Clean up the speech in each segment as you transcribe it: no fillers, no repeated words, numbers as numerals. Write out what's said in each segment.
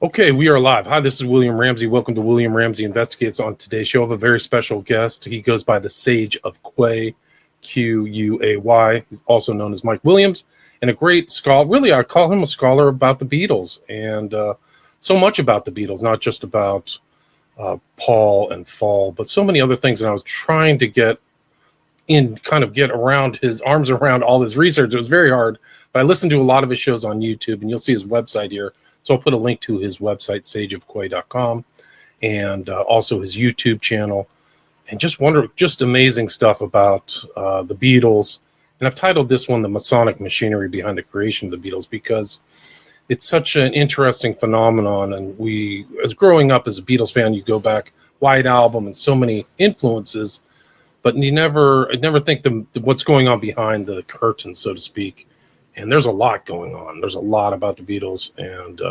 Okay, we are live. Hi, this is William Ramsey. Welcome to William Ramsey Investigates. On today's show, I have a very special guest. He goes by the Sage of Quay, Q-U-A-Y. He's also known as Mike Williams, and a great scholar. Really, I call him a scholar about the Beatles, and so much about the Beatles, not just about Paul and Fall, but so many other things. And I was trying to get around his arms around all his research. It was very hard, but I listened to a lot of his shows on YouTube, and you'll see his website here. So I'll put a link to his website, sageofquay.com, and also his YouTube channel, and just amazing stuff about the Beatles. And I've titled this one "The Masonic Machinery Behind the Creation of the Beatles" because it's such an interesting phenomenon. And as growing up as a Beatles fan, you go back, White Album, and so many influences, but I never think what's going on behind the curtain, so to speak. And there's a lot going on. There's a lot about the Beatles, and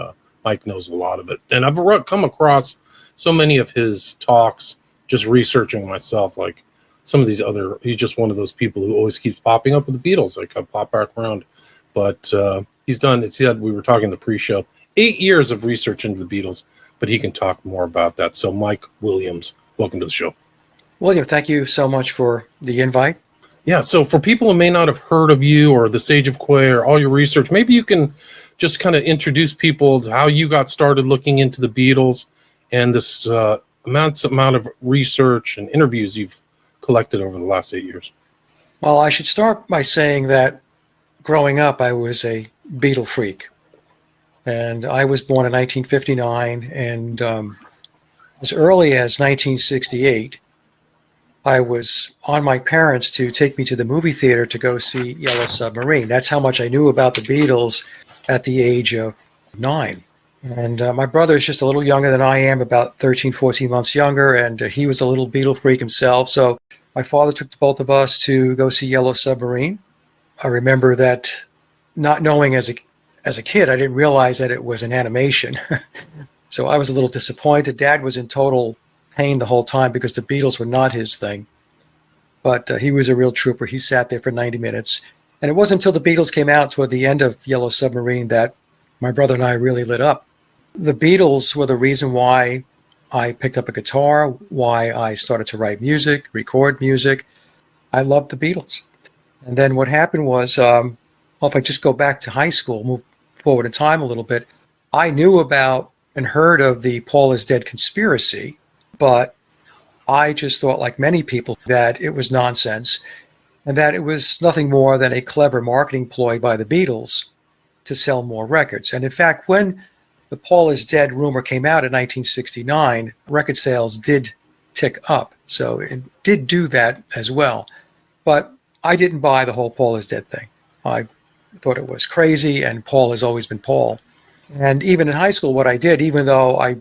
Mike knows a lot of it. And I've come across so many of his talks just researching myself, like some of these other, he's just one of those people who always keeps popping up with the Beatles. Like I pop back around. But he's done, we were talking in the pre-show, 8 years of research into the Beatles, but he can talk more about that. So Mike Williams, welcome to the show. William, thank you so much for the invite. Yeah, so for people who may not have heard of you or the Sage of Quay or all your research, maybe you can just kind of introduce people to how you got started looking into the Beatles and this amount of research and interviews you've collected over the last 8 years. Well, I should start by saying that growing up, I was a Beatle freak. And I was born in 1959, and as early as 1968, I was on my parents to take me to the movie theater to go see Yellow Submarine. That's how much I knew about the Beatles at the age of 9. And my brother is just a little younger than I am, about 13, 14 months younger, and he was a little Beatle freak himself. So my father took the both of us to go see Yellow Submarine. I remember that not knowing as a kid, I didn't realize that it was an animation. So I was a little disappointed. Dad was in total pain the whole time because the Beatles were not his thing. But he was a real trooper. He sat there for 90 minutes. And it wasn't until the Beatles came out toward the end of Yellow Submarine that my brother and I really lit up. The Beatles were the reason why I picked up a guitar, why I started to write music, record music. I loved the Beatles. And then what happened was, if I just go back to high school, move forward in time a little bit, I knew about and heard of the Paul is Dead conspiracy, but I just thought, like many people, that it was nonsense and that it was nothing more than a clever marketing ploy by the Beatles to sell more records. And in fact, when the Paul is Dead rumor came out in 1969, record sales did tick up. So it did do that as well. But I didn't buy the whole Paul is Dead thing. I thought it was crazy, and Paul has always been Paul. And even in high school, what I did, even though I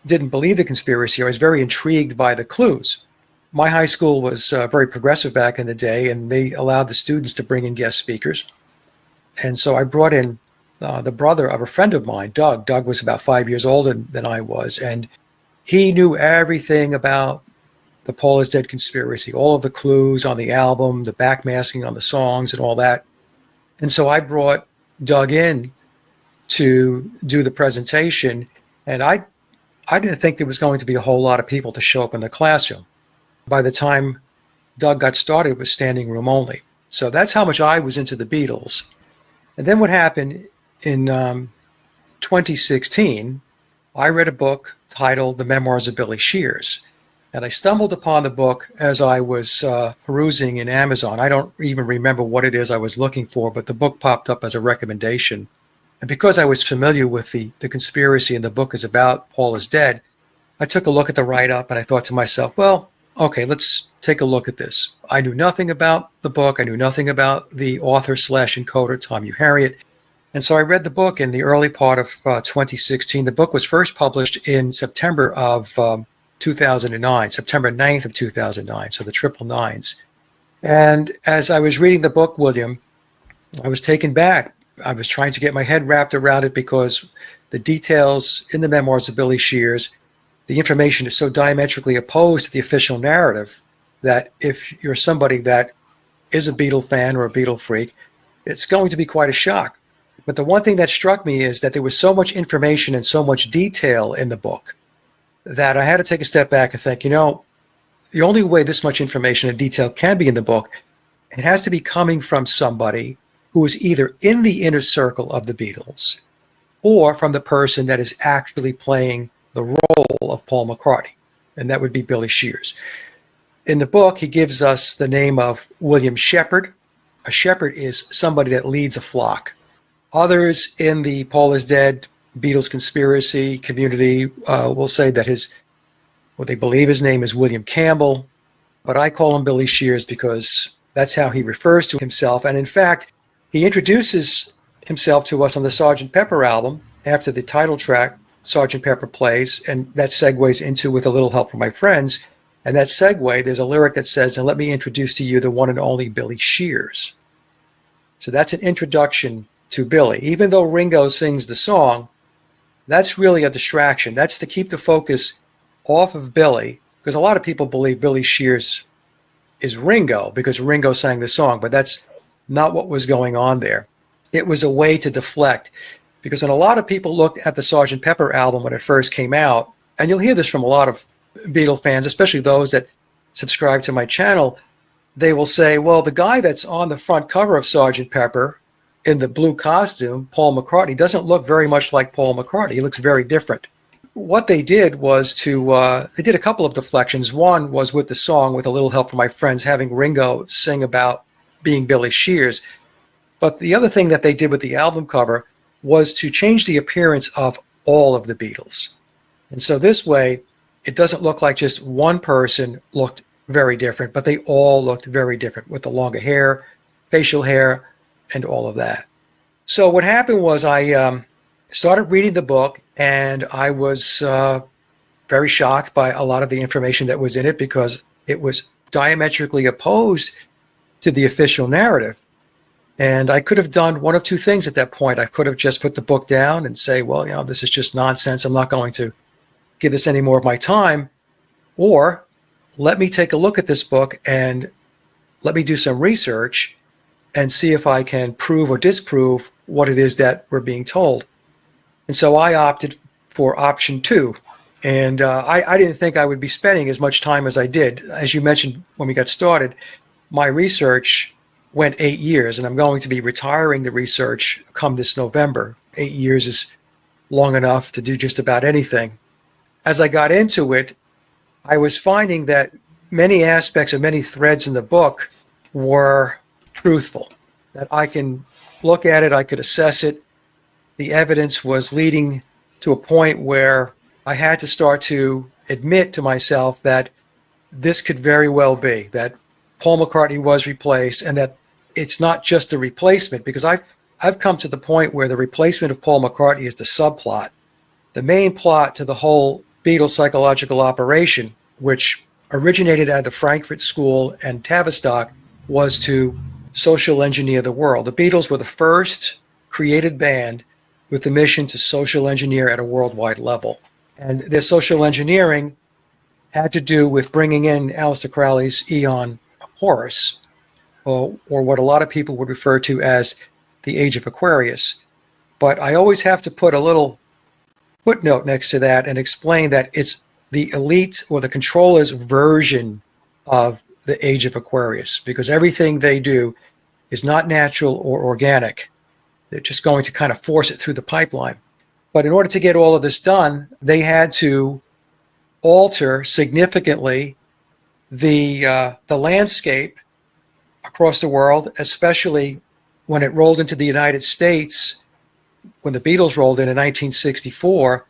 didn't believe the conspiracy, I was very intrigued by the clues. My high school was very progressive back in the day, and they allowed the students to bring in guest speakers. And so I brought in the brother of a friend of mine, Doug. Doug was about 5 years older than I was, and he knew everything about the Paul is Dead conspiracy, all of the clues on the album, the backmasking on the songs and all that. And so I brought Doug in to do the presentation, and I didn't think there was going to be a whole lot of people to show up in the classroom. By the time Doug got started, it was standing room only. So that's how much I was into the Beatles. And then what happened in 2016, I read a book titled The Memoirs of Billy Shears. And I stumbled upon the book as I was perusing in Amazon. I don't even remember what it is I was looking for, but the book popped up as a recommendation. And because I was familiar with the conspiracy and the book is about Paul is Dead, I took a look at the write-up and I thought to myself, well, okay, let's take a look at this. I knew nothing about the book. I knew nothing about the author/encoder, Tom Harriet. And so I read the book in the early part of 2016. The book was first published in September of 2009, September 9th of 2009, so the triple nines. And as I was reading the book, William, I was taken back. I was trying to get my head wrapped around it because the details in the Memoirs of Billy Shears, the information is so diametrically opposed to the official narrative that if you're somebody that is a Beatle fan or a Beatle freak, it's going to be quite a shock. But the one thing that struck me is that there was so much information and so much detail in the book that I had to take a step back and think, the only way this much information and detail can be in the book, it has to be coming from somebody who is either in the inner circle of the Beatles or from the person that is actually playing the role of Paul McCartney, and that would be Billy Shears. In the book, he gives us the name of William Shepherd. A shepherd is somebody that leads a flock. Others in the Paul is Dead Beatles conspiracy community will say that what they believe his name is William Campbell, but I call him Billy Shears because that's how he refers to himself. And in fact, he introduces himself to us on the Sgt. Pepper album after the title track, Sgt. Pepper plays, and that segues into With a Little Help from My Friends. And that segue, there's a lyric that says, and let me introduce to you the one and only Billy Shears. So that's an introduction to Billy. Even though Ringo sings the song, that's really a distraction. That's to keep the focus off of Billy, because a lot of people believe Billy Shears is Ringo because Ringo sang the song, but that's not what was going on there. It was a way to deflect, because when a lot of people looked at the Sgt. Pepper album when it first came out, and you'll hear this from a lot of Beatle fans, especially those that subscribe to my channel, they will say, well, the guy that's on the front cover of Sgt. Pepper in the blue costume, Paul McCartney, doesn't look very much like Paul McCartney. He looks very different. What they did was they did a couple of deflections. One was with the song With a Little Help from My Friends, having Ringo sing about being Billy Shears. But the other thing that they did with the album cover was to change the appearance of all of the Beatles. And so this way, it doesn't look like just one person looked very different, but they all looked very different with the longer hair, facial hair, and all of that. So what happened was I started reading the book, and I was very shocked by a lot of the information that was in it because it was diametrically opposed to the official narrative. And I could have done one of two things at that point. I could have just put the book down and say, well, this is just nonsense. I'm not going to give this any more of my time. Or let me take a look at this book and let me do some research and see if I can prove or disprove what it is that we're being told. And so I opted for option 2. And I didn't think I would be spending as much time as I did. As you mentioned when we got started, my research went 8 years, and I'm going to be retiring the research come this November. 8 years is long enough to do just about anything. As I got into it, I was finding that many aspects of many threads in the book were truthful, that I can look at it, I could assess it. The evidence was leading to a point where I had to start to admit to myself that this could very well be, that Paul McCartney was replaced, and that it's not just a replacement, because I've come to the point where the replacement of Paul McCartney is the subplot. The main plot to the whole Beatles psychological operation, which originated at the Frankfurt School and Tavistock, was to social engineer the world. The Beatles were the first created band with the mission to social engineer at a worldwide level. And their social engineering had to do with bringing in Aleister Crowley's Aeon of Horus, or what a lot of people would refer to as the Age of Aquarius. But I always have to put a little footnote next to that and explain that it's the elite or the controller's version of the Age of Aquarius, because everything they do is not natural or organic. They're just going to kind of force it through the pipeline. But in order to get all of this done, they had to alter significantly the landscape across the world, especially when it rolled into the United States, when the Beatles rolled in 1964,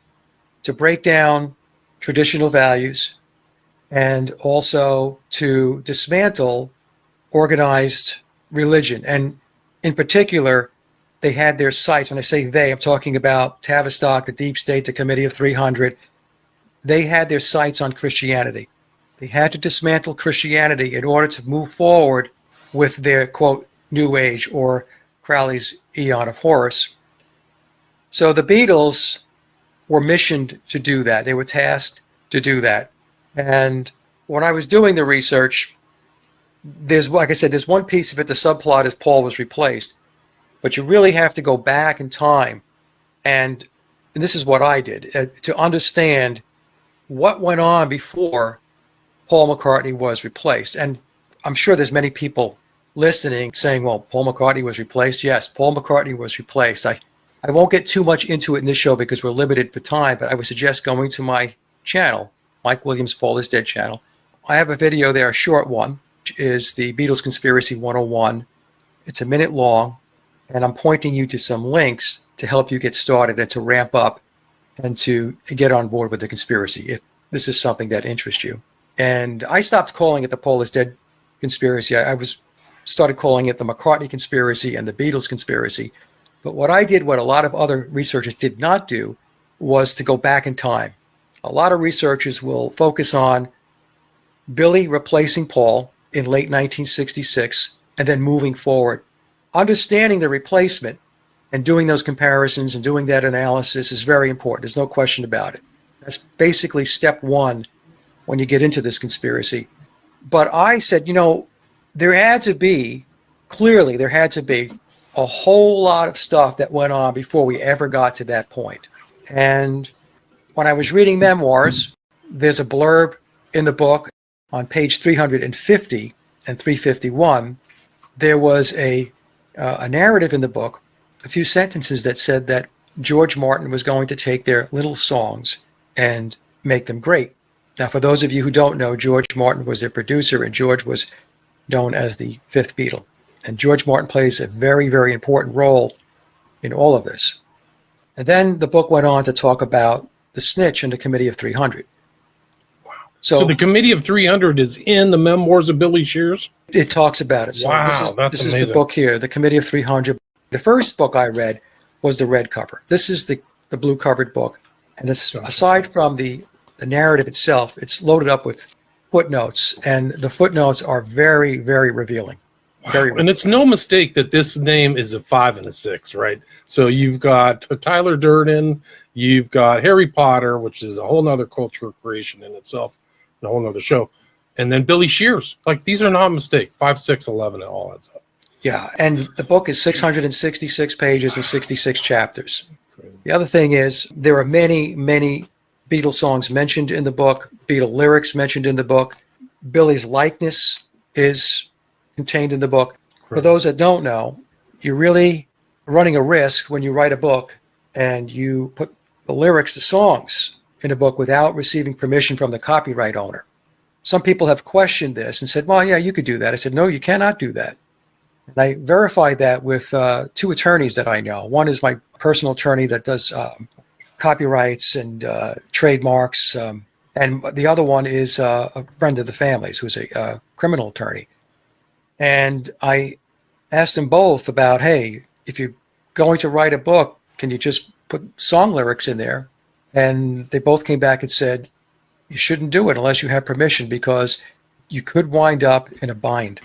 to break down traditional values and also to dismantle organized religion. And in particular, they had their sights. When I say they, I'm talking about Tavistock, the Deep State, the Committee of 300. They had their sights on Christianity. They had to dismantle Christianity in order to move forward with their, quote, New Age, or Crowley's Aeon of Horus. So the Beatles were missioned to do that. They were tasked to do that. And when I was doing the research, like I said, there's one piece of it, the subplot is Paul was replaced. but you really have to go back in time, and this is what I did, to understand what went on before Paul McCartney was replaced. And I'm sure there's many people listening saying, well, Paul McCartney was replaced. Yes, Paul McCartney was replaced. I won't get too much into it in this show because we're limited for time, but I would suggest going to my channel, Mike Williams' Paul is Dead channel. I have a video there, a short one, which is the Beatles Conspiracy 101. It's a minute long, and I'm pointing you to some links to help you get started and to ramp up and to get on board with the conspiracy if this is something that interests you. And I stopped calling it the Paul is Dead conspiracy. I started calling it the McCartney conspiracy and the Beatles conspiracy. But what I did, what a lot of other researchers did not do, was to go back in time. A lot of researchers will focus on Billy replacing Paul in late 1966 and then moving forward. Understanding the replacement and doing those comparisons and doing that analysis is very important. There's no question about it. That's basically step one when you get into this conspiracy. But I said, there had to be a whole lot of stuff that went on before we ever got to that point. And when I was reading Memoirs, there's a blurb in the book on page 350 and 351. There was a narrative in the book, a few sentences that said that George Martin was going to take their little songs and make them great. Now, for those of you who don't know, George Martin was their producer, and George was known as the fifth Beatle. And George Martin plays a very, very important role in all of this. And then the book went on to talk about the snitch and the Committee of 300. Wow. So the Committee of 300 is in the Memoirs of Billy Shears? It talks about it. So wow, this is the book here, the Committee of 300. The first book I read was the red cover. This is the blue-covered book. And aside from the narrative itself, it's loaded up with footnotes. And the footnotes are very, very revealing. Wow. And it's no mistake that this name is a 5 and a 6, right? So you've got Tyler Durden, you've got Harry Potter, which is a whole nother cultural creation in itself, and a whole nother show. And then Billy Shears. Like, these are not a mistake. 5, 6, 11, it all adds up. Yeah, and the book is 666 pages and 66 chapters. The other thing is there are many, many Beatles songs mentioned in the book, Beatle lyrics mentioned in the book. Billy's likeness is contained in the book. For those that don't know, you're really running a risk when you write a book and you put the lyrics to songs in a book without receiving permission from the copyright owner. Some people have questioned this and said, well, yeah, you could do that. I said, no, you cannot do that. And I verified that with 2 attorneys that I know. One is my personal attorney that does copyrights and trademarks, and the other one is a friend of the family's who's a criminal attorney. And I asked them both about, hey, if you're going to write a book, can you just put song lyrics in there? And they both came back and said, you shouldn't do it unless you have permission because you could wind up in a bind.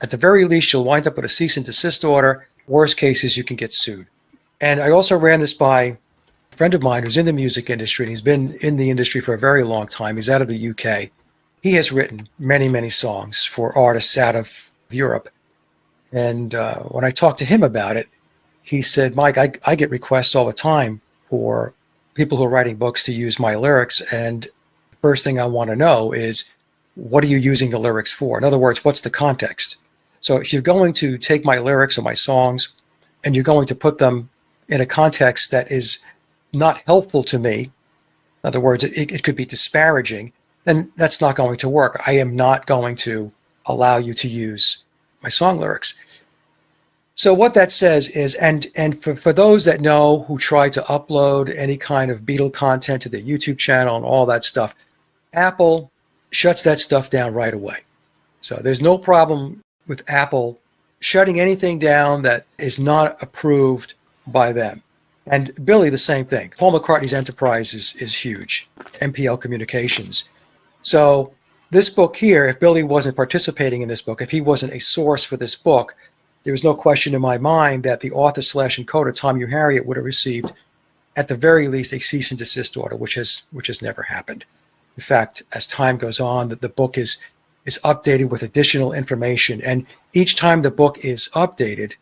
At the very least, you'll wind up with a cease and desist order. Worst case is you can get sued. And I also ran this by a friend of mine who's in the music industry, and he's been in the industry for a very long time. He's out of the UK. He has written many, many songs for artists out of Europe. And when I talked to him about it, he said, Mike, I get requests all the time for people who are writing books to use my lyrics. And the first thing I want to know is, what are you using the lyrics for? In other words, what's the context? So if you're going to take my lyrics or my songs and you're going to put them in a context that is not helpful to me, in other words, it could be disparaging, then that's not going to work. I am not going to allow you to use my song lyrics. So what that says is, and for those that know who try to upload any kind of Beatle content to their YouTube channel and all that stuff, Apple shuts that stuff down right away. So there's no problem with Apple shutting anything down that is not approved by them. And Billy, the same thing. Paul McCartney's enterprise is huge, MPL Communications. So this book here, if Billy wasn't participating in this book, if he wasn't a source for this book, there was no question in my mind that the author/encoder, Tom U. Harriet, would have received, at the very least, a cease and desist order, which has never happened. In fact, as time goes on, the book is updated with additional information. And each time the book is updated,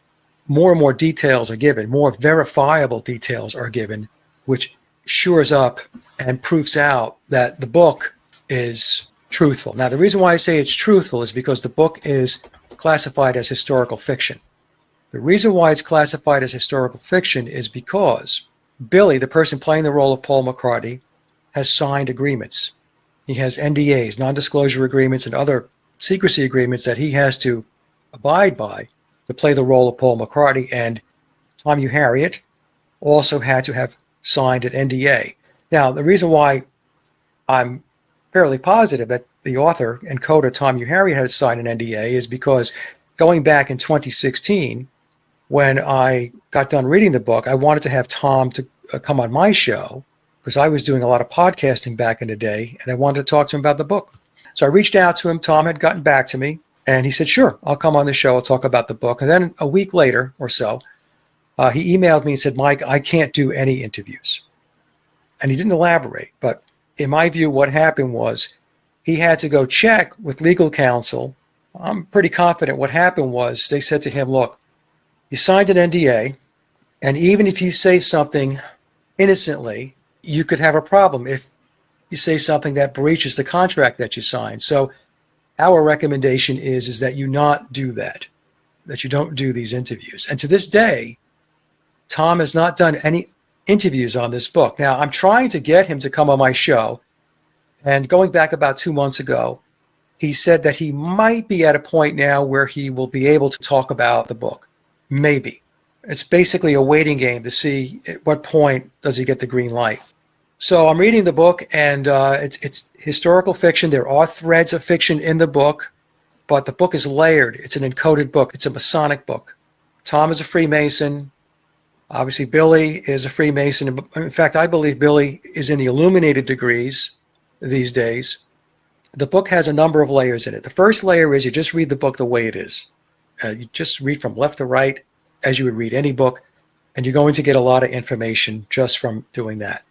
more and more details are given, more verifiable details are given, which shores up and proofs out that the book is truthful. Now, the reason why I say it's truthful is because the book is classified as historical fiction. The reason why it's classified as historical fiction is because Billy, the person playing the role of Paul McCartney, has signed agreements. He has NDAs, non-disclosure agreements, and other secrecy agreements that he has to abide by to play the role of Paul McCartney. And Tom Harriet also had to have signed an NDA. Now, the reason why I'm fairly positive that the author and coder Tom Harriet had signed an NDA is because going back in 2016, when I got done reading the book, I wanted to have Tom to come on my show because I was doing a lot of podcasting back in the day, and I wanted to talk to him about the book. So I reached out to him. Tom had gotten back to me, and he said, sure, I'll come on the show. I'll talk about the book. And then a week later or so, he emailed me and said, Mike, I can't do any interviews. And he didn't elaborate. But in my view, what happened was he had to go check with legal counsel. I'm pretty confident what happened was they said to him, look, you signed an NDA, and even if you say something innocently, you could have a problem if you say something that breaches the contract that you signed. So our recommendation is that you not do that you don't do these interviews. And to this day, Tom has not done any interviews on this book. Now, I'm trying to get him to come on my show, and going back about 2 months ago, he said that he might be at a point now where he will be able to talk about the book. Maybe. It's basically a waiting game to see at what point does he get the green light. So I'm reading the book, and it's historical fiction. There are threads of fiction in the book, but the book is layered. It's an encoded book. It's a Masonic book. Tom is a Freemason. Obviously, Billy is a Freemason. In fact, I believe Billy is in the Illuminated degrees these days. The book has a number of layers in it. The first layer is you just read the book the way it is. You just read from left to right as you would read any book, and you're going to get a lot of information just from doing that.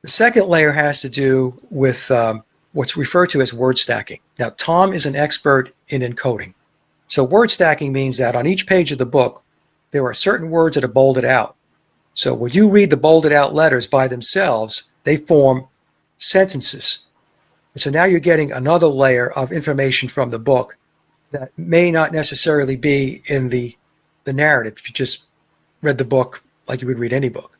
The second layer has to do with what's referred to as word stacking. Now, Tom is an expert in encoding. So word stacking means that on each page of the book, there are certain words that are bolded out. So when you read the bolded out letters by themselves, they form sentences. And so now you're getting another layer of information from the book that may not necessarily be in the narrative if you just read the book like you would read any book.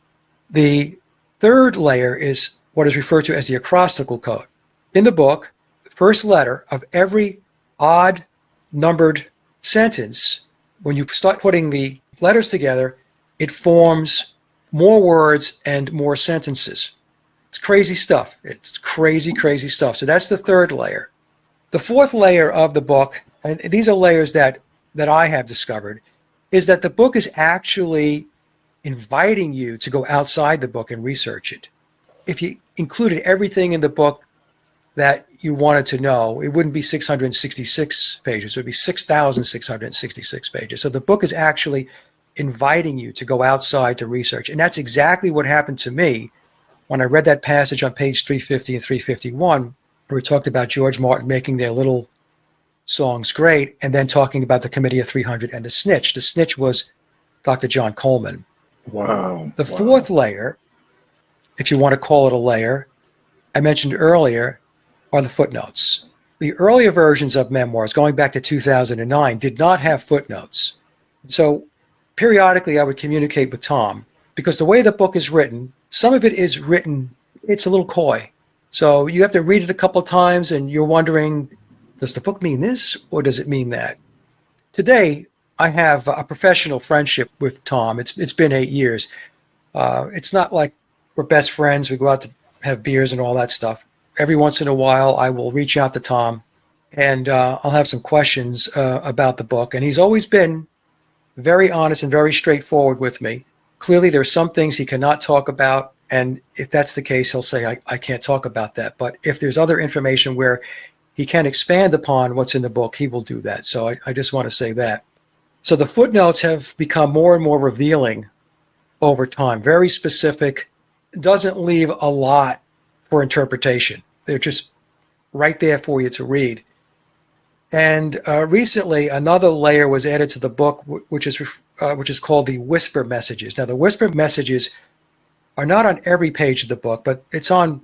The third layer is what is referred to as the acrostical code. In the book, the first letter of every odd numbered sentence, when you start putting the letters together, it forms more words and more sentences. It's crazy stuff. It's crazy, crazy stuff. So that's the third layer. The fourth layer of the book, and these are layers that I have discovered, is that the book is actually inviting you to go outside the book and research it. If you included everything in the book that you wanted to know, it wouldn't be 666 pages. It would be 6,666 pages. So the book is actually inviting you to go outside to research. And that's exactly what happened to me when I read that passage on page 350 and 351, where it talked about George Martin making their little songs great, and then talking about the Committee of 300 and the Snitch. The Snitch was Dr. John Coleman. Wow. The fourth layer, if you want to call it a layer, I mentioned earlier, are the footnotes. The earlier versions of Memoirs, going back to 2009, did not have footnotes. So periodically I would communicate with Tom, because the way the book is written, some of it is written, it's a little coy. So you have to read it a couple of times and you're wondering, does the book mean this or does it mean that? Today, I have a professional friendship with Tom. It's been 8 years. It's not like we're best friends. We go out to have beers and all that stuff. Every once in a while, I will reach out to Tom and I'll have some questions about the book. And he's always been very honest and very straightforward with me. Clearly, there are some things he cannot talk about. And if that's the case, he'll say, I can't talk about that. But if there's other information where he can expand upon what's in the book, he will do that. So I just want to say that. So the footnotes have become more and more revealing over time, very specific, doesn't leave a lot for interpretation. They're just right there for you to read. And recently, another layer was added to the book, which is which is called the whisper messages. Now, the whisper messages are not on every page of the book, but it's on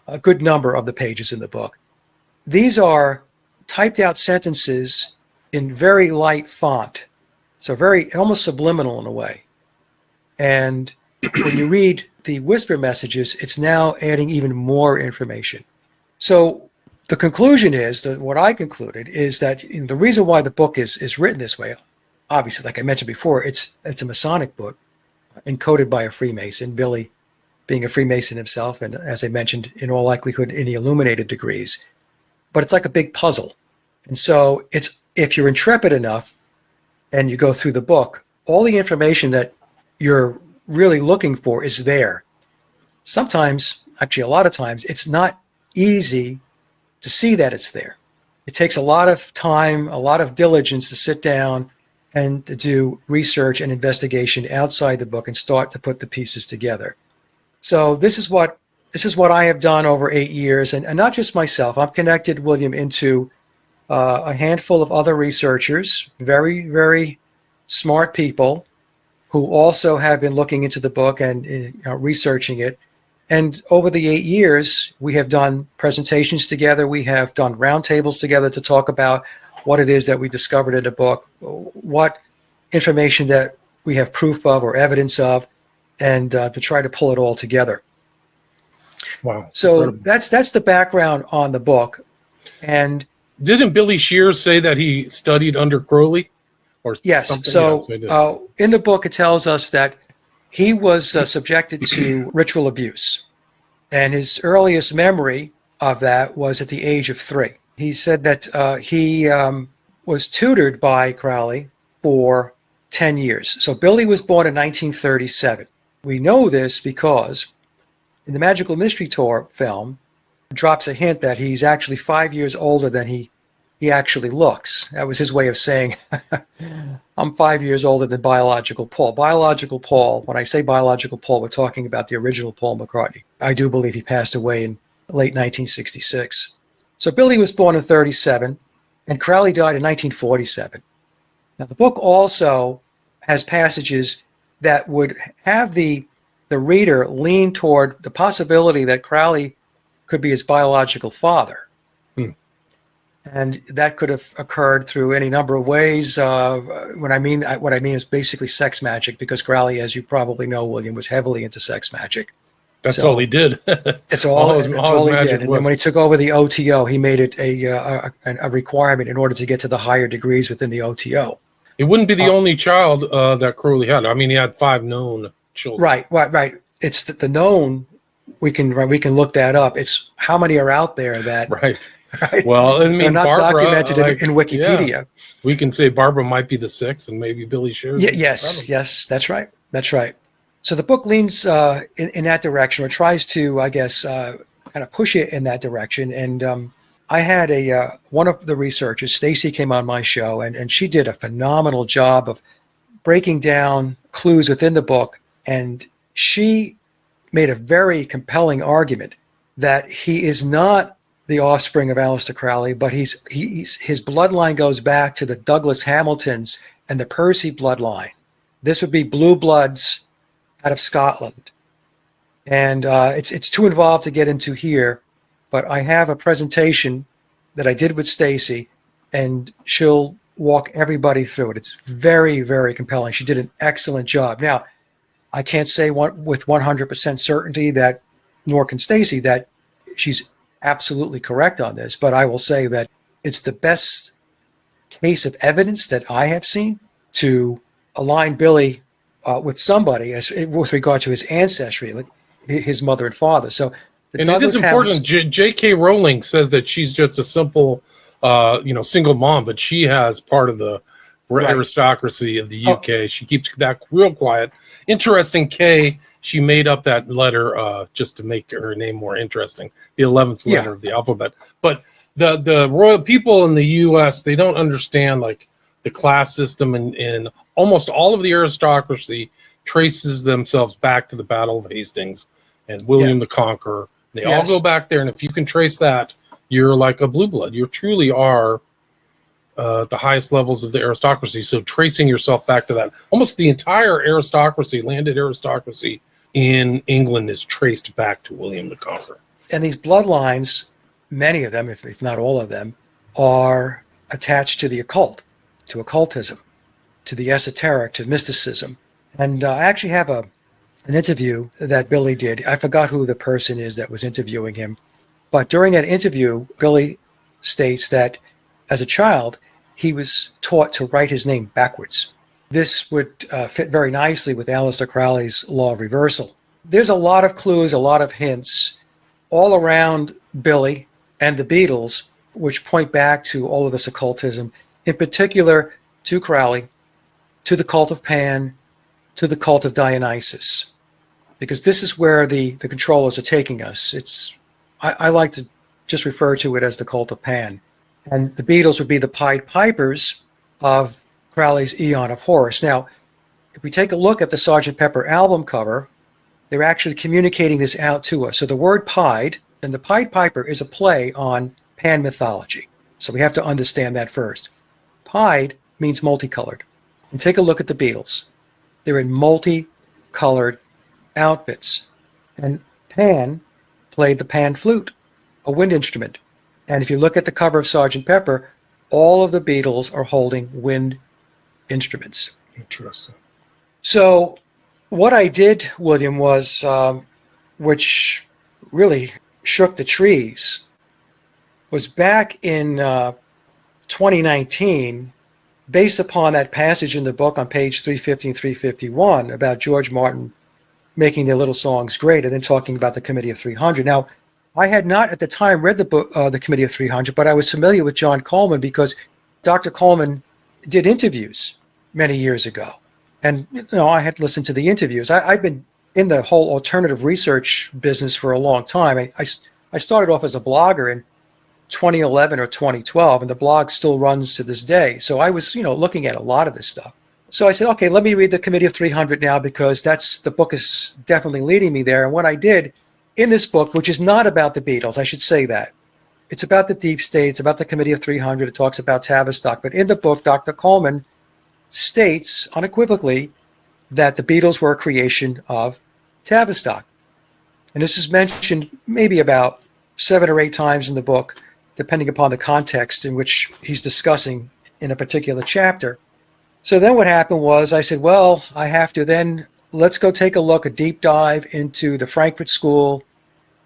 a good number of the pages in the book. These are typed out sentences in very light font, so very almost subliminal in a way. And when you read the whisper messages, it's now adding even more information. So the conclusion is, that what I concluded is that the reason why the book is written this way, obviously, like I mentioned before, it's a Masonic book encoded by a Freemason, Billy being a Freemason himself, and as I mentioned, in all likelihood, in the illuminated degrees. But it's like a big puzzle. And so it's, if you're intrepid enough and you go through the book, all the information that you're really looking for is there. Sometimes, actually a lot of times, it's not easy to see that it's there. It takes a lot of time, a lot of diligence to sit down and to do research and investigation outside the book and start to put the pieces together. So this is what I have done over 8 years, and not just myself. I've connected William into a handful of other researchers, very, very smart people who also have been looking into the book and researching it. And over the 8 years, we have done presentations together. We have done roundtables together to talk about what it is that we discovered in the book, what information that we have proof of or evidence of, and to try to pull it all together. Wow. So that's the background on the book. And didn't Billy Shears say that he studied under Crowley? Or yes. Something? So Yes, in the book, it tells us that he was subjected to ritual abuse. And his earliest memory of that was at the age of 3. He said that he was tutored by Crowley for 10 years. So Billy was born in 1937. We know this because in the Magical Mystery Tour film, it drops a hint that he's actually 5 years older than he actually looks. That was his way of saying, I'm 5 years older than biological Paul. Biological Paul, when I say biological Paul, we're talking about the original Paul McCartney. I do believe he passed away in late 1966. So Billy was born in 37, and Crowley died in 1947. Now, the book also has passages that would have the reader lean toward the possibility that Crowley could be his biological father. And that could have occurred through any number of ways. What I mean is basically sex magic, because Crowley, as you probably know, William, was heavily into sex magic. That's all he did. It's all he did. And then when he took over the OTO, he made it a requirement in order to get to the higher degrees within the OTO. It wouldn't be the only child that Crowley had. I mean, he had 5 known children. Right. It's the known. We can look that up. It's how many are out there that. Right. Well, I mean, they're not Barbara, documented in Wikipedia. Yeah. We can say Barbara might be the 6th, and maybe Billy Shears. Yes, that's right. So the book leans in that direction, or tries to, I guess, kind of push it in that direction. And I had one of the researchers, Stacy, came on my show, and she did a phenomenal job of breaking down clues within the book, and she made a very compelling argument that he is not the offspring of Aleister Crowley, but his bloodline goes back to the Douglas Hamiltons and the Percy bloodline. This would be blue bloods out of Scotland. And it's too involved to get into here, but I have a presentation that I did with Stacy, and she'll walk everybody through it. It's very, very compelling. She did an excellent job. Now, I can't say with 100% certainty that, nor can Stacy, that she's absolutely correct on this, but I will say that it's the best case of evidence that I have seen to align Billy with somebody with regard to his ancestry, like his mother and father. So, and it is important. J.K. Rowling says that she's just a simple, single mom, but she has part of the aristocracy of the UK. She keeps that real quiet. Interesting, Kay. She made up that letter just to make her name more interesting, the 11th letter of the alphabet. But the royal people in the U.S., they don't understand like the class system, and almost all of the aristocracy traces themselves back to the Battle of Hastings and William the Conqueror. They all go back there, and if you can trace that, you're like a blue blood. You truly are the highest levels of the aristocracy. So tracing yourself back to that, almost the entire aristocracy, landed aristocracy in England is traced back to William the Conqueror. And these bloodlines, many of them, if not all of them, are attached to the occult, to occultism, to the esoteric, to mysticism. And I actually have an interview that Billy did. I forgot who the person is that was interviewing him. But during that interview, Billy states that as a child, he was taught to write his name backwards. This would fit very nicely with Aleister Crowley's law of reversal. There's a lot of clues, a lot of hints all around Billy and the Beatles, which point back to all of this occultism, in particular to Crowley, to the cult of Pan, to the cult of Dionysus, because this is where the controllers are taking us. I like to just refer to it as the cult of Pan. And the Beatles would be the Pied Pipers of Crowley's Aeon of Horus. Now, if we take a look at the Sgt. Pepper album cover, they're actually communicating this out to us. So the word Pied, and the Pied Piper is a play on Pan mythology. So we have to understand that first. Pied means multicolored. And take a look at the Beatles. They're in multicolored outfits. And Pan played the pan flute, a wind instrument. And if you look at the cover of Sgt. Pepper, all of the Beatles are holding wind instruments. Interesting. So what I did, William, was, which really shook the trees, was back in 2019, based upon that passage in the book on page 350 and 351 about George Martin making their little songs great and then talking about the Committee of 300. Now, I had not at the time read the book, the Committee of 300, but I was familiar with John Coleman because Dr. Coleman did interviews many years ago. And, I had listened to the interviews. I've been in the whole alternative research business for a long time. I started off as a blogger in 2011 or 2012, and the blog still runs to this day. So I was, looking at a lot of this stuff. So I said, okay, let me read the Committee of 300 now because the book is definitely leading me there. And what I did in this book, which is not about the Beatles, I should say that. It's about the deep state. It's about the Committee of 300. It talks about Tavistock. But in the book, Dr. Coleman states unequivocally that the Beatles were a creation of Tavistock. And this is mentioned maybe about 7 or 8 times in the book, depending upon the context in which he's discussing in a particular chapter. So then what happened was I said, well, I have to then, let's go take a look, a deep dive into the Frankfurt School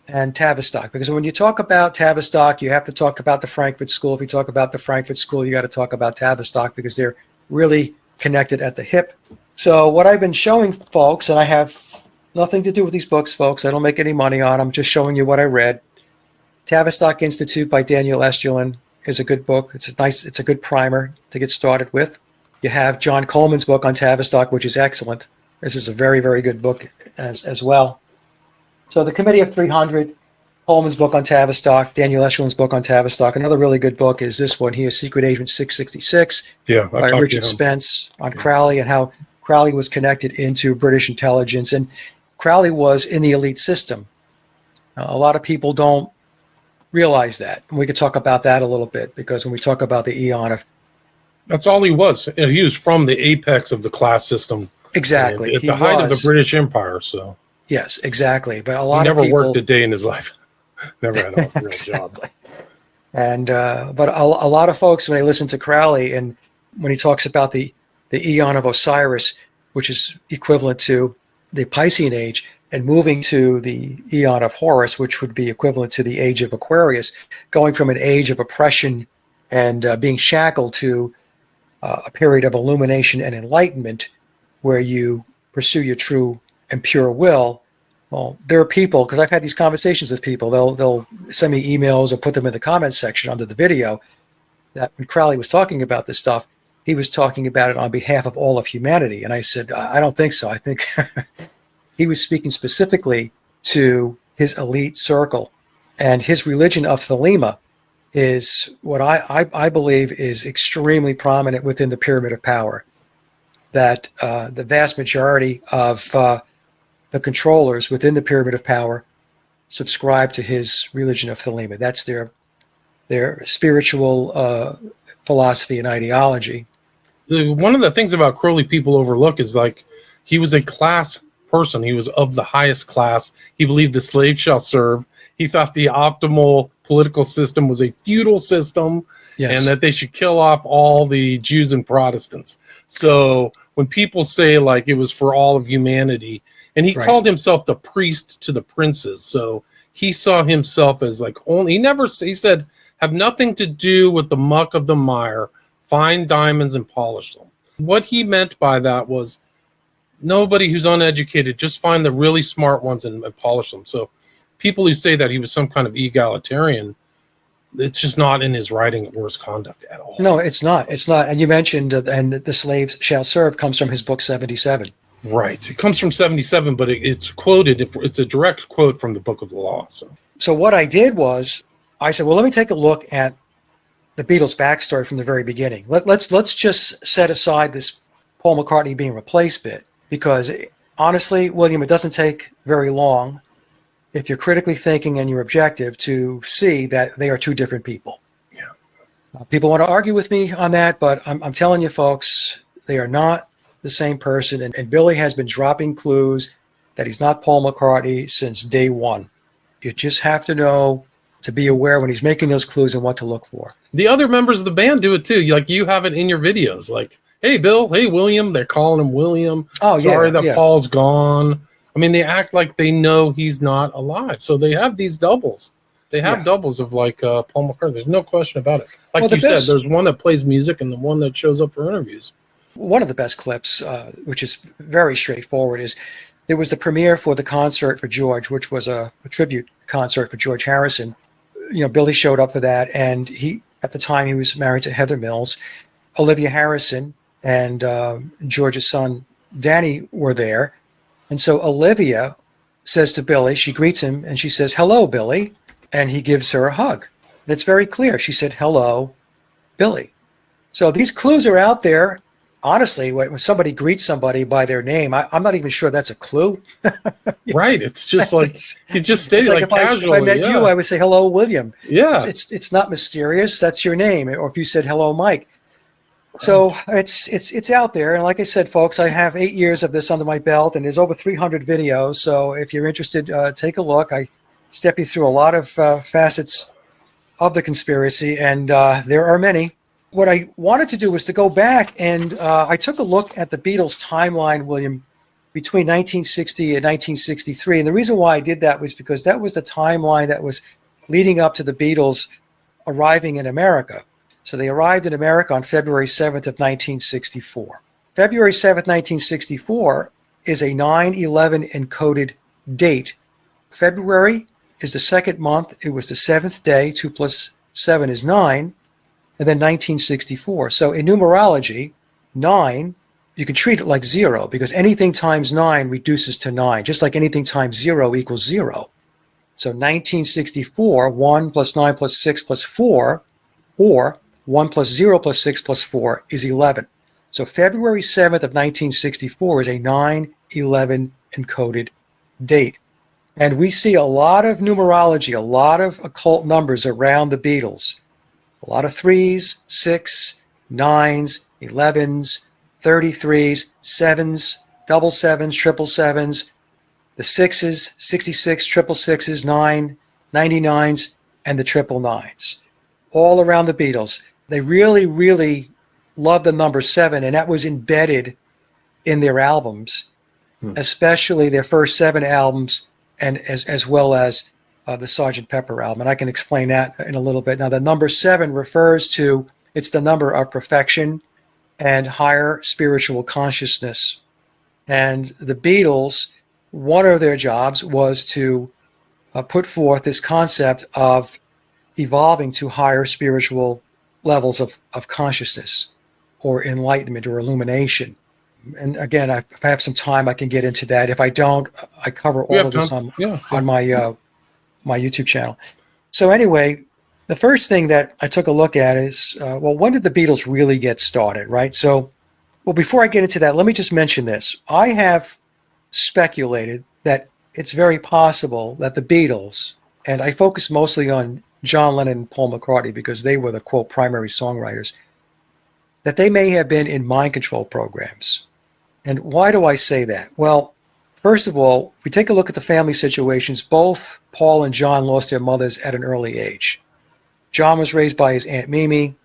and Tavistock. Because when you talk about Tavistock, you have to talk about the Frankfurt School. If you talk about the Frankfurt School, you got to talk about Tavistock because they're really connected at the hip. So what I've been showing folks, and I have nothing to do with these books, folks. I don't make any money on them. I'm just showing you what I read. Tavistock Institute by Daniel Estulin is a good book. It's a good primer to get started with. You have John Coleman's book on Tavistock, which is excellent. This is a very, very good book as well. So the Committee of 300, Coleman's book on Tavistock, Daniel Estulin's book on Tavistock. Another really good book is this one here, Secret Agent 666, by Richard Spence on Crowley and how Crowley was connected into British intelligence. And Crowley was in the elite system. A lot of people don't realize that. And we could talk about that a little bit because when we talk about the Aeon of... That's all he was. He was from the apex of the class system. Exactly. At the height of the British Empire, so... Yes, exactly. But a lot of people... He never worked a day in his life. Never had a real exactly. job. And, but a lot of folks, when they listen to Crowley and when he talks about the Aeon of Osiris, which is equivalent to the Piscean age, and moving to the Aeon of Horus, which would be equivalent to the age of Aquarius, going from an age of oppression and being shackled to a period of illumination and enlightenment where you pursue your true and pure will. Well, there are people, because I've had these conversations with people, they'll send me emails or put them in the comments section under the video, that when Crowley was talking about this stuff, he was talking about it on behalf of all of humanity. And I said, I don't think so. I think he was speaking specifically to his elite circle. And his religion of Thelema is what I believe is extremely prominent within the Pyramid of Power. That the vast majority of the controllers within the Pyramid of Power subscribe to his religion of Thelema. That's their their spiritual philosophy and ideology. One of the things about Crowley people overlook is like he was a class person. He was of the highest class. He believed the slave shall serve. He thought the optimal political system was a feudal system, yes, and that they should kill off all the Jews and Protestants. So when people say like it was for all of humanity, and he called himself the priest to the princes, so he saw himself as like only, he said, have nothing to do with the muck of the mire, find diamonds and polish them. What he meant by that was nobody who's uneducated, just find the really smart ones and polish them. So people who say that he was some kind of egalitarian, it's just not in his writing or his conduct at all. No, it's not. It's not. And you mentioned, and the slaves shall serve comes from his book 77. Right. It comes from 77, but it's quoted. It's a direct quote from the Book of the Law. So what I did was I said, well, let me take a look at the Beatles' backstory from the very beginning. Let's just set aside this Paul McCartney being replaced bit, because honestly, William, it doesn't take very long, if you're critically thinking and you're objective, to see that they are two different people. Yeah. People want to argue with me on that, but I'm telling you, folks, they are not the same person. And Billy has been dropping clues that he's not Paul McCartney since day one. You just have to know to be aware when he's making those clues and what to look for. The other members of the band do it too. Like you have it in your videos. Like, hey, Bill, hey, William. They're calling him William. Oh, sorry that Paul's gone. I mean, they act like they know he's not alive. So they have these doubles. They have doubles of like Paul McCartney. There's no question about it. Like you said, there's one that plays music and the one that shows up for interviews. One of the best clips, which is very straightforward, is there was the premiere for the concert for George, which was a tribute concert for George Harrison. You know, Billy showed up for that, and he, at the time, he was married to Heather Mills. Olivia Harrison and George's son, Danny, were there. And so Olivia says to Billy, she greets him, and she says, hello, Billy. And he gives her a hug. And it's very clear. She said, hello, Billy. So these clues are out there. Honestly, when somebody greets somebody by their name, I'm not even sure that's a clue. Right. It's just like, you just stay like casually. If I met you, I would say, hello, William. Yeah. It's not mysterious. That's your name. Or if you said, hello, Mike. So it's out there. And like I said, folks, I have 8 years of this under my belt, and there's over 300 videos. So if you're interested, take a look. I step you through a lot of facets of the conspiracy, and there are many. What I wanted to do was to go back, and I took a look at the Beatles timeline, William, between 1960 and 1963. And the reason why I did that was because that was the timeline that was leading up to the Beatles arriving in America. So they arrived in America on February 7th of 1964. February 7th, 1964 is a 9/11 encoded date. February is the second month. It was the seventh day. 2 plus 7 is 9. And then 1964. So in numerology, 9, you can treat it like 0, because anything times 9 reduces to 9, just like anything times 0 equals 0. So 1964, 1 plus 9 plus 6 plus 4, or 1 plus 0 plus 6 plus 4 is 11. So February 7th of 1964 is a 9/11 encoded date. And we see a lot of numerology, a lot of occult numbers around the Beatles. A lot of 3s, 6, 9s, 11s, 33s, 7s, double 7s, triple 7s, the 6s, 66, triple 6s, 9, 99s, and the triple 9s. All around the Beatles. They really, really loved the number 7, and that was embedded in their albums, especially their first 7 albums, and as well as the Sgt. Pepper album, and I can explain that in a little bit. Now, the number 7 refers to, it's the number of perfection and higher spiritual consciousness. And the Beatles, one of their jobs was to put forth this concept of evolving to higher spiritual levels of consciousness or enlightenment or illumination. And again, if I have some time, I can get into that. If I don't, I cover all of this on my YouTube channel. So anyway, the first thing that I took a look at is, when did the Beatles really get started, right? So, before I get into that, let me just mention this. I have speculated that it's very possible that the Beatles, and I focus mostly on John Lennon and Paul McCartney, because they were the, quote, primary songwriters, that they may have been in mind control programs. And why do I say that? Well, first of all, if we take a look at the family situations, both Paul and John lost their mothers at an early age. John was raised by his Aunt Mimi.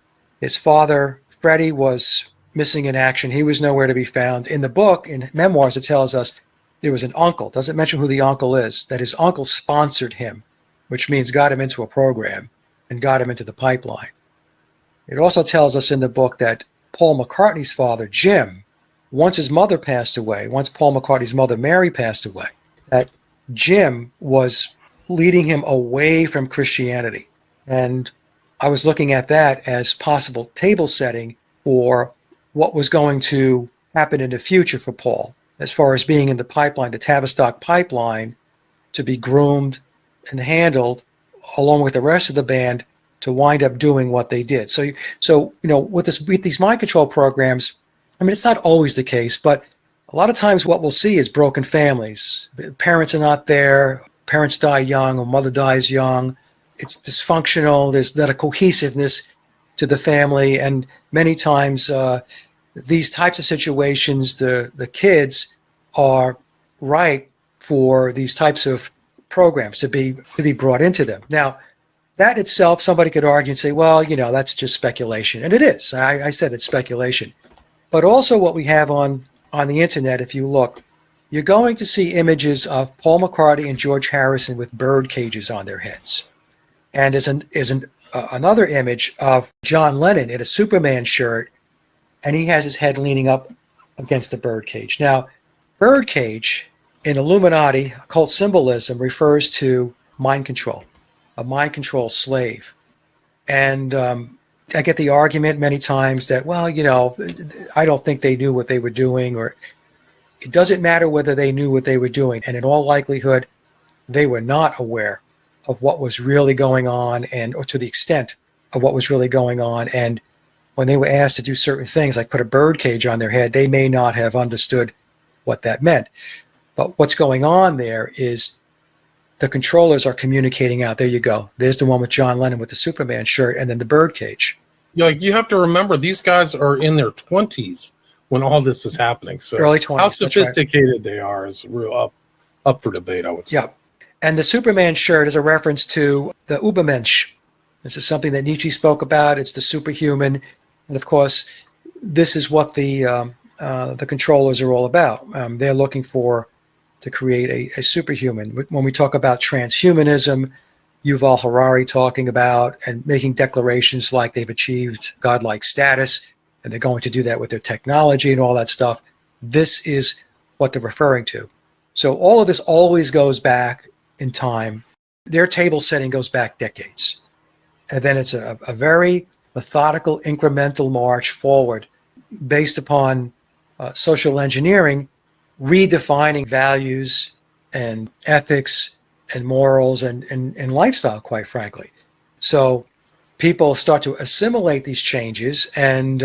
His father, Freddie, was missing in action. He was nowhere to be found. In the book, in Memoirs, it tells us there was an uncle. Doesn't mention who the uncle is, that his uncle sponsored him, which means got him into a program and got him into the pipeline. It also tells us in the book that Paul McCartney's father, Jim, once his mother passed away, once Paul McCartney's mother, Mary, passed away, that Jim was leading him away from Christianity. And I was looking at that as possible table setting for what was going to happen in the future for Paul, as far as being in the pipeline, the Tavistock pipeline, to be groomed and handled along with the rest of the band to wind up doing what they did. So with these mind control programs, I mean, it's not always the case, but a lot of times what we'll see is broken families. Parents are not there. Parents die young, or mother dies young. It's dysfunctional. There's not a cohesiveness to the family. And many times these types of situations, the kids are ripe for these types of programs to be brought into them. Now, that itself, somebody could argue and say, well, that's just speculation. And it is. I said it's speculation. But also what we have on the internet, if you look, you're going to see images of Paul McCartney and George Harrison with bird cages on their heads. And there's another image of John Lennon in a Superman shirt, and he has his head leaning up against the bird cage. Now, bird cage in Illuminati occult symbolism refers to mind control, a mind control slave. And I get the argument many times that, well, I don't think they knew what they were doing, or it doesn't matter whether they knew what they were doing. And in all likelihood, they were not aware of what was really going on, or to the extent of what was really going on. And when they were asked to do certain things, like put a bird cage on their head, they may not have understood what that meant. But what's going on there is the controllers are communicating out. There you go. There's the one with John Lennon with the Superman shirt, and then the bird cage. You have to remember, these guys are in their 20s when all this is happening. So early 20s. How sophisticated they are is real up for debate, I would say. Yeah. And the Superman shirt is a reference to the Übermensch. This is something that Nietzsche spoke about. It's the superhuman. And of course, this is what the controllers are all about. They're looking to create a superhuman. When we talk about transhumanism, Yuval Harari talking about and making declarations like they've achieved godlike status, and they're going to do that with their technology and all that stuff. This is what they're referring to. So all of this always goes back in time. Their table setting goes back decades. And then it's a very methodical, incremental march forward based upon social engineering, redefining values and ethics and morals and lifestyle, quite frankly. So people start to assimilate these changes, and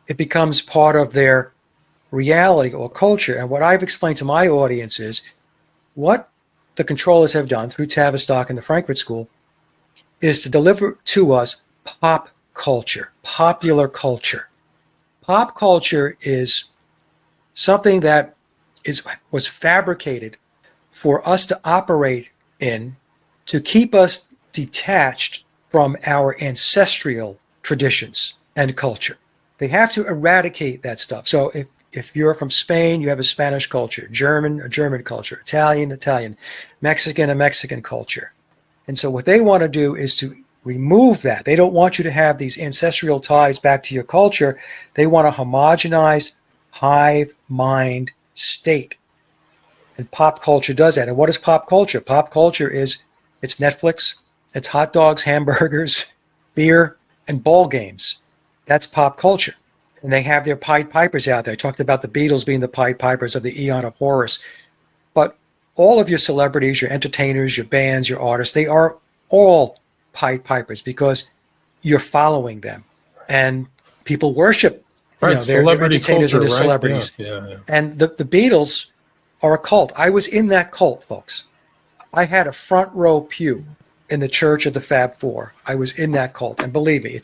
it becomes part of their reality or culture. And what I've explained to my audience is what the controllers have done through Tavistock and the Frankfurt School is to deliver to us pop culture, popular culture. Pop culture is something that was fabricated for us to operate in, to keep us detached from our ancestral traditions and culture. They have to eradicate that stuff. So if you're from Spain, you have a Spanish culture, German, a German culture, Italian, Mexican, a Mexican culture. And so what they want to do is to remove that. They don't want you to have these ancestral ties back to your culture. They want a homogenized hive mind state. And pop culture does that. And what is pop culture? Pop culture it's Netflix, it's hot dogs, hamburgers, beer, and ball games. That's pop culture. And they have their Pied Pipers out there. I talked about the Beatles being the Pied Pipers of the Eon of Horus. But all of your celebrities, your entertainers, your bands, your artists, they are all Pied Pipers because you're following them. And people worship their entertainers culture, or their celebrities. Yeah. And the Beatles are a cult. I was in that cult, folks. I had a front row pew in the Church of the Fab Four. I was in that cult. And believe me,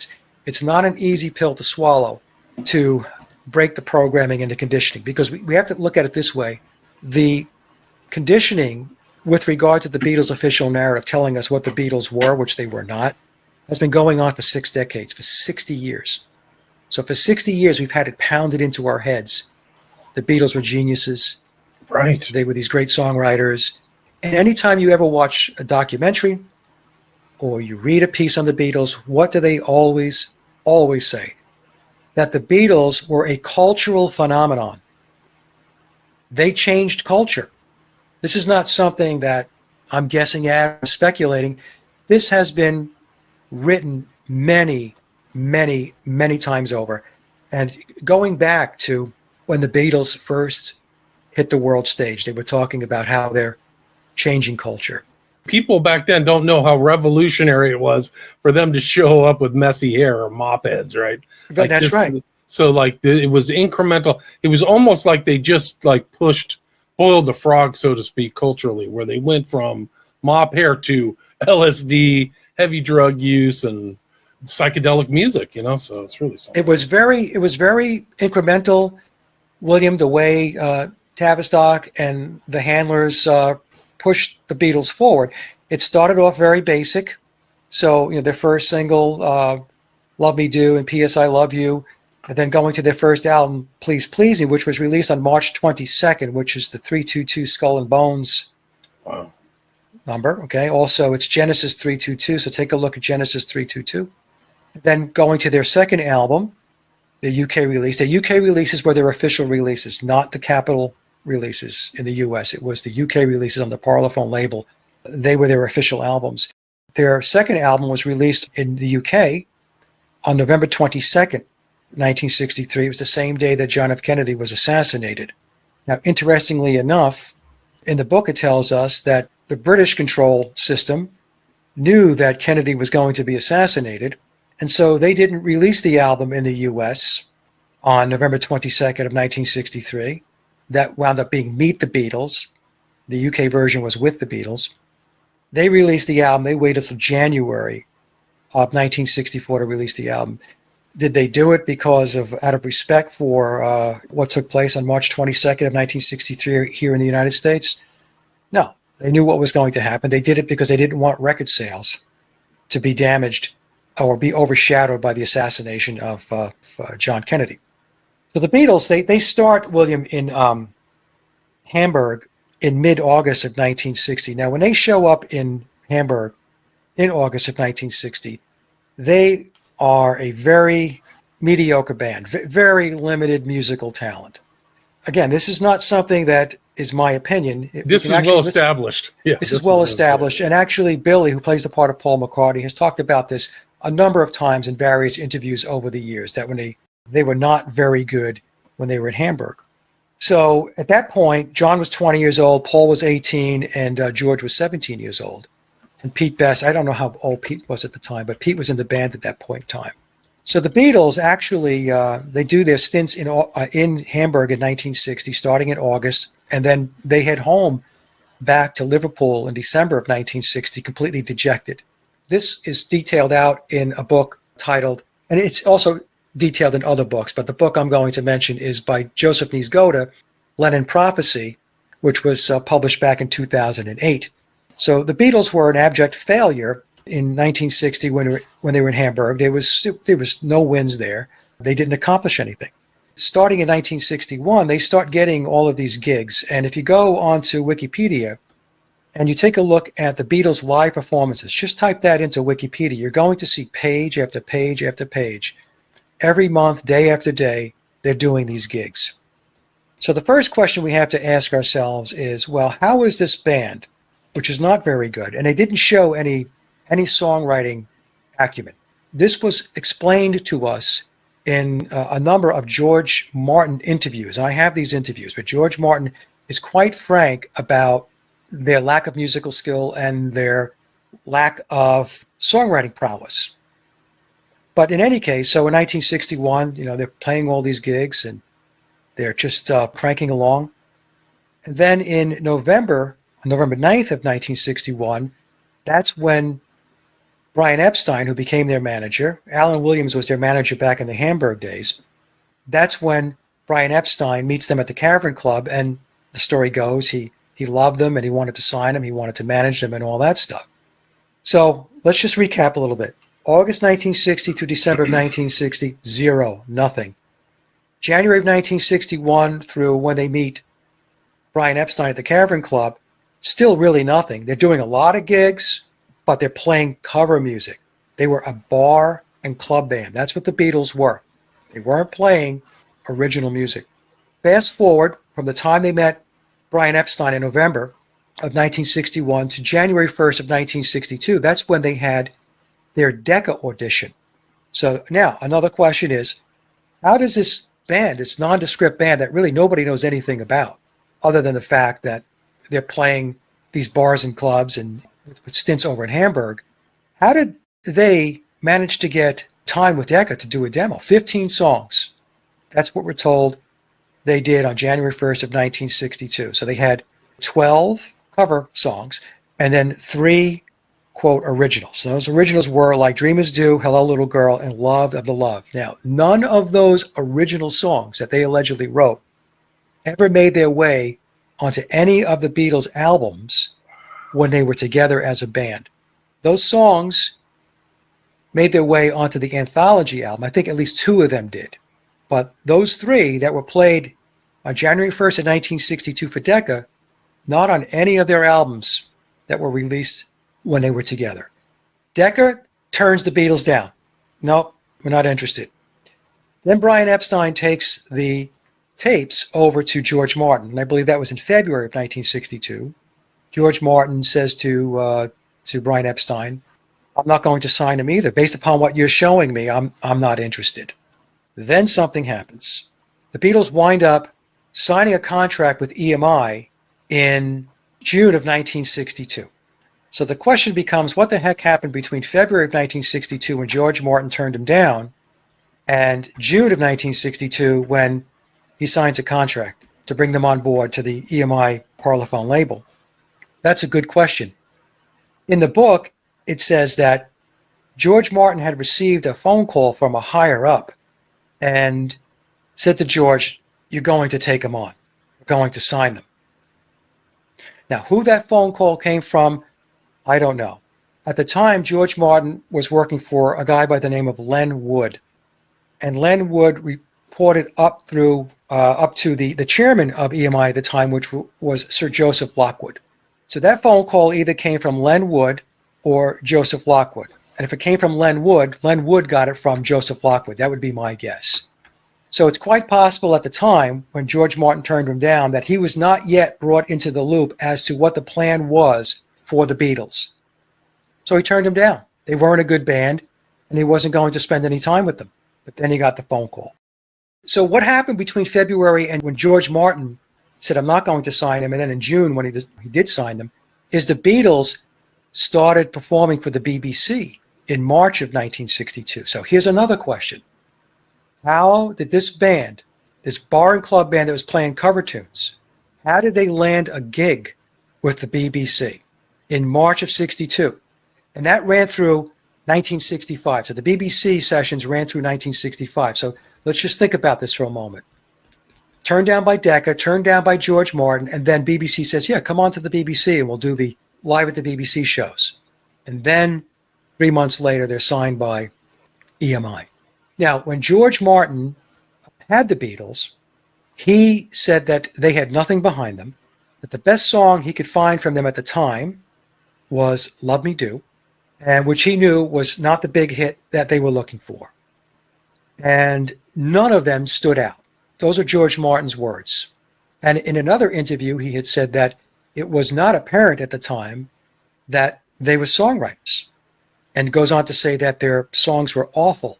it's not an easy pill to swallow to break the programming and the conditioning, because we have to look at it this way. The conditioning with regard to the Beatles' official narrative telling us what the Beatles were, which they were not, has been going on for 6 decades, for 60 years. So for 60 years, we've had it pounded into our heads. The Beatles were geniuses. Right. They were these great songwriters. And anytime you ever watch a documentary or you read a piece on the Beatles, what do they always say? That the Beatles were a cultural phenomenon. They changed culture. This is not something that I'm guessing at or speculating. This has been written many, many, many times over. And going back to when the Beatles first hit the world stage, they were talking about how they're changing culture. People back then don't know how revolutionary it was for them to show up with messy hair or mop heads, right? But that's right. So like it was incremental. It was almost like they just like boiled the frog, so to speak, culturally, where they went from mop hair to LSD, heavy drug use, and psychedelic music, you know? So it's really something. It was very incremental, William, the way Tavistock and the Handlers pushed the Beatles forward. It started off very basic. So, their first single, Love Me Do, and P.S. I Love You, and then going to their first album, Please Please Me, which was released on March 22nd, which is the 322 Skull and Bones number. Okay. Also, it's Genesis 322, so take a look at Genesis 322. Then going to their second album, the UK release. The UK releases were their official releases, not the Capitol releases in the US. It was the UK releases on the Parlophone label. They were their official albums. Their second album was released in the UK on November 22nd, 1963. It was the same day that John F. Kennedy was assassinated. Now, interestingly enough, in the book it tells us that the British control system knew that Kennedy was going to be assassinated, and so they didn't release the album in the US on November 22nd of 1963. That wound up being Meet the Beatles. The UK version was With the Beatles. They released the album. They waited until January of 1964 to release the album. Did they do it because out of respect for what took place on March 22nd of 1963 here in the United States? No. They knew what was going to happen. They did it because they didn't want record sales to be damaged or be overshadowed by the assassination of John Kennedy. So the Beatles, they start, William, in Hamburg in mid-August of 1960. Now, when they show up in Hamburg in August of 1960, they are a very mediocre band, very limited musical talent. Again, this is not something that is my opinion. This is well established. Yeah, this is well established. And actually, Billy, who plays the part of Paul McCartney, has talked about this a number of times in various interviews over the years, that when they were not very good when they were in Hamburg. So at that point, John was 20 years old, Paul was 18, and George was 17 years old. And Pete Best, I don't know how old Pete was at the time, but Pete was in the band at that point in time. So the Beatles actually, they do their stints in Hamburg in 1960, starting in August, and then they head home back to Liverpool in December of 1960, completely dejected. This is detailed out in a book titled, and it's also detailed in other books, but the book I'm going to mention is by Joseph Niezgoda, Lennon Prophecy, which was published back in 2008. So the Beatles were an abject failure in 1960 when they were in Hamburg. There was no wins there. They didn't accomplish anything. Starting in 1961, they start getting all of these gigs. And if you go onto Wikipedia and you take a look at the Beatles' live performances, just type that into Wikipedia, you're going to see page after page after page. Every month, day after day, they're doing these gigs. So the first question we have to ask ourselves is, well, how is this band, which is not very good, and they didn't show any songwriting acumen. This was explained to us in a number of George Martin interviews. And I have these interviews, but George Martin is quite frank about their lack of musical skill and their lack of songwriting prowess. But in any case, so in 1961, they're playing all these gigs and they're just cranking along. And then in November 9th of 1961, that's when Brian Epstein, who became their manager. Alan Williams was their manager back in the Hamburg days. That's when Brian Epstein meets them at the Cavern Club, and the story goes he loved them and he wanted to sign them, he wanted to manage them and all that stuff. So let's just recap a little bit. August 1960 through December of 1960, zero, nothing. January of 1961 through when they meet Brian Epstein at the Cavern Club, still really nothing. They're doing a lot of gigs, but they're playing cover music. They were a bar and club band. That's what the Beatles were. They weren't playing original music. Fast forward from the time they met Brian Epstein in November of 1961 to January 1st of 1962. That's when they had their Decca audition. So now another question is, how does this band, this nondescript band that really nobody knows anything about, other than the fact that they're playing these bars and clubs and with stints over in Hamburg, how did they manage to get time with Decca to do a demo? 15 songs. That's what we're told they did on January 1st of 1962. So they had 12 cover songs and then 3, quote, originals. So those originals were Like Dreamers Do, Hello Little Girl, and Love of the Love. Now, none of those original songs that they allegedly wrote ever made their way onto any of the Beatles' albums when they were together as a band. Those songs made their way onto the anthology album. I think at least 2 of them did. But those 3 that were played on January 1st of 1962 for Decca, not on any of their albums that were released when they were together. Decca turns the Beatles down. Nope, we're not interested. Then Brian Epstein takes the tapes over to George Martin, and I believe that was in February of 1962. George Martin says to Brian Epstein, I'm not going to sign him either. Based upon what you're showing me, I'm not interested. Then something happens. The Beatles wind up signing a contract with EMI in June of 1962. So the question becomes, what the heck happened between February of 1962 when George Martin turned him down and June of 1962 when he signs a contract to bring them on board to the EMI Parlophone label? That's a good question. In the book, it says that George Martin had received a phone call from a higher up and said to George, you're going to take them on. You're going to sign them. Now, who that phone call came from, I don't know. At the time, George Martin was working for a guy by the name of Len Wood. And Len Wood reported up to the chairman of EMI at the time, which was Sir Joseph Lockwood. So that phone call either came from Len Wood or Joseph Lockwood. And if it came from Len Wood got it from Joseph Lockwood. That would be my guess. So it's quite possible at the time when George Martin turned him down that he was not yet brought into the loop as to what the plan was for the Beatles. So he turned him down. They weren't a good band, and he wasn't going to spend any time with them. But then he got the phone call. So what happened between February and when George Martin said, I'm not going to sign him, and then in June when he did sign them, is the Beatles started performing for the BBC in March of 1962. So here's another question. How did this band, this bar and club band that was playing cover tunes, how did they land a gig with the BBC in March of 62? And that ran through 1965. So the BBC sessions ran through 1965. So let's just think about this for a moment. Turned down by Decca, turned down by George Martin, and then BBC says, yeah, come on to the BBC and we'll do the live at the BBC shows. And then 3 months later, they're signed by EMI. Now, when George Martin had the Beatles, he said that they had nothing behind them, that the best song he could find from them at the time was Love Me Do, and which he knew was not the big hit that they were looking for. And none of them stood out. Those are George Martin's words. And in another interview, he had said that it was not apparent at the time that they were songwriters, and goes on to say that their songs were awful.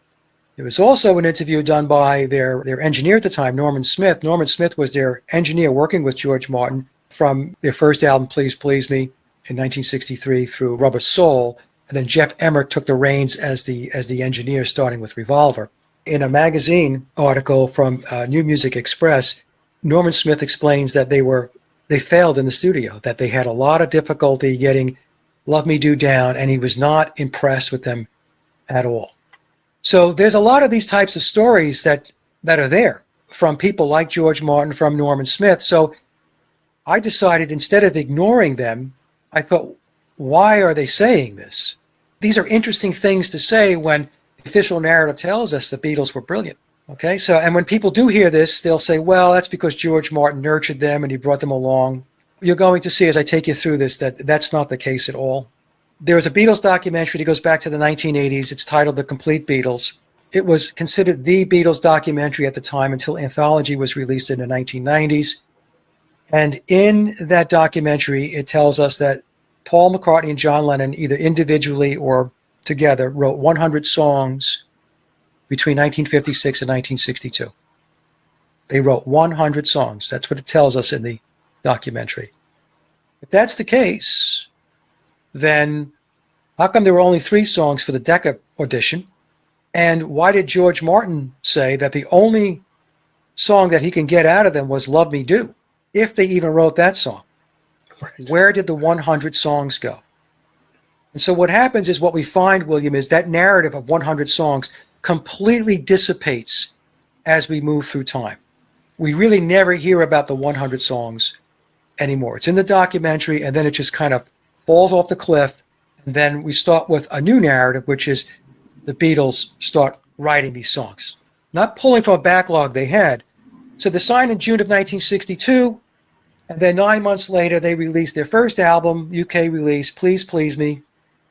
There was also an interview done by their engineer at the time, Norman Smith. Norman Smith was their engineer working with George Martin from their first album, Please Please Me, in 1963 through Rubber Soul. And then Jeff Emmerich took the reins as the engineer, starting with Revolver. In a magazine article from New Music Express, Norman Smith explains that they failed in the studio, that they had a lot of difficulty getting Love Me Do down, and he was not impressed with them at all. So there's a lot of these types of stories that are there from people like George Martin, from Norman Smith. So I decided, instead of ignoring them, I thought, why are they saying this? These are interesting things to say when the official narrative tells us the Beatles were brilliant. Okay, so, and when people do hear this, they'll say, well, that's because George Martin nurtured them and he brought them along. You're going to see, as I take you through this, that that's not the case at all. There was a Beatles documentary that goes back to the 1980s. It's titled The Complete Beatles. It was considered the Beatles documentary at the time until Anthology was released in the 1990s. And in that documentary, it tells us that Paul McCartney and John Lennon, either individually or together, wrote 100 songs between 1956 and 1962. They wrote 100 songs. That's what it tells us in the documentary. If that's the case, then how come there were only 3 songs for the Decca audition? And why did George Martin say that the only song that he can get out of them was Love Me Do, if they even wrote that song? Right. Where did the 100 songs go? And so what happens is, what we find, William, is that narrative of 100 songs completely dissipates as we move through time. We really never hear about the 100 songs anymore. It's in the documentary, and then it just kind of falls off the cliff, and then we start with a new narrative, which is the Beatles start writing these songs, not pulling from a backlog they had. So they signed in June of 1962, and then 9 months later, they released their first album, UK release, Please Please Me.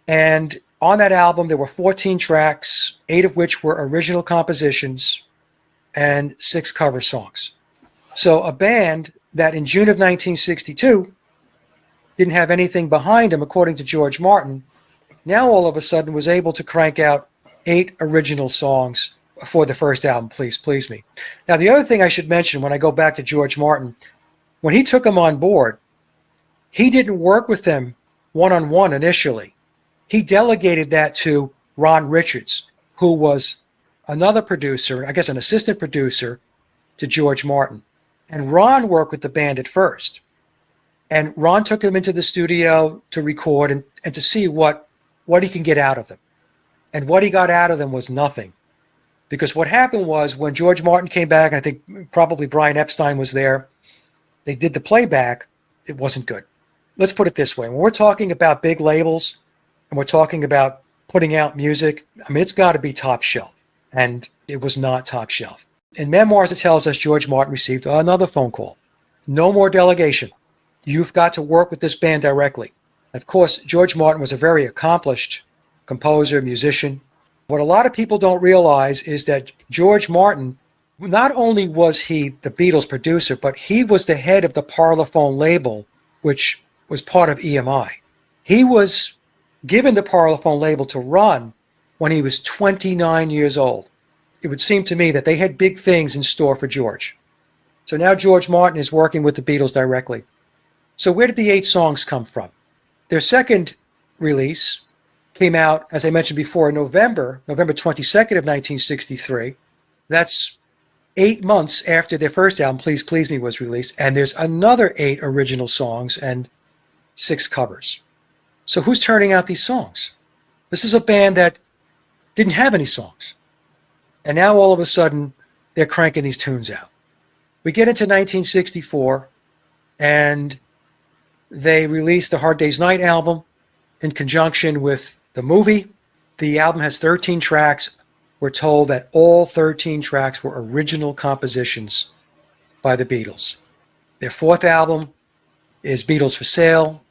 And on that album, there were 14 tracks, 8 of which were original compositions and 6 cover songs. So a band that in June of 1962 didn't have anything behind them, according to George Martin, now all of a sudden was able to crank out 8 original songs for the first album, Please Please Me. Now, the other thing I should mention when I go back to George Martin, when he took them on board, he didn't work with them one-on-one initially. He delegated that to Ron Richards, who was another producer, I guess an assistant producer to George Martin. And Ron worked with the band at first. And Ron took them into the studio to record and to see what he can get out of them. And what he got out of them was nothing. Because what happened was, when George Martin came back, and I think probably Brian Epstein was there, they did the playback, it wasn't good. Let's put it this way. When we're talking about big labels, and we're talking about putting out music, I mean, it's got to be top shelf. And it was not top shelf. In Memoirs, it tells us George Martin received another phone call. No more delegation. You've got to work with this band directly. Of course, George Martin was a very accomplished composer, musician. What a lot of people don't realize is that George Martin, not only was he the Beatles producer, but he was the head of the Parlophone label, which was part of EMI. He was given the Parlophone label to run when he was 29 years old. It would seem to me that they had big things in store for George. So now George Martin is working with the Beatles directly. So where did the 8 songs come from? Their second release came out, as I mentioned before, in November 22nd of 1963. That's 8 months after their first album, Please Please Me, was released. And there's another 8 original songs and 6 covers. So who's turning out these songs? This is a band that didn't have any songs. And now all of a sudden, they're cranking these tunes out. We get into 1964, and they released the Hard Day's Night album in conjunction with the movie. The album has 13 tracks. We're told that all 13 tracks were original compositions by the Beatles. Their fourth album is Beatles for Sale,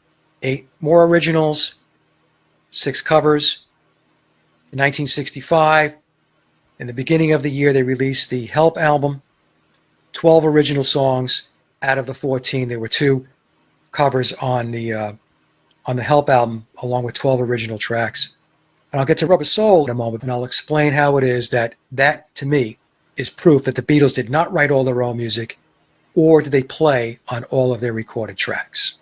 8 more originals, 6 covers. In 1965, in the beginning of the year, they released the Help album, 12 original songs. Out of the 14, there were 2 covers on the Help album, along with 12 original tracks. And I'll get to Rubber Soul in a moment, and I'll explain how it is that, to me, is proof that the Beatles did not write all their own music, or did they play on all of their recorded tracks.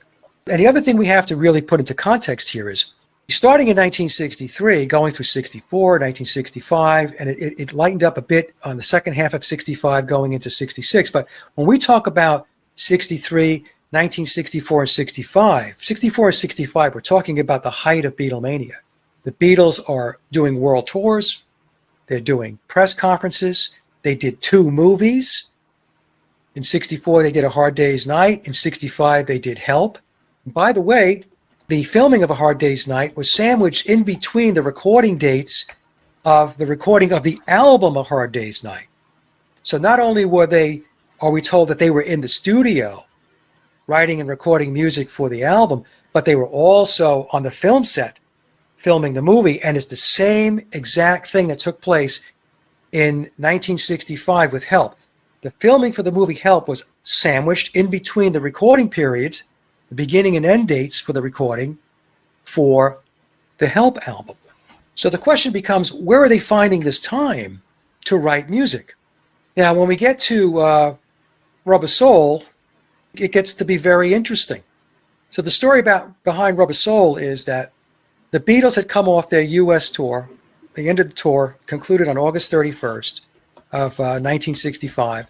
And the other thing we have to really put into context here is, starting in 1963, going through 64, 1965, and it lightened up a bit on the second half of 65 going into 66. But when we talk about 63 1964 and 65. 64 and 65, we're talking about the height of Beatlemania. The Beatles are doing world tours. They're doing press conferences. They did 2 movies. In 64, they did A Hard Day's Night. In 65, they did Help. And by the way, the filming of A Hard Day's Night was sandwiched in between the recording dates of the recording of the album A Hard Day's Night. So not only are we told that they were in the studio writing and recording music for the album, but they were also on the film set filming the movie, and it's the same exact thing that took place in 1965 with Help. The filming for the movie Help was sandwiched in between the recording periods, the beginning and end dates for the recording for the Help album. So the question becomes, where are they finding this time to write music? Now, when we get to Rubber Soul, it gets to be very interesting. So the story behind Rubber Soul is that the Beatles had come off their U.S. tour. They ended the tour, concluded on August 31st of 1965.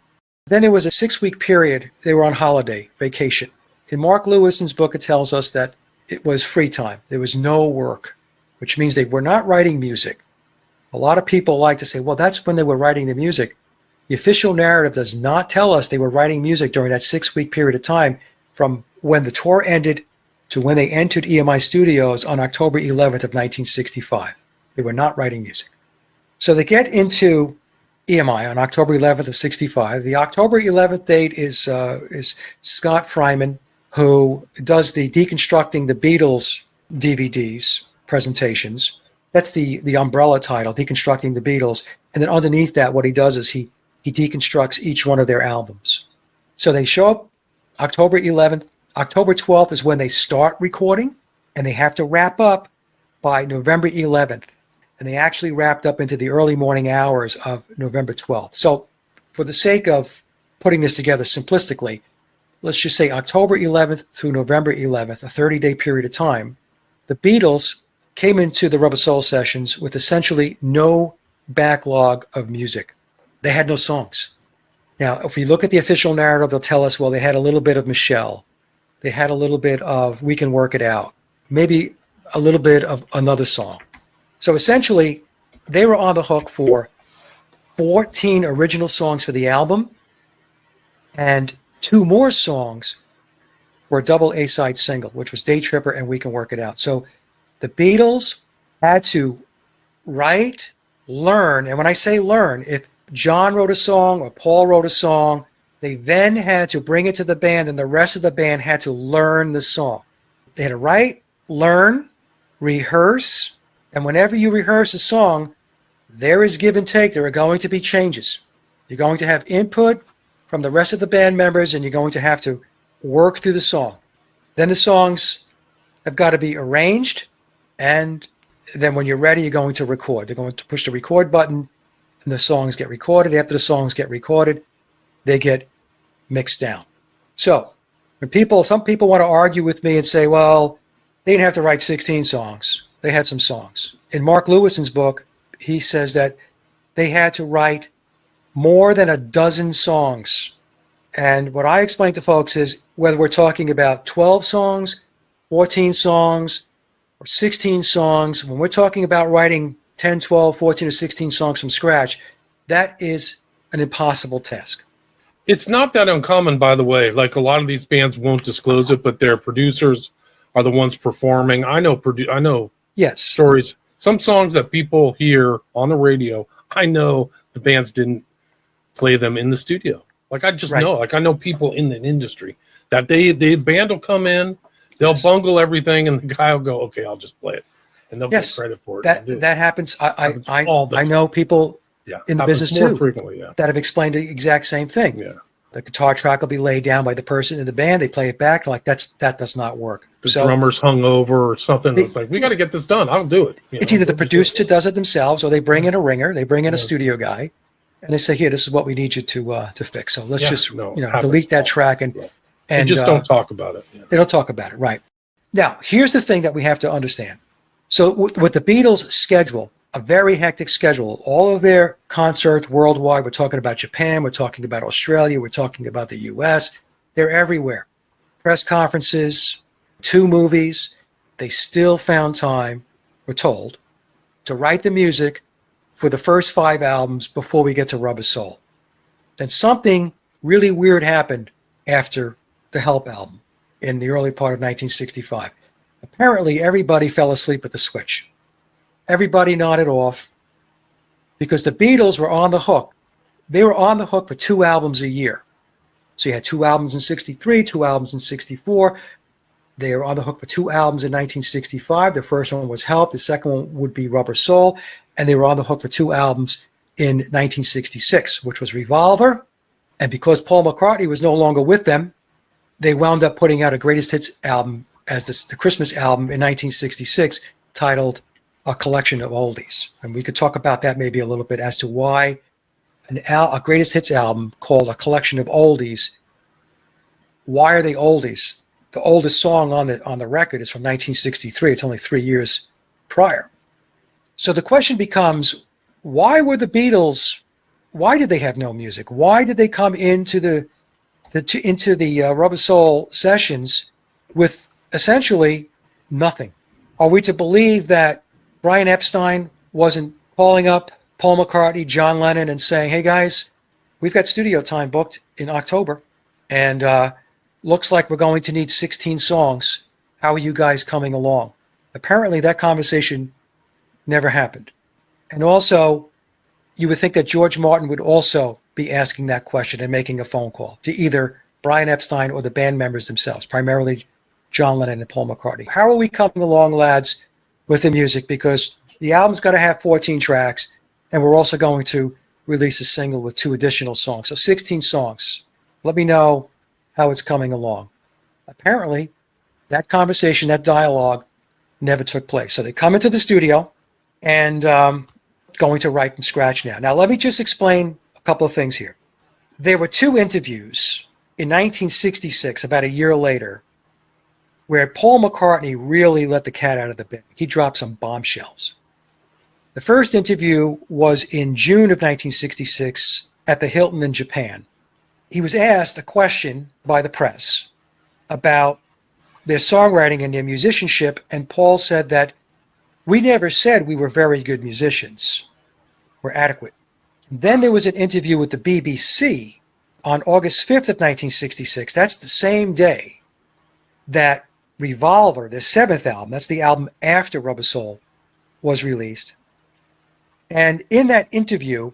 Then there was a 6-week period. They were on holiday, vacation. In Mark Lewison's book, it tells us that it was free time. There was no work, which means they were not writing music. A lot of people like to say, well, that's when they were writing the music. The official narrative does not tell us they were writing music during that 6-week period of time from when the tour ended to when they entered EMI Studios on October 11th of 1965. They were not writing music. So they get into EMI on October 11th of 65. The October 11th date is Scott Fryman, who does the Deconstructing the Beatles DVDs presentations. That's the umbrella title, Deconstructing the Beatles. And then underneath that, what he does is he deconstructs each one of their albums. So they show up October 11th. October 12th is when they start recording, and they have to wrap up by November 11th. And they actually wrapped up into the early morning hours of November 12th. So for the sake of putting this together simplistically, let's just say October 11th through November 11th, a 30-day period of time, the Beatles came into the Rubber Soul sessions with essentially no backlog of music. They had no songs. Now, if we look at the official narrative, they'll tell us, well, they had a little bit of Michelle. They had a little bit of We Can Work It Out. Maybe a little bit of another song. So essentially, they were on the hook for 14 original songs for the album and 2 more songs for a double A-side single, which was Day Tripper and We Can Work It Out. So the Beatles had to write, learn, and when I say learn, if John wrote a song or Paul wrote a song, they then had to bring it to the band, and the rest of the band had to learn the song. They had to write, learn, rehearse, and whenever you rehearse a song, there is give and take. There are going to be changes. You're going to have input from the rest of the band members, and you're going to have to work through the song. Then the songs have got to be arranged, and then when you're ready, you're going to record. They're going to push the record button, and the songs get recorded. After the songs get recorded, they get mixed down. So some people want to argue with me and say, well, they didn't have to write 16 songs. They had some songs. In Mark Lewison's book, he says that they had to write more than a dozen songs. And what I explain to folks is whether we're talking about 12 songs, 14 songs, or 16 songs, when we're talking about writing 10, 12, 14, or 16 songs from scratch, that is an impossible task. It's not that uncommon, by the way. Like, a lot of these bands won't disclose it, but their producers are the ones performing. I know Yes. stories. Some songs that people hear on the radio, I know the bands didn't play them in the studio. Like, I just know. Like, I know people in the industry that the band will come in, they'll bungle everything, and the guy will go, okay, I'll just play it. And they'll get credit for it. That happens. I know people in the business too frequently, that have explained the exact same thing. Yeah. The guitar track will be laid down by the person in the band. They play it back. Like, that does not work. The drummer's hung over or something. It's like, we got to get this done. I'll do it. It's either the producer does it themselves, or they bring in a ringer. They bring in a studio guy, and they say, here, this is what we need you to fix. So let's delete that track. And just don't talk about it. They don't talk about it. Right. Now, here's the thing that we have to understand. So with the Beatles' schedule, a very hectic schedule, all of their concerts worldwide, we're talking about Japan, we're talking about Australia, we're talking about the U.S., they're everywhere. press conferences, 2 movies. They still found time, we're told, to write the music for the first 5 albums before we get to Rubber Soul. Then something really weird happened after the Help album in the early part of 1965. Apparently, everybody fell asleep at the switch. Everybody nodded off because the Beatles were on the hook. They were on the hook for 2 albums a year. So you had 2 albums in 63, 2 albums in 64. They were on the hook for 2 albums in 1965. The first one was Help. The second one would be Rubber Soul. And they were on the hook for 2 albums in 1966, which was Revolver. And because Paul McCartney was no longer with them, they wound up putting out a greatest hits album as the Christmas album in 1966 titled A Collection of Oldies. And we could talk about that maybe a little bit as to why a greatest hits album called A Collection of Oldies. Why are they oldies? The oldest song on the record is from 1963. It's only 3 years prior. So the question becomes, why were the Beatles, why did they have no music? Why did they come into the Rubber Soul sessions with essentially nothing? Are we to believe that Brian Epstein wasn't calling up Paul McCartney, John Lennon, and saying, hey guys, we've got studio time booked in October, and looks like we're going to need 16 songs. How are you guys coming along? Apparently that conversation never happened. And also, you would think that George Martin would also be asking that question and making a phone call to either Brian Epstein or the band members themselves, primarily John Lennon and Paul McCartney. How are we coming along, lads, with the music? Because the album's got to have 14 tracks, and we're also going to release a single with 2 additional songs. So 16 songs. Let me know how it's coming along. Apparently, that conversation, that dialogue, never took place. So they come into the studio and going to write from scratch now. Now, let me just explain a couple of things here. There were 2 interviews in 1966, about a year later, where Paul McCartney really let the cat out of the bag. He dropped some bombshells. The first interview was in June of 1966 at the Hilton in Japan. He was asked a question by the press about their songwriting and their musicianship, and Paul said that we never said we were very good musicians. We're adequate. And then there was an interview with the BBC on August 5th of 1966. That's the same day that Revolver, their 7th album, that's the album after Rubber Soul, was released. And in that interview,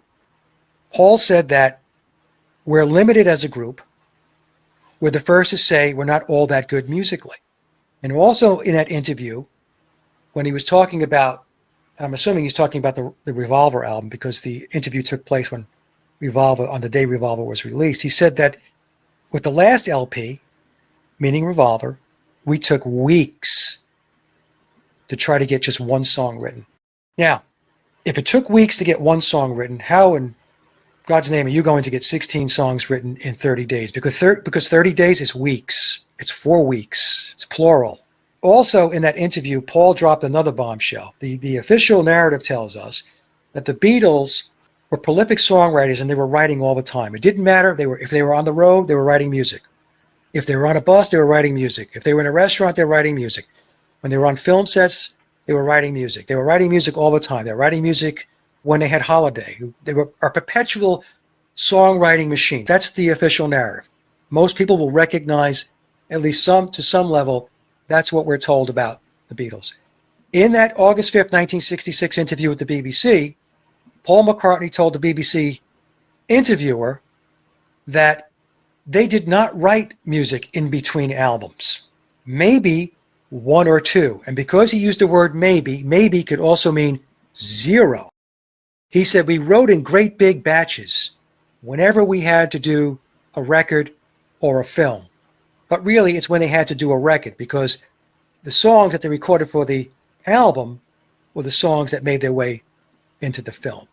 Paul said that we're limited as a group. We're the first to say we're not all that good musically. And also in that interview, when he was talking about, I'm assuming he's talking about the Revolver album because the interview took place when Revolver, on the day Revolver was released, he said that with the last LP, meaning Revolver, we took weeks to try to get just 1 song written. Now, if it took weeks to get 1 song written, how in God's name are you going to get 16 songs written in 30 days? Because 30 days is weeks. It's 4 weeks. It's plural. Also, in that interview, Paul dropped another bombshell. The official narrative tells us that the Beatles were prolific songwriters and they were writing all the time. It didn't matter if they were on the road, they were writing music. If they were on a bus, they were writing music. If they were in a restaurant, they were writing music. When they were on film sets, they were writing music. They were writing music all the time. They were writing music when they had holiday. They were a perpetual songwriting machine. That's the official narrative. Most people will recognize, at least to some level, that's what we're told about the Beatles. In that August 5th, 1966 interview with the BBC, Paul McCartney told the BBC interviewer that they did not write music in between albums. Maybe 1 or 2. And because he used the word maybe could also mean 0. He said, we wrote in great big batches whenever we had to do a record or a film. But really, it's when they had to do a record because the songs that they recorded for the album were the songs that made their way into the film.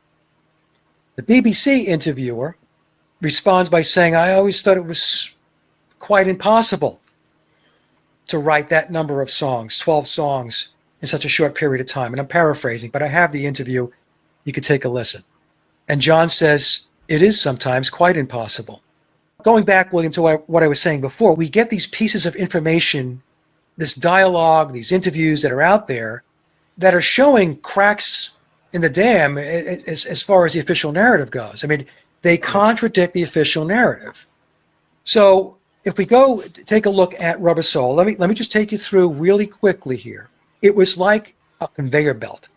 The BBC interviewer responds by saying, I always thought it was quite impossible to write that number of songs, 12 songs, in such a short period of time. And I'm paraphrasing, but I have the interview. You could take a listen. And John says, it is sometimes quite impossible. going back, William, to what I was saying before, we get these pieces of information, this dialogue, these interviews that are out there that are showing cracks in the dam as far as the official narrative goes. I mean, they contradict the official narrative. So if we go take a look at Rubber Soul, let me just take you through really quickly here. It was like a conveyor belt.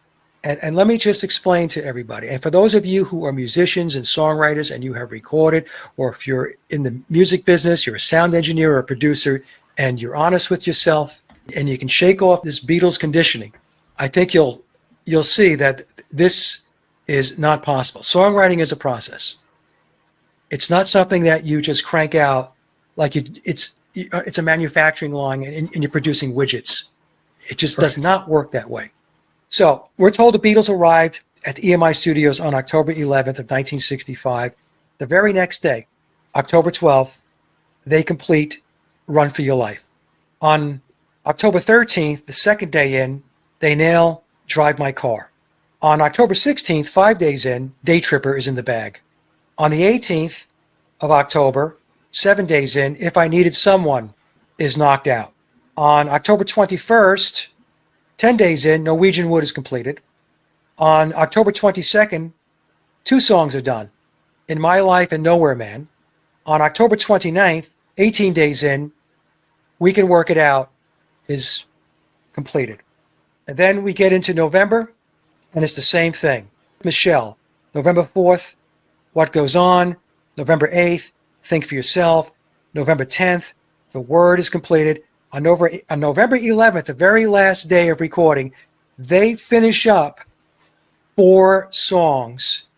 And let me just explain to everybody. And for those of you who are musicians and songwriters and you have recorded, or if you're in the music business, you're a sound engineer or a producer, and you're honest with yourself and you can shake off this Beatles conditioning, I think you'll see that this is not possible. Songwriting is a process. It's not something that you just crank out like it's a manufacturing line and you're producing widgets. It just does not work that way. So we're told the Beatles arrived at the EMI studios on October 11th of 1965. The very next day, October 12th, they complete Run for Your Life. On October 13th, the second day in, they nail Drive My Car. On October 16th, 5 days in, Day Tripper is in the bag. On the 18th of October, 7 days in, If I Needed Someone is knocked out. On October 21st, 10 days in, Norwegian Wood is completed. On October 22nd, 2 songs are done, In My Life and Nowhere Man. On October 29th, 18 days in, We Can Work It Out is completed. And then we get into November, and it's the same thing. Michelle, November 4th, What Goes On. November 8th, Think for Yourself. November 10th, The Word is completed. On November 11th, the very last day of recording, they finish up 4 songs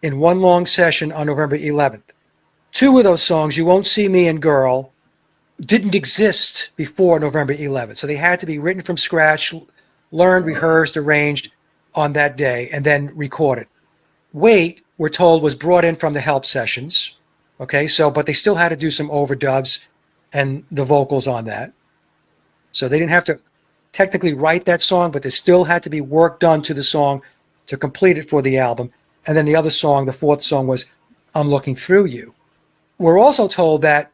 in one long session on November 11th. 2 of those songs, You Won't See Me and Girl, didn't exist before November 11th. So they had to be written from scratch, learned, rehearsed, arranged on that day, and then recorded. Wait, we're told, was brought in from the help sessions. Okay, but they still had to do some overdubs and the vocals on that. So they didn't have to technically write that song, but there still had to be work done to the song to complete it for the album. And then the other song, the 4th song, was I'm Looking Through You. We're also told that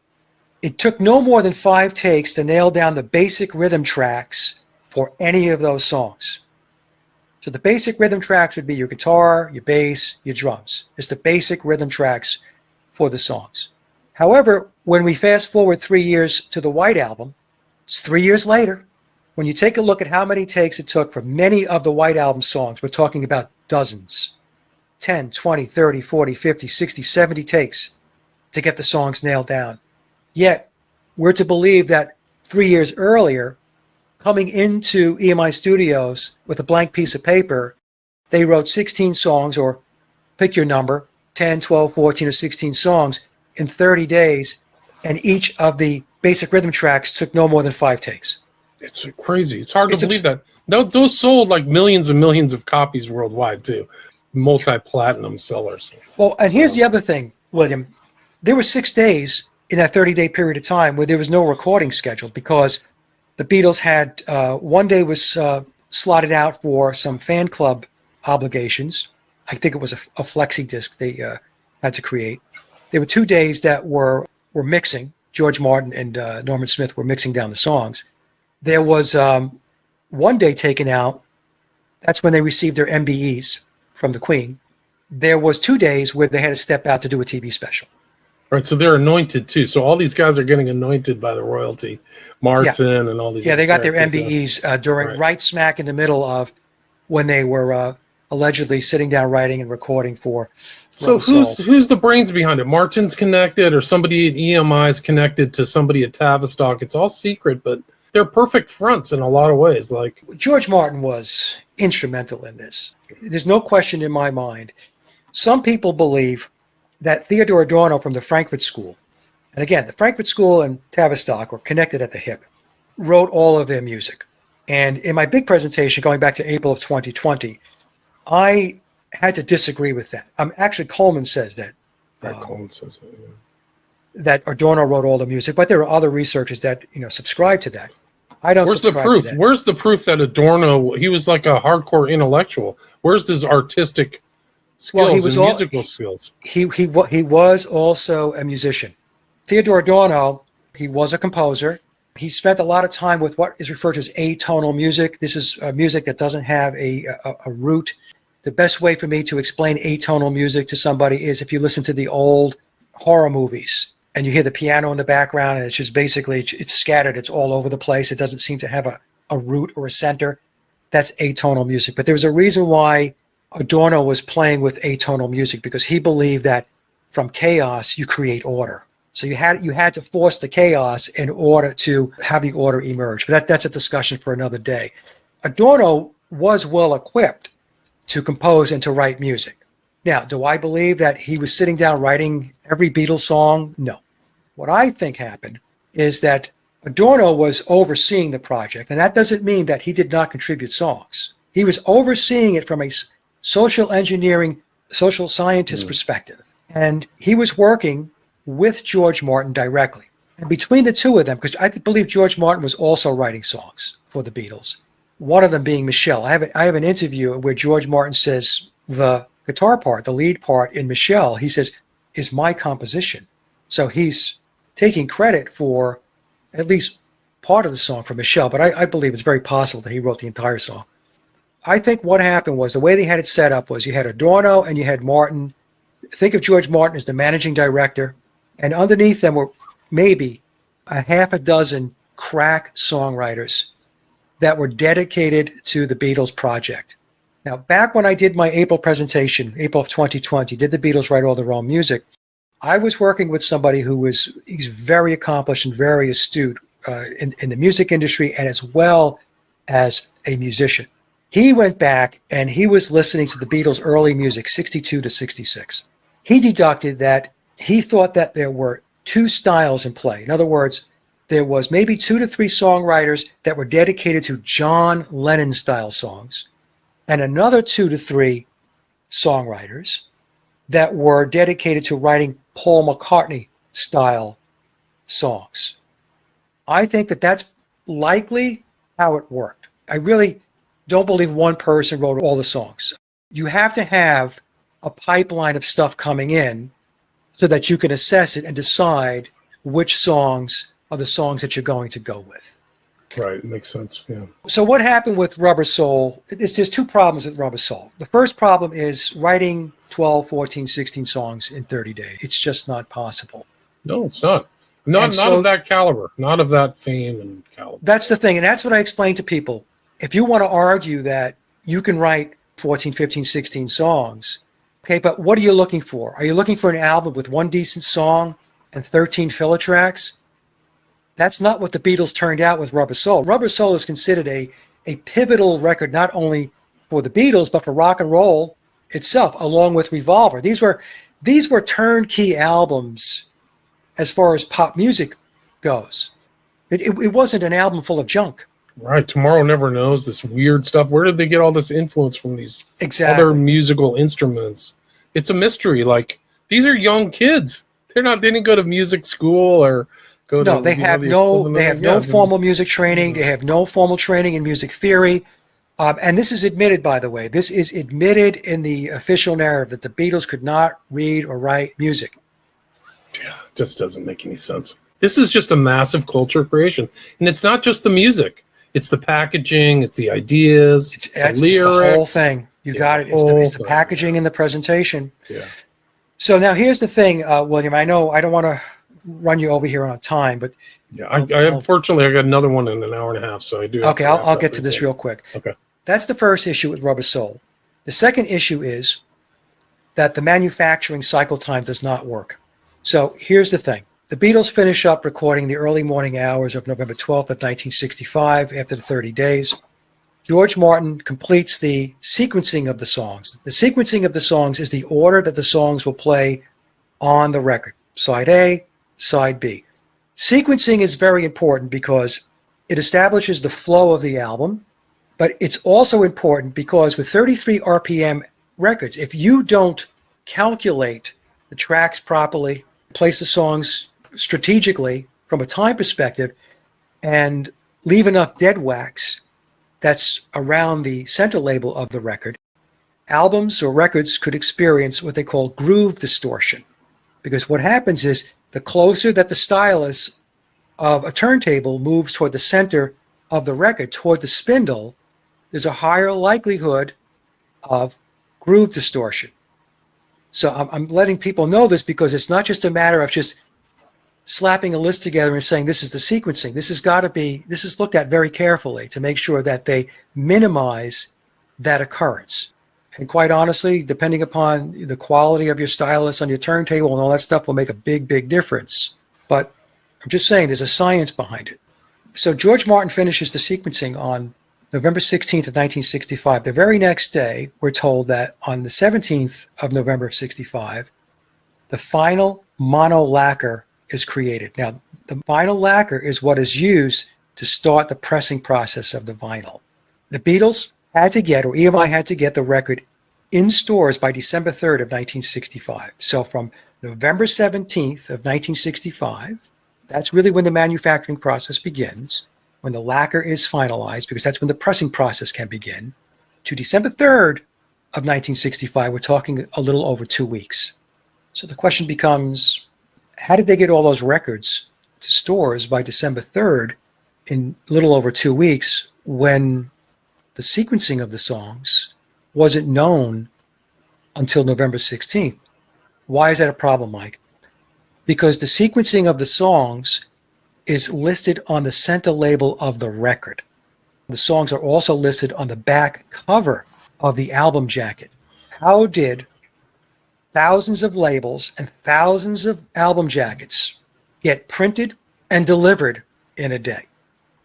it took no more than 5 takes to nail down the basic rhythm tracks for any of those songs. So the basic rhythm tracks would be your guitar, your bass, your drums. It's the basic rhythm tracks for the songs. However, when we fast forward 3 years to the White Album, it's 3 years later. When you take a look at how many takes it took for many of the White Album songs, we're talking about dozens. 10, 20, 30, 40, 50, 60, 70 takes to get the songs nailed down. Yet, we're to believe that 3 years earlier, coming into EMI Studios with a blank piece of paper, they wrote 16 songs, or pick your number, 10, 12, 14, or 16 songs in 30 days, and each of the basic rhythm tracks took no more than 5 takes. It's crazy. It's hard to believe that. Those sold like millions and millions of copies worldwide, too. Multi-platinum sellers. Well, and here's the other thing, William. There were 6 days in that 30-day period of time where there was no recording scheduled because the Beatles had one day was slotted out for some fan club obligations. I think it was a flexi disc they had to create. There were 2 days that were mixing. George Martin and Norman Smith were mixing down the songs. There was 1 day taken out. That's when they received their MBEs from the Queen. There was 2 days where they had to step out to do a TV special. Right, so they're anointed too. So all these guys are getting anointed by the royalty. Martin and all these. Yeah, they got their MBEs during right smack in the middle of when they were allegedly sitting down writing and recording for. So who's the brains behind it? Martin's connected, or somebody at EMI is connected to somebody at Tavistock. It's all secret, but they're perfect fronts in a lot of ways. Like George Martin was instrumental in this. There's no question in my mind. Some people believe that Theodore Adorno from the Frankfurt School, and again, the Frankfurt School and Tavistock were connected at the hip, wrote all of their music. And in my big presentation, going back to April of 2020, I had to disagree with that. Actually, Coleman says that. Coleman says that, yeah. That Adorno wrote all the music, but there are other researchers that subscribe to that. I don't. Where's the proof? Where's the proof that Adorno? He was like a hardcore intellectual. Where's his artistic skills and musical skills? He was also a musician. Theodore Adorno, he was a composer. He spent a lot of time with what is referred to as atonal music. This is music that doesn't have a root. The best way for me to explain atonal music to somebody is if you listen to the old horror movies and you hear the piano in the background and it's just basically, it's scattered, it's all over the place. It doesn't seem to have a root or a center. That's atonal music. But there was a reason why Adorno was playing with atonal music, because he believed that from chaos you create order. So you had to force the chaos in order to have the order emerge. But that's a discussion for another day. Adorno was well equipped to compose and to write music. Now, do I believe that he was sitting down writing every Beatles song? No. What I think happened is that Adorno was overseeing the project, and that doesn't mean that he did not contribute songs. He was overseeing it from a social engineering, social scientist perspective. And he was working with George Martin directly. And between the two of them, because I believe George Martin was also writing songs for the Beatles, one of them being Michelle. I have an interview where George Martin says the guitar part, the lead part in Michelle, he says, is my composition. So he's taking credit for at least part of the song for Michelle, but I believe it's very possible that he wrote the entire song. I think what happened was the way they had it set up was you had Adorno and you had Martin. Think of George Martin as the managing director, and underneath them were maybe a half a dozen crack songwriters that were dedicated to the Beatles project. Now, back when I did my April presentation, April of 2020, did the Beatles write all their own music? I was working with somebody he's very accomplished and very astute in the music industry and as well as a musician. He went back and he was listening to the Beatles' early music, 62 to 66. He deducted that he thought that there were two styles in play. In other words, there was maybe 2 to 3 songwriters that were dedicated to John Lennon-style songs, and another 2 to 3 songwriters that were dedicated to writing Paul McCartney-style songs. I think that that's likely how it worked. I really don't believe one person wrote all the songs. You have to have a pipeline of stuff coming in so that you can assess it and decide which songs are the songs that you're going to go with. Right, makes sense, yeah. So what happened with Rubber Soul, there's 2 problems with Rubber Soul. The first problem is writing 12, 14, 16 songs in 30 days. It's just not possible. No, it's not. Not of that caliber, not of that fame and caliber. That's the thing, and that's what I explain to people. If you want to argue that you can write 14, 15, 16 songs, okay, but what are you looking for? Are you looking for an album with 1 decent song and 13 filler tracks? That's not what the Beatles turned out with Rubber Soul. Rubber Soul is considered a pivotal record not only for the Beatles, but for rock and roll itself, along with Revolver. These were turnkey albums as far as pop music goes. It wasn't an album full of junk. Right. Tomorrow Never Knows, this weird stuff. Where did they get all this influence from these other musical instruments? It's a mystery. Like, these are young kids. They didn't go to music school or go to... No, they have no formal music training. They have no formal training in music theory. And this is admitted, by the way. This is admitted in the official narrative that the Beatles could not read or write music. Yeah, it just doesn't make any sense. This is just a massive culture creation. And it's not just the music. It's the packaging, it's the ideas, it's the lyrics. It's the whole thing. You got it. It's the packaging and the presentation. Yeah. So now here's the thing, William. I know I don't want to run you over here on time, but... Yeah, unfortunately, I got another one in an hour and a half, so I do... Okay, I'll get to this real quick. Okay. That's the first issue with Rubber Soul. The second issue is that the manufacturing cycle time does not work. So here's the thing. The Beatles finish up recording the early morning hours of November 12th of 1965 after the 30 days. George Martin completes the sequencing of the songs. The sequencing of the songs is the order that the songs will play on the record. Side A, side B. Sequencing is very important because it establishes the flow of the album, but it's also important because with 33 RPM records, if you don't calculate the tracks properly, place the songs strategically from a time perspective, and leave enough dead wax that's around the center label of the record, albums or records could experience what they call groove distortion. Because what happens is the closer that the stylus of a turntable moves toward the center of the record, toward the spindle, there's a higher likelihood of groove distortion. So I'm letting people know this because it's not just a matter of just slapping a list together and saying this is the sequencing. This is looked at very carefully to make sure that they minimize that occurrence. And quite honestly, depending upon the quality of your stylus on your turntable and all that stuff will make a big, big difference. But I'm just saying there's a science behind it. So George Martin finishes the sequencing on November 16th of 1965. The very next day, we're told that on the 17th of November of 65, the final mono lacquer is created. Now, the vinyl lacquer is what is used to start the pressing process of the vinyl. The Beatles had to get, or EMI had to get the record in stores by December 3rd of 1965. So from November 17th of 1965, that's really when the manufacturing process begins, when the lacquer is finalized, because that's when the pressing process can begin, to December 3rd of 1965, we're talking a little over 2 weeks. So the question becomes, how did they get all those records to stores by December 3rd in a little over 2 weeks when the sequencing of the songs wasn't known until November 16th? Why is that a problem, Mike? Because the sequencing of the songs is listed on the center label of the record. The songs are also listed on the back cover of the album jacket. How did thousands of labels and thousands of album jackets get printed and delivered in a day?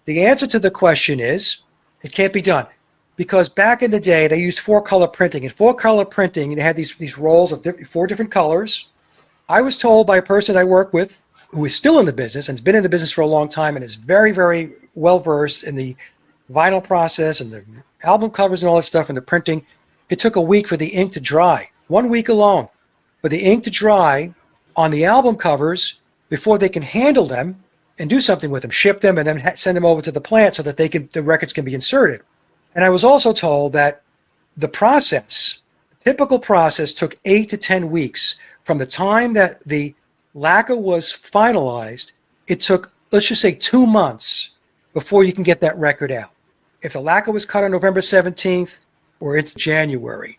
The answer to the question is, it can't be done. Because back in the day, they used 4-color printing. And 4-color printing, they had these rolls of 4 different colors. I was told by a person I work with who is still in the business and has been in the business for a long time and is very, very well-versed in the vinyl process and the album covers and all that stuff and the printing. It took a week for the ink to dry, 1 week alone, for the ink to dry on the album covers before they can handle them and do something with them, ship them, and then send them over to the plant so that the records can be inserted. And I was also told that the typical process took 8 to 10 weeks. From the time that the lacquer was finalized, it took, let's just say, 2 months before you can get that record out. If the lacquer was cut on November 17th, we're into January.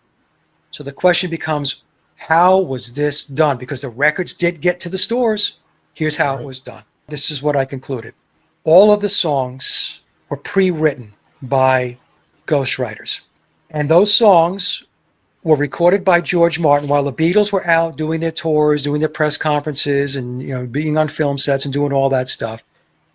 So the question becomes, how was this done? Because the records did get to the stores. Here's how it was done. This is what I concluded. All of the songs were pre-written by Ghostwriters. And those songs were recorded by George Martin while the Beatles were out doing their tours, doing their press conferences, and being on film sets and doing all that stuff.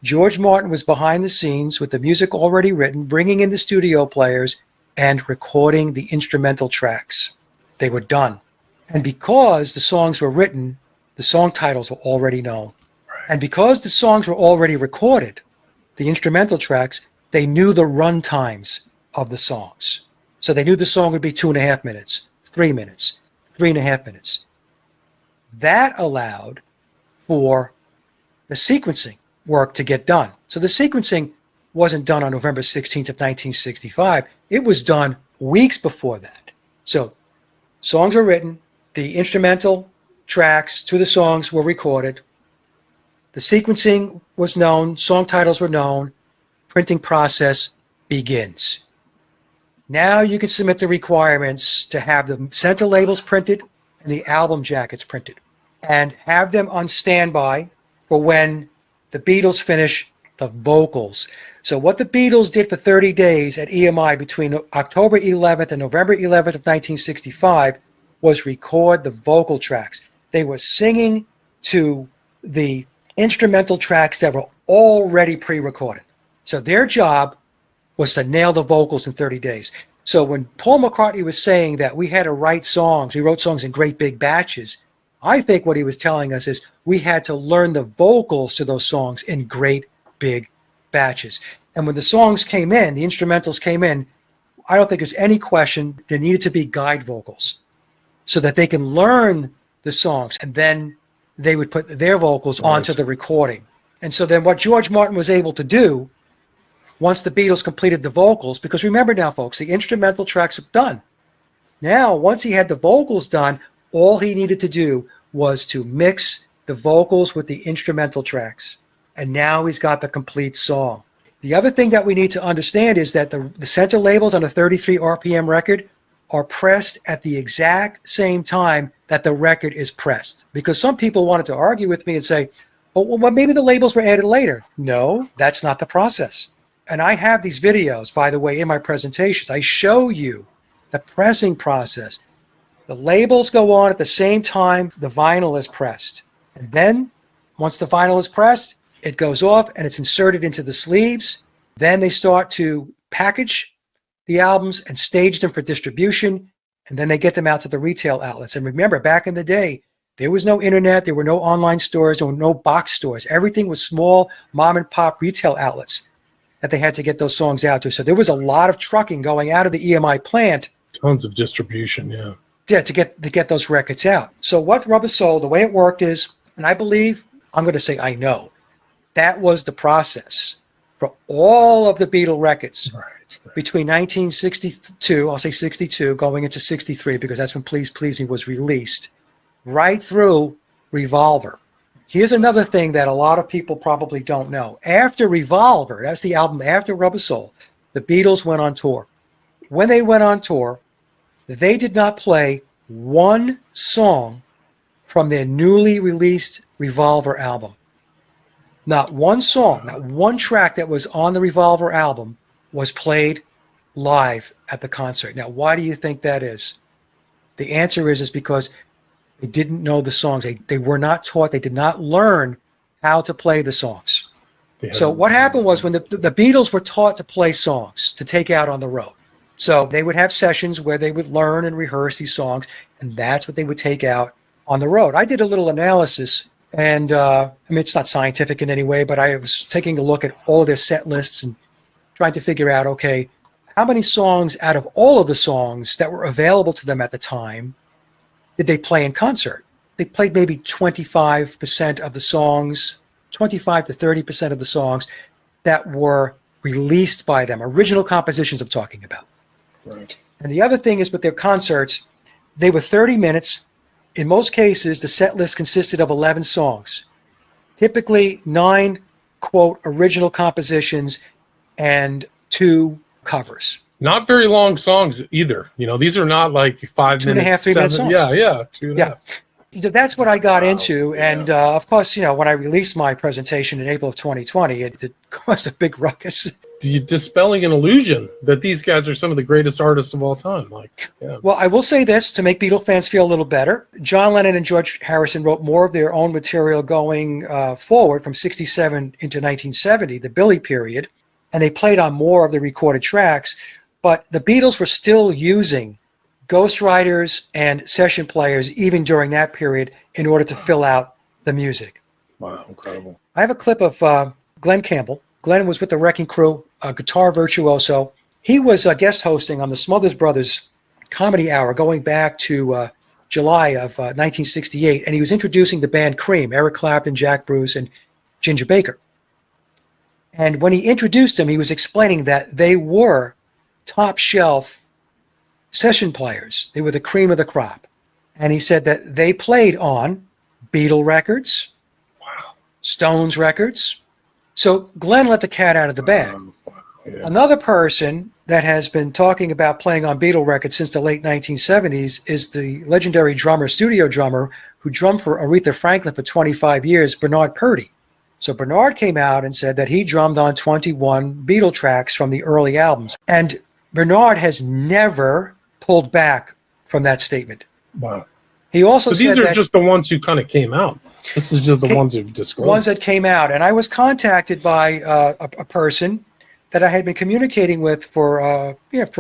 George Martin was behind the scenes with the music already written, bringing in the studio players and recording the instrumental tracks. They were done. And because the songs were written, the song titles were already known. And because the songs were already recorded, the instrumental tracks, they knew the run times of the songs. So they knew the song would be 2.5 minutes, 3 minutes, 3.5 minutes. That allowed for the sequencing work to get done. So the sequencing wasn't done on November 16th of 1965. It was done weeks before that. So songs were written, the instrumental tracks to the songs were recorded, the sequencing was known, song titles were known, printing process begins. Now you can submit the requirements to have the center labels printed and the album jackets printed and have them on standby for when the Beatles finish the vocals. So what the Beatles did for 30 days at EMI between October 11th and November 11th of 1965 was record the vocal tracks. They were singing to the instrumental tracks that were already pre-recorded. So their job was to nail the vocals in 30 days. So when Paul McCartney was saying that we had to write songs, we wrote songs in great big batches, I think what he was telling us is we had to learn the vocals to those songs in great big batches. And when the songs came in, the instrumentals came in, I don't think there's any question there needed to be guide vocals so that they can learn the songs and then they would put their vocals onto the recording. And so then what George Martin was able to do once the Beatles completed the vocals, because remember now, folks, the instrumental tracks are done. Now, once he had the vocals done, all he needed to do was to mix the vocals with the instrumental tracks. And now he's got the complete song. The other thing that we need to understand is that the center labels on a 33 RPM record are pressed at the exact same time that the record is pressed. Because some people wanted to argue with me and say, well, maybe the labels were added later. No, that's not the process. And I have these videos, by the way, in my presentations. I show you the pressing process. The labels go on at the same time the vinyl is pressed. And then, once the vinyl is pressed, it goes off and it's inserted into the sleeves. Then they start to package the albums and stage them for distribution. And then they get them out to the retail outlets. And remember, back in the day, there was no internet, there were no online stores, there were no box stores. Everything was small mom and pop retail outlets that they had to get those songs out to. So there was a lot of trucking going out of the EMI plant. Tons of distribution, yeah. Yeah, to get those records out. So what Rubber Soul, the way it worked is, and I believe, I'm going to say I know, that was the process for all of the Beatle records. Right. Between 1962, I'll say 62, going into 63, because that's when Please Please Me was released, right through Revolver. Here's another thing that a lot of people probably don't know. After Revolver, that's the album after Rubber Soul, the Beatles went on tour. When they went on tour, they did not play one song from their newly released Revolver album. Not one song, not one track that was on the Revolver album was played live at the concert. Now, why do you think that is? The answer is because they didn't know the songs. They were not taught. They did not learn how to play the songs. So what happened was when the Beatles were taught to play songs to take out on the road. So they would have sessions where they would learn and rehearse these songs, and that's what they would take out on the road. I did a little analysis, and I mean, it's not scientific in any way, but I was taking a look at all of their set lists and trying to figure out, okay, how many songs out of all of the songs that were available to them at the time did they play in concert? They played maybe 25% of the songs, 25 to 30% of the songs that were released by them, original compositions I'm talking about. Right. And the other thing is with their concerts, they were 30 minutes. In most cases, the set list consisted of 11 songs, typically 9, quote, original compositions and 2 covers. Not very long songs either. You know, these are not like 5 2.5, minutes, 3 minute songs. Yeah, 2.5. That's what I got into. And, of course, you know, when I released my presentation in April of 2020, it caused a big ruckus. Dispelling an illusion that these guys are some of the greatest artists of all time. Well, I will say this to make Beatle fans feel a little better. John Lennon and George Harrison wrote more of their own material going forward from 67 into 1970, the Billy period, and they played on more of the recorded tracks. But the Beatles were still using ghostwriters and session players even during that period in order to fill out the music. Wow, incredible. I have a clip of Glenn Campbell. Glenn was with the Wrecking Crew, a guitar virtuoso. He was guest hosting on the Smothers Brothers Comedy Hour going back to July of 1968, and he was introducing the band Cream, Eric Clapton, Jack Bruce, and Ginger Baker. And when he introduced them, he was explaining that they were top shelf session players. They were the cream of the crop. And he said that they played on Beatle records, Stones records. So Glenn let the cat out of the bag. Another person that has been talking about playing on Beatle records since the late 1970s is the legendary drummer, studio drummer, who drummed for Aretha Franklin for 25 years, Bernard Purdie. So Bernard came out and said that he drummed on 21 Beatle tracks from the early albums. And Bernard has never pulled back from that statement. Wow. He also said these are just the ones who kind of came out. This is just the ones who've disclosed. Ones that came out. And I was contacted by a person that I had been communicating with for a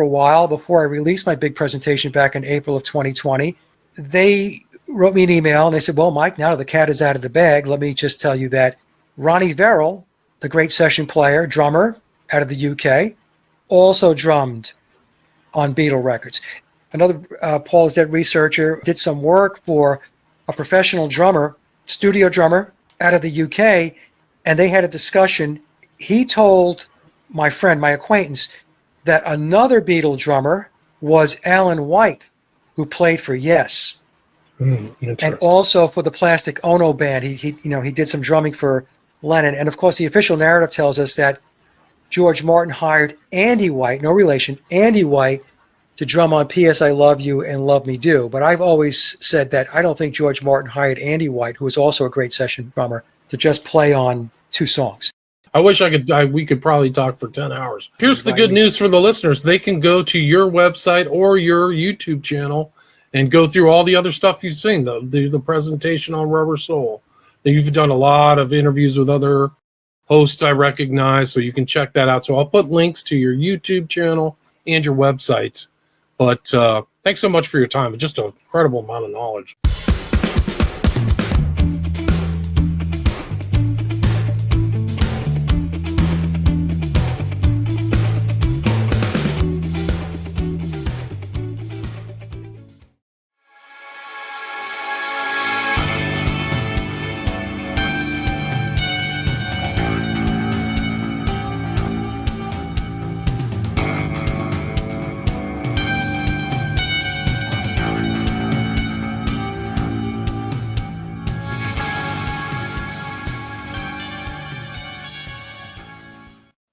while before I released my big presentation back in April of 2020. They wrote me an email and they said, well, Mike, now the cat is out of the bag. Let me just tell you that Ronnie Verrill, the great session player, drummer out of the UK, also drummed on Beatle records. Another Paul is Dead researcher did some work for a professional drummer, studio drummer out of the UK, and they had a discussion. He told my friend, my acquaintance, that another Beatle drummer was Alan White, who played for Yes. And Interesting. also for the Plastic Ono band, he did some drumming for Lennon. And of course, the official narrative tells us that George Martin hired Andy White, no relation, Andy White, to drum on P.S. I Love You and Love Me Do. But I've always said that I don't think George Martin hired Andy White, who is also a great session drummer, to just play on 2 songs. I wish we could probably talk for 10 hours. Here's the good news for the listeners. They can go to your website or your YouTube channel and go through all the other stuff you've seen, the presentation on Rubber Soul. You've done a lot of interviews with other hosts I recognize, so you can check that out. So I'll put links to your YouTube channel and your website. But thanks so much for your time. It's just an incredible amount of knowledge.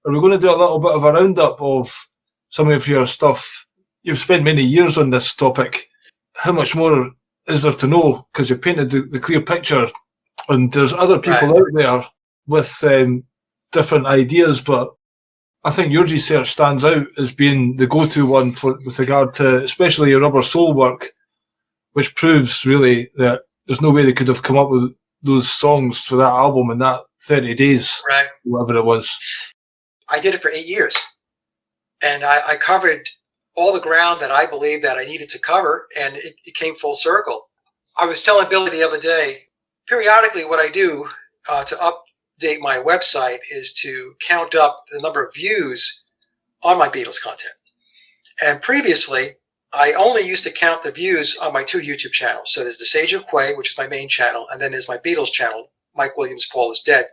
Are we going to do a little bit of a roundup of some of your stuff? You've spent many years on this topic. How much more is there to know? Because you painted the clear picture, and there's other people out there with different ideas, but I think your research stands out as being the go-to one with regard to especially your Rubber Soul work, which proves really that there's no way they could have come up with those songs for that album in that 30 days, whatever it was. I did it for 8 years, and I covered all the ground that I believed that I needed to cover, and it came full circle. I was telling Billy the other day, periodically what I do to update my website is to count up the number of views on my Beatles content. And previously, I only used to count the views on my 2 YouTube channels. So there's The Sage of Quay, which is my main channel, and then there's my Beatles channel, Mike Williams' Paul is Dead.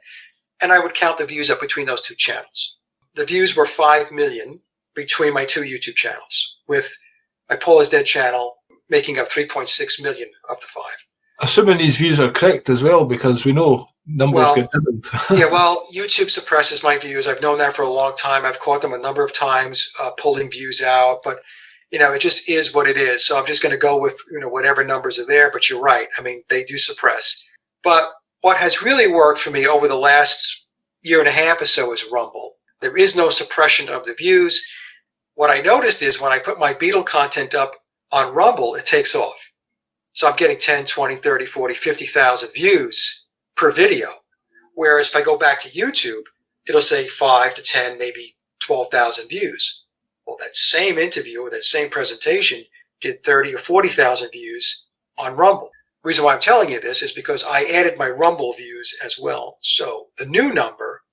And I would count the views up between those 2 channels. The views were 5 million between my 2 YouTube channels, with my Paul is Dead channel making up 3.6 million of the 5. Assuming these views are correct as well, because we know numbers get hidden. YouTube suppresses my views. I've known that for a long time. I've caught them a number of times pulling views out, but it just is what it is. So I'm just going to go with whatever numbers are there. But you're right. I mean, they do suppress. But what has really worked for me over the last year and a half or so is Rumble. There is no suppression of the views. What I noticed is when I put my Beatle content up on Rumble, it takes off. So I'm getting 10, 20, 30, 40, 50,000 views per video. Whereas if I go back to YouTube, it'll say 5 to 10, maybe 12,000 views. Well, that same interview or that same presentation did 30 or 40,000 views on Rumble. The reason why I'm telling you this is because I added my Rumble views as well. So the new number,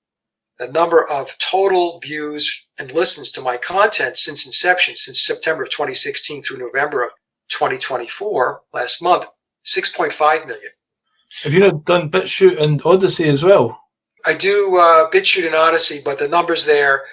the number of total views and listens to my content since inception, since September of 2016 through November of 2024, last month, 6.5 million. Have you not done BitChute and Odyssey as well? I do BitChute and Odyssey, but the numbers there,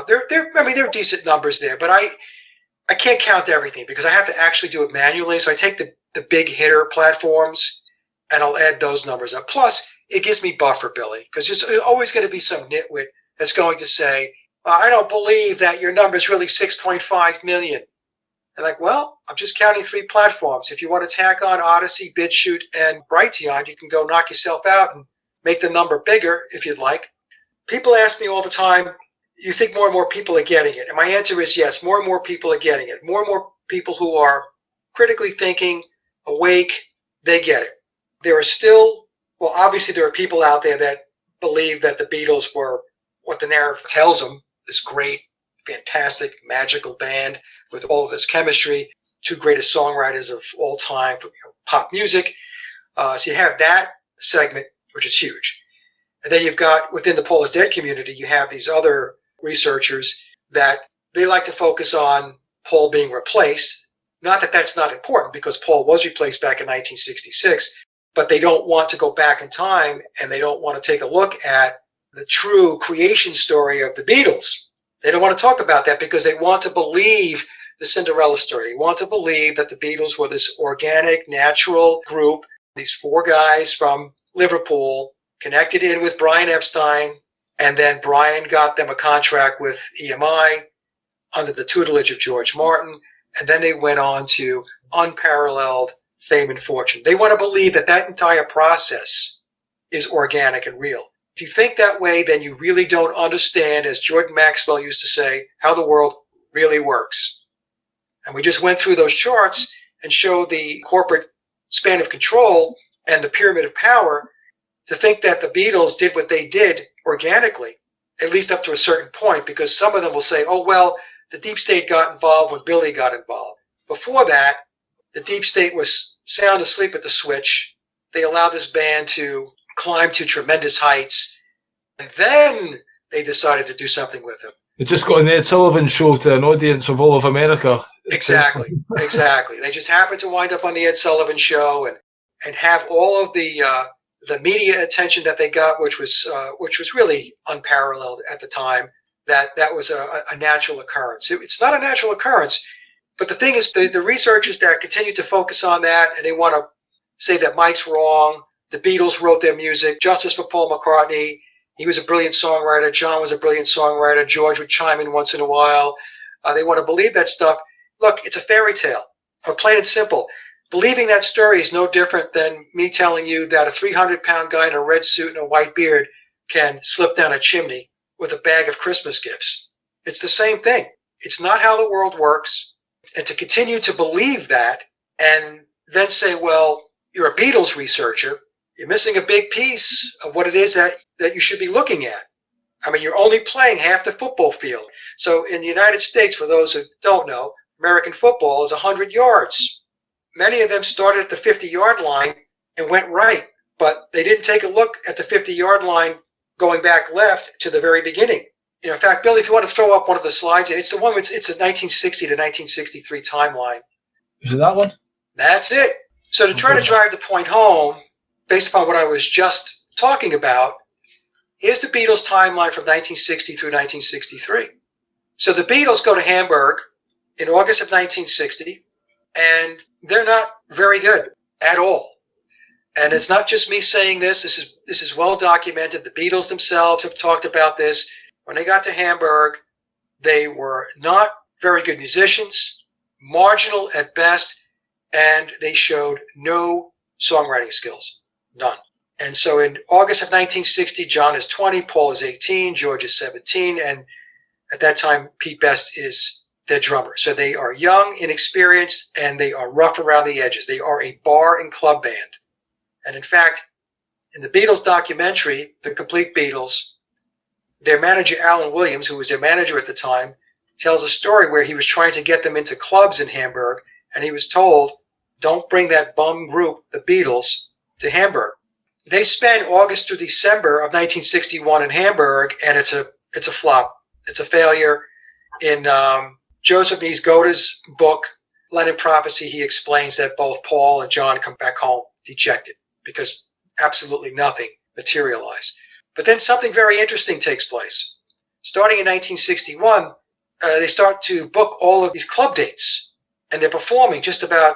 they're decent numbers there. But I can't count everything because I have to actually do it manually. So I take the big hitter platforms and I'll add those numbers up. Plus, it gives me buffer, Billy, because there's always going to be some nitwit that's going to say, I don't believe that your number is really 6.5 million. And like, well, I'm just counting 3 platforms. If you want to tack on Odyssey, BitChute, and Brighteon, you can go knock yourself out and make the number bigger if you'd like. People ask me all the time, you think more and more people are getting it? And my answer is yes, more and more people are getting it. More and more people who are critically thinking, awake, they get it. There are still, well, obviously there are people out there that believe that the Beatles were what the narrative tells them, this great, fantastic, magical band with all of this chemistry, 2 greatest songwriters of all time for pop music. So you have that segment, which is huge. And then you've got, within the Paul is Dead community, you have these other researchers that they like to focus on Paul being replaced. Not that that's not important, because Paul was replaced back in 1966, but they don't want to go back in time and they don't want to take a look at the true creation story of the Beatles. They don't want to talk about that because they want to believe the Cinderella story. They want to believe that the Beatles were this organic, natural group, these four guys from Liverpool, connected in with Brian Epstein, and then Brian got them a contract with EMI under the tutelage of George Martin, and then they went on to unparalleled fame and fortune. They want to believe that that entire process is organic and real. If you think that way, then you really don't understand, as Jordan Maxwell used to say, how the world really works. And we just went through those charts and showed the corporate span of control and the pyramid of power. To think that the Beatles did what they did organically, at least up to a certain point, because some of them will say, oh, well, the deep state got involved when Billy got involved. Before that, the deep state was sound asleep at the switch. They allowed this band to climb to tremendous heights, and then they decided to do something with them. They just got an Ed Sullivan show to an audience of all of America. Exactly. They just happened to wind up on the Ed Sullivan show and have all of the media attention that they got, which was really unparalleled at the time. That was a natural occurrence. It's not a natural occurrence, but the thing is, the researchers that continue to focus on that, and they want to say that Mike's wrong. The Beatles wrote their music. Justice for Paul McCartney. He was a brilliant songwriter. John was a brilliant songwriter. George would chime in once in a while. They want to believe that stuff. Look, it's a fairy tale, or plain and simple. Believing that story is no different than me telling you that a 300-pound guy in a red suit and a white beard can slip down a chimney with a bag of Christmas gifts. It's the same thing. It's not how the world works. And to continue to believe that and then say, well, you're a Beatles researcher, you're missing a big piece of what it is that you should be looking at. I mean, you're only playing half the football field. So in the United States, for those who don't know, American football is 100 yards. Many of them started at the 50-yard line and went right, but they didn't take a look at the 50-yard line going back left to the very beginning. You know, in fact, Billy, if you want to throw up one of the slides, it's the one. It's a 1960 to 1963 timeline. Is it that one? That's it. So to try to drive the point home, based upon what I was just talking about, here's the Beatles timeline from 1960 through 1963. So the Beatles go to Hamburg in August of 1960, and they're not very good at all. And it's not just me saying this. This is well documented. The Beatles themselves have talked about this. When they got to Hamburg, they were not very good musicians, marginal at best, and they showed no songwriting skills, none. And so in August of 1960, John is 20, Paul is 18, George is 17, and at that time, Pete Best is their drummer. So they are young, inexperienced, and they are rough around the edges. They are a bar and club band. And in fact, in the Beatles documentary, The Complete Beatles, their manager, Alan Williams, who was their manager at the time, tells a story where he was trying to get them into clubs in Hamburg, and he was told, don't bring that bum group, the Beatles, to Hamburg. They spent August through December of 1961 in Hamburg, and it's a flop. It's a failure. In Joseph Niesgoda's book, Lennon Prophecy, he explains that both Paul and John come back home dejected because absolutely nothing materialized. But then something very interesting takes place. Starting in 1961, they start to book all of these club dates, and they're performing just about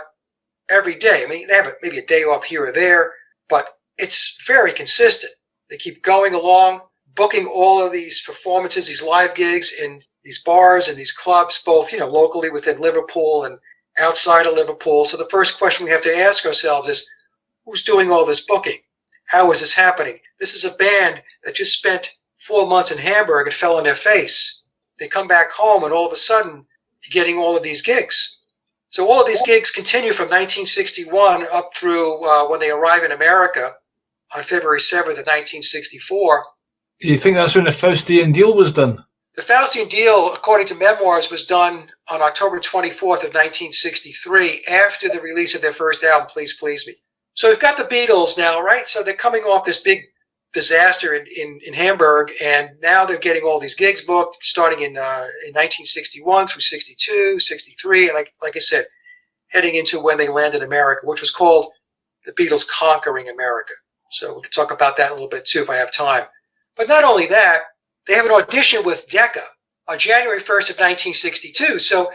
every day. I mean, they have maybe a day off here or there, but it's very consistent. They keep going along, booking all of these performances, these live gigs in these bars and these clubs, both, locally within Liverpool and outside of Liverpool. So the first question we have to ask ourselves is, who's doing all this booking? How is this happening? This is a band that just spent 4 months in Hamburg and fell on their face. They come back home and all of a sudden you're getting all of these gigs. So all of these gigs continue from 1961 up through when they arrive in America on February 7th of 1964. Do you think that's when the Faustian deal was done? The Faustian deal, according to Memoirs, was done on October 24th of 1963 after the release of their first album, Please Please Me. So we've got the Beatles now, right? So they're coming off this big disaster in Hamburg, and now they're getting all these gigs booked starting in 1961 through 62, 63, and like I said, heading into when they landed in America, which was called the Beatles Conquering America. So we can talk about that a little bit too if I have time. But not only that, they have an audition with Decca on January 1st of 1962. So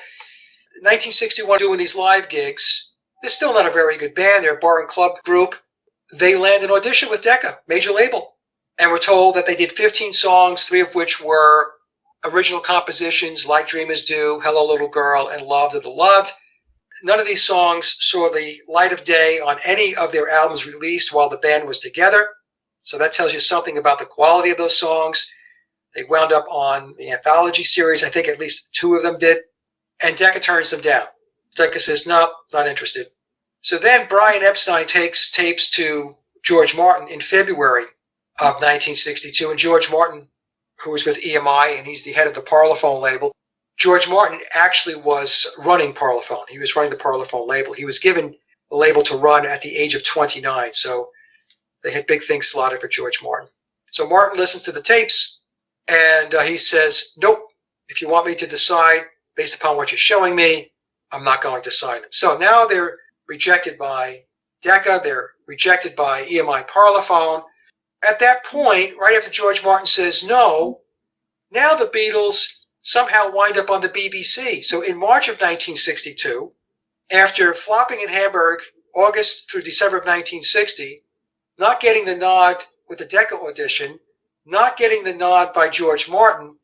1961, doing these live gigs. They're still not a very good band. They're a bar and club group. They land an audition with Decca, major label, and were told that they did 15 songs, 3 of which were original compositions, Like Dreamers Do, Hello Little Girl, and Loved of the Loved. None of these songs saw the light of day on any of their albums released while the band was together. So that tells you something about the quality of those songs. They wound up on the anthology series. I think at least 2 of them did. And Decca turns them down. Decca says, no, not interested. So then Brian Epstein takes tapes to George Martin in February of 1962. And George Martin, who was with EMI, and he's the head of the Parlophone label, George Martin actually was running Parlophone. He was running the Parlophone label. He was given the label to run at the age of 29. So they had big things slotted for George Martin. So Martin listens to the tapes, and he says, nope, if you want me to decide based upon what you're showing me, I'm not going to sign them. So now they're rejected by Decca. They're rejected by EMI Parlophone. At that point, right after George Martin says no, now the Beatles somehow wind up on the BBC. So in March of 1962, after flopping in Hamburg August through December of 1960, not getting the nod with the Decca audition, not getting the nod by George Martin,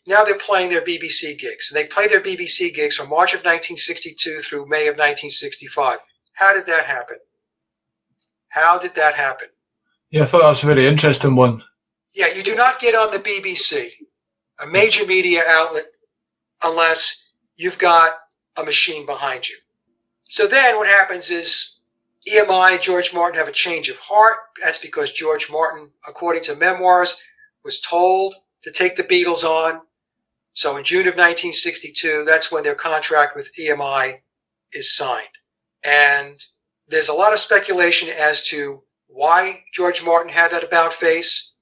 now they're playing their BBC gigs. And they play their BBC gigs from March of 1962 through May of 1965. How did that happen? How did that happen? Yeah, I thought that was a very interesting one. Yeah, you do not get on the BBC, a major media outlet, unless you've got a machine behind you. So then what happens is EMI and George Martin have a change of heart. That's because George Martin, according to Memoirs, was told to take the Beatles on. So in June of 1962, that's when their contract with EMI is signed. And there's a lot of speculation as to why George Martin had that about face.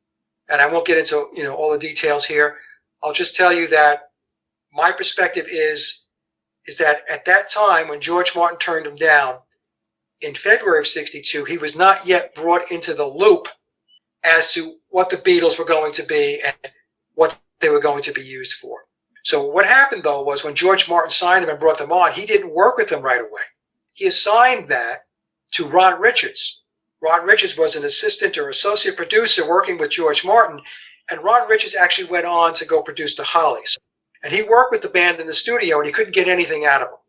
And I won't get into, all the details here. I'll just tell you that my perspective is that at that time when George Martin turned him down in February of 62, he was not yet brought into the loop as to what the Beatles were going to be and what they were going to be used for. So what happened, though, was when George Martin signed them and brought them on, he didn't work with them right away. He assigned that to Ron Richards. Ron Richards was an assistant or associate producer working with George Martin, and Ron Richards actually went on to go produce the Hollies. And he worked with the band in the studio, and he couldn't get anything out of them.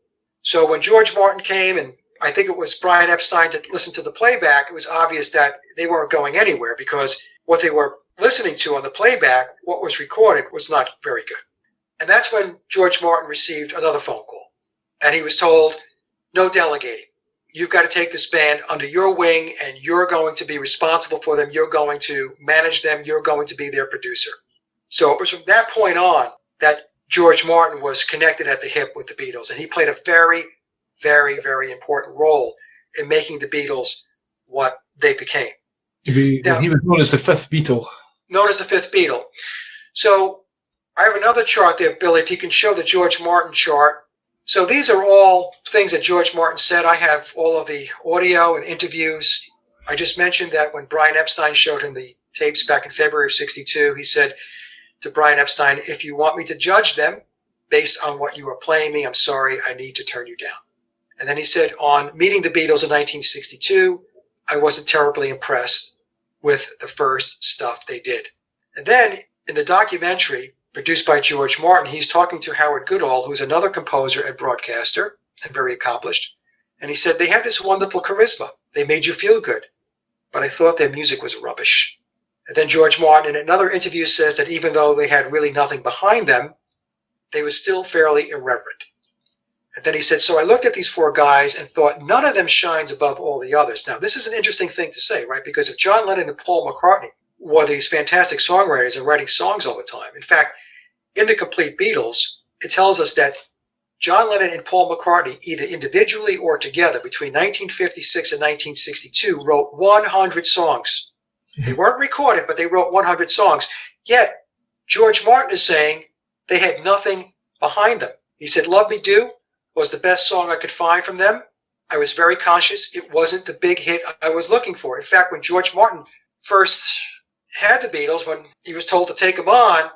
So when George Martin came, and I think it was Brian Epstein to listen to the playback, it was obvious that they weren't going anywhere because what they were listening to on the playback, what was recorded, was not very good. And that's when George Martin received another phone call. And he was told, no delegating. You've got to take this band under your wing, and you're going to be responsible for them. You're going to manage them. You're going to be their producer. So it was from that point on that George Martin was connected at the hip with the Beatles, and he played a very, very, very important role in making the Beatles what they became. He was known as the fifth Beatle. Known as the fifth Beatle. So I have another chart there, Billy, if you can show the George Martin chart. So these are all things that George Martin said. I have all of the audio and interviews. I just mentioned that when Brian Epstein showed him the tapes back in February of 62, he said to Brian Epstein, if you want me to judge them based on what you are playing me, I'm sorry, I need to turn you down. And then he said, on meeting the Beatles in 1962, I wasn't terribly impressed with the first stuff they did. And then in the documentary produced by George Martin, he's talking to Howard Goodall, who's another composer and broadcaster and very accomplished. And he said, they had this wonderful charisma. They made you feel good. But I thought their music was rubbish. And then George Martin in another interview says that even though they had really nothing behind them, they were still fairly irreverent. And then he said, so I looked at these 4 guys and thought none of them shines above all the others. Now, this is an interesting thing to say, right? Because if John Lennon and Paul McCartney were these fantastic songwriters and writing songs all the time, in fact, in the Complete Beatles, it tells us that John Lennon and Paul McCartney, either individually or together, between 1956 and 1962, wrote 100 songs. They weren't recorded, but they wrote 100 songs. Yet, George Martin is saying they had nothing behind them. He said, Love Me Do was the best song I could find from them. I was very conscious. It wasn't the big hit I was looking for. In fact, when George Martin first had the Beatles, when he was told to take them on,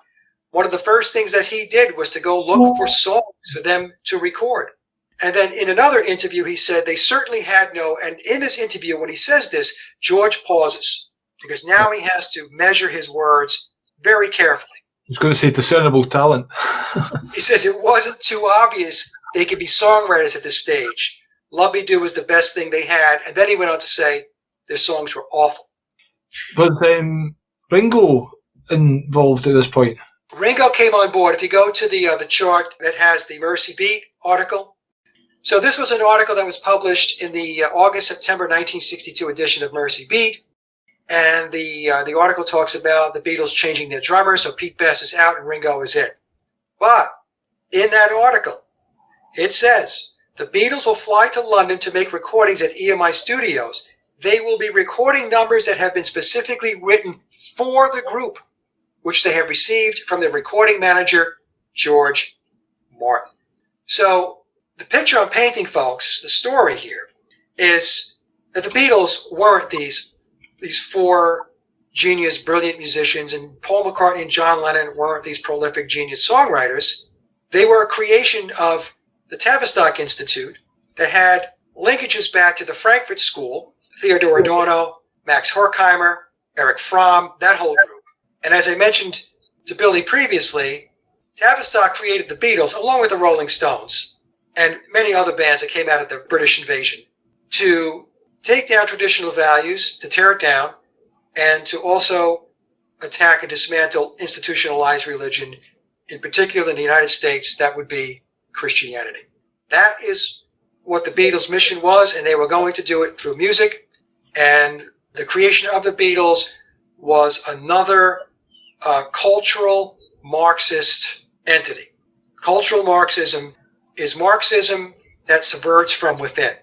one of the first things that he did was to go look for songs for them to record. And then in another interview, he said they certainly had no, and in this interview, when he says this, George pauses because now he has to measure his words very carefully. He's going to say discernible talent. He says it wasn't too obvious they could be songwriters at this stage. Love Me Do was the best thing they had. And then he went on to say their songs were awful. But Ringo involved at this point. Ringo came on board. If you go to the chart that has the Mercy Beat article. So this was an article that was published in the August-September 1962 edition of Mercy Beat. And the article talks about the Beatles changing their drummer, so Pete Best is out and Ringo is in. But in that article, it says, the Beatles will fly to London to make recordings at EMI Studios. They will be recording numbers that have been specifically written for the group, which they have received from their recording manager, George Martin. So the picture I'm painting, folks, the story here, is that the Beatles weren't these four genius, brilliant musicians, and Paul McCartney and John Lennon weren't these prolific genius songwriters. They were a creation of the Tavistock Institute that had linkages back to the Frankfurt School, Theodore Adorno, Max Horkheimer, Erich Fromm, that whole group. And as I mentioned to Billy previously, Tavistock created the Beatles, along with the Rolling Stones, and many other bands that came out of the British invasion, to take down traditional values, to tear it down, and to also attack and dismantle institutionalized religion, in particular in the United States, that would be Christianity. That is what the Beatles' mission was, and they were going to do it through music, and the creation of the Beatles was another cultural Marxist entity. Cultural Marxism is Marxism that subverts from within,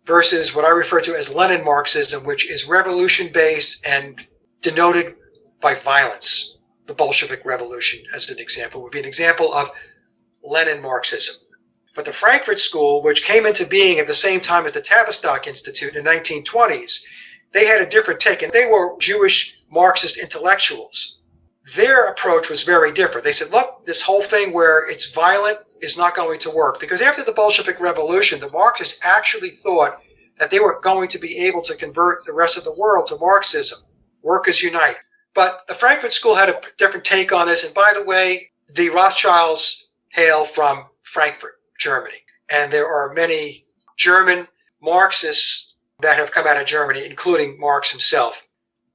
versus what I refer to as Lenin Marxism, which is revolution-based and denoted by violence. The Bolshevik Revolution, as an example, would be an example of Lenin Marxism. But the Frankfurt School, which came into being at the same time as the Tavistock Institute in the 1920s, they had a different take, and they were Jewish Marxist intellectuals. Their approach was very different. They said, look, this whole thing where it's violent is not going to work. Because after the Bolshevik Revolution, the Marxists actually thought that they were going to be able to convert the rest of the world to Marxism. Workers unite. But the Frankfurt School had a different take on this. And by the way, the Rothschilds hail from Frankfurt, Germany. And there are many German Marxists that have come out of Germany, including Marx himself.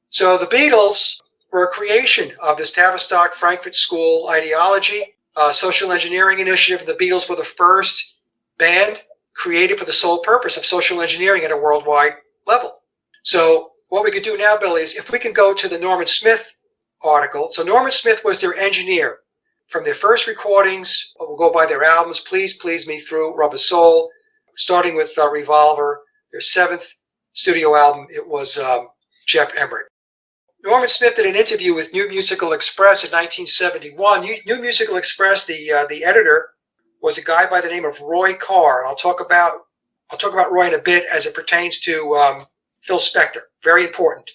So the Beatles were a creation of this Tavistock Frankfurt School ideology, social engineering initiative. The Beatles were the first band created for the sole purpose of social engineering at a worldwide level. So what we could do now, Billy, is if we can go to the Norman Smith article. So Norman Smith was their engineer from their first recordings. We'll go by their albums, Please Please Me Through, Rubber Soul, starting with Revolver. Their seventh studio album, it was Jeff Emerick. Norman Smith did an interview with New Musical Express in 1971. New Musical Express, the editor, was a guy by the name of Roy Carr. I'll talk about Roy in a bit as it pertains to Phil Spector. Very important.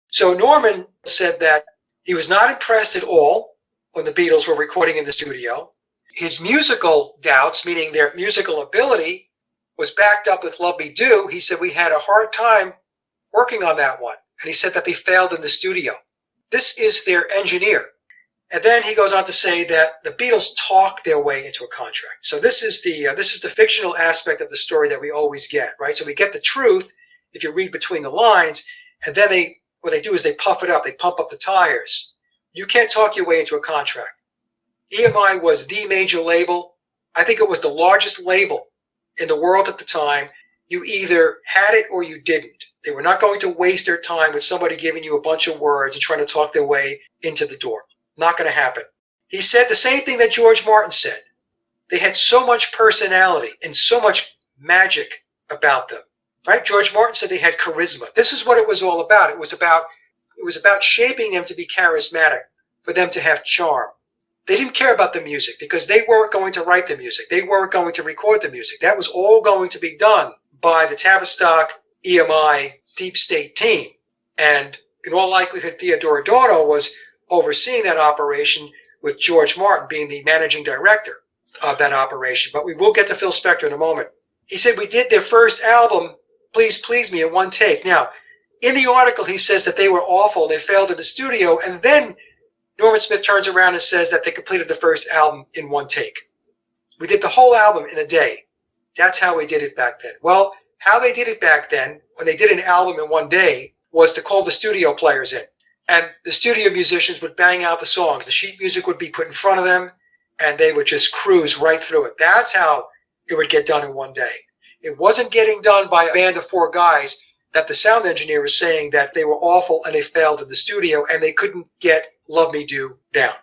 So Norman said that he was not impressed at all when the Beatles were recording in the studio. His musical doubts, meaning their musical ability, was backed up with Love Me Do. He said we had a hard time working on that one. And he said that they failed in the studio. This is their engineer. And then he goes on to say that the Beatles talked their way into a contract. So this is the fictional aspect of the story that we always get, right? So we get the truth if you read between the lines, and then what they do is they puff it up, they pump up the tires. You can't talk your way into a contract. EMI was the major label. I think it was the largest label in the world at the time. You either had it or you didn't. They were not going to waste their time with somebody giving you a bunch of words and trying to talk their way into the door. Not going to happen. He said the same thing that George Martin said. They had so much personality and so much magic about them. Right? George Martin said they had charisma. This is what it was all about. It was about shaping them to be charismatic, for them to have charm. They didn't care about the music because they weren't going to write the music. They weren't going to record the music. That was all going to be done by the Tavistock EMI deep state team. And in all likelihood, Theodore Adorno was overseeing that operation with George Martin being the managing director. of that operation. But we will get to Phil Spector in a moment. He said we did their first album, Please Please Me, in one take. Now, in the article, he says that they were awful. They failed in the studio. And then Norman Smith turns around and says that they completed the first album in one take. We did the whole album in a day. That's how we did it back then. Well, how they did it back then, when they did an album in one day, was to call the studio players in. And the studio musicians would bang out the songs. The sheet music would be put in front of them, and they would just cruise right through it. That's how it would get done in one day. It wasn't getting done by a band of four guys that the sound engineer was saying that they were awful and they failed in the studio and they couldn't get Love Me Do down.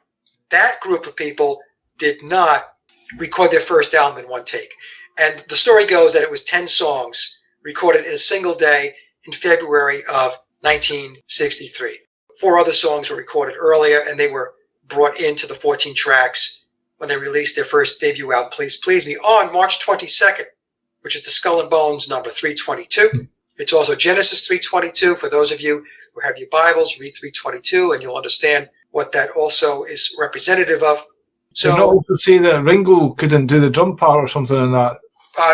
That group of people did not record their first album in one take. And the story goes that it was 10 songs recorded in a single day in February of 1963. 4 other songs were recorded earlier, and they were brought into the 14 tracks when they released their first debut album, Please Please Me, on March 22nd, which is the Skull and Bones number 322. It's also Genesis 322. For those of you who have your Bibles, read 322, and you'll understand what that also is representative of. So, did not also say that Ringo couldn't do the drum part or something in that?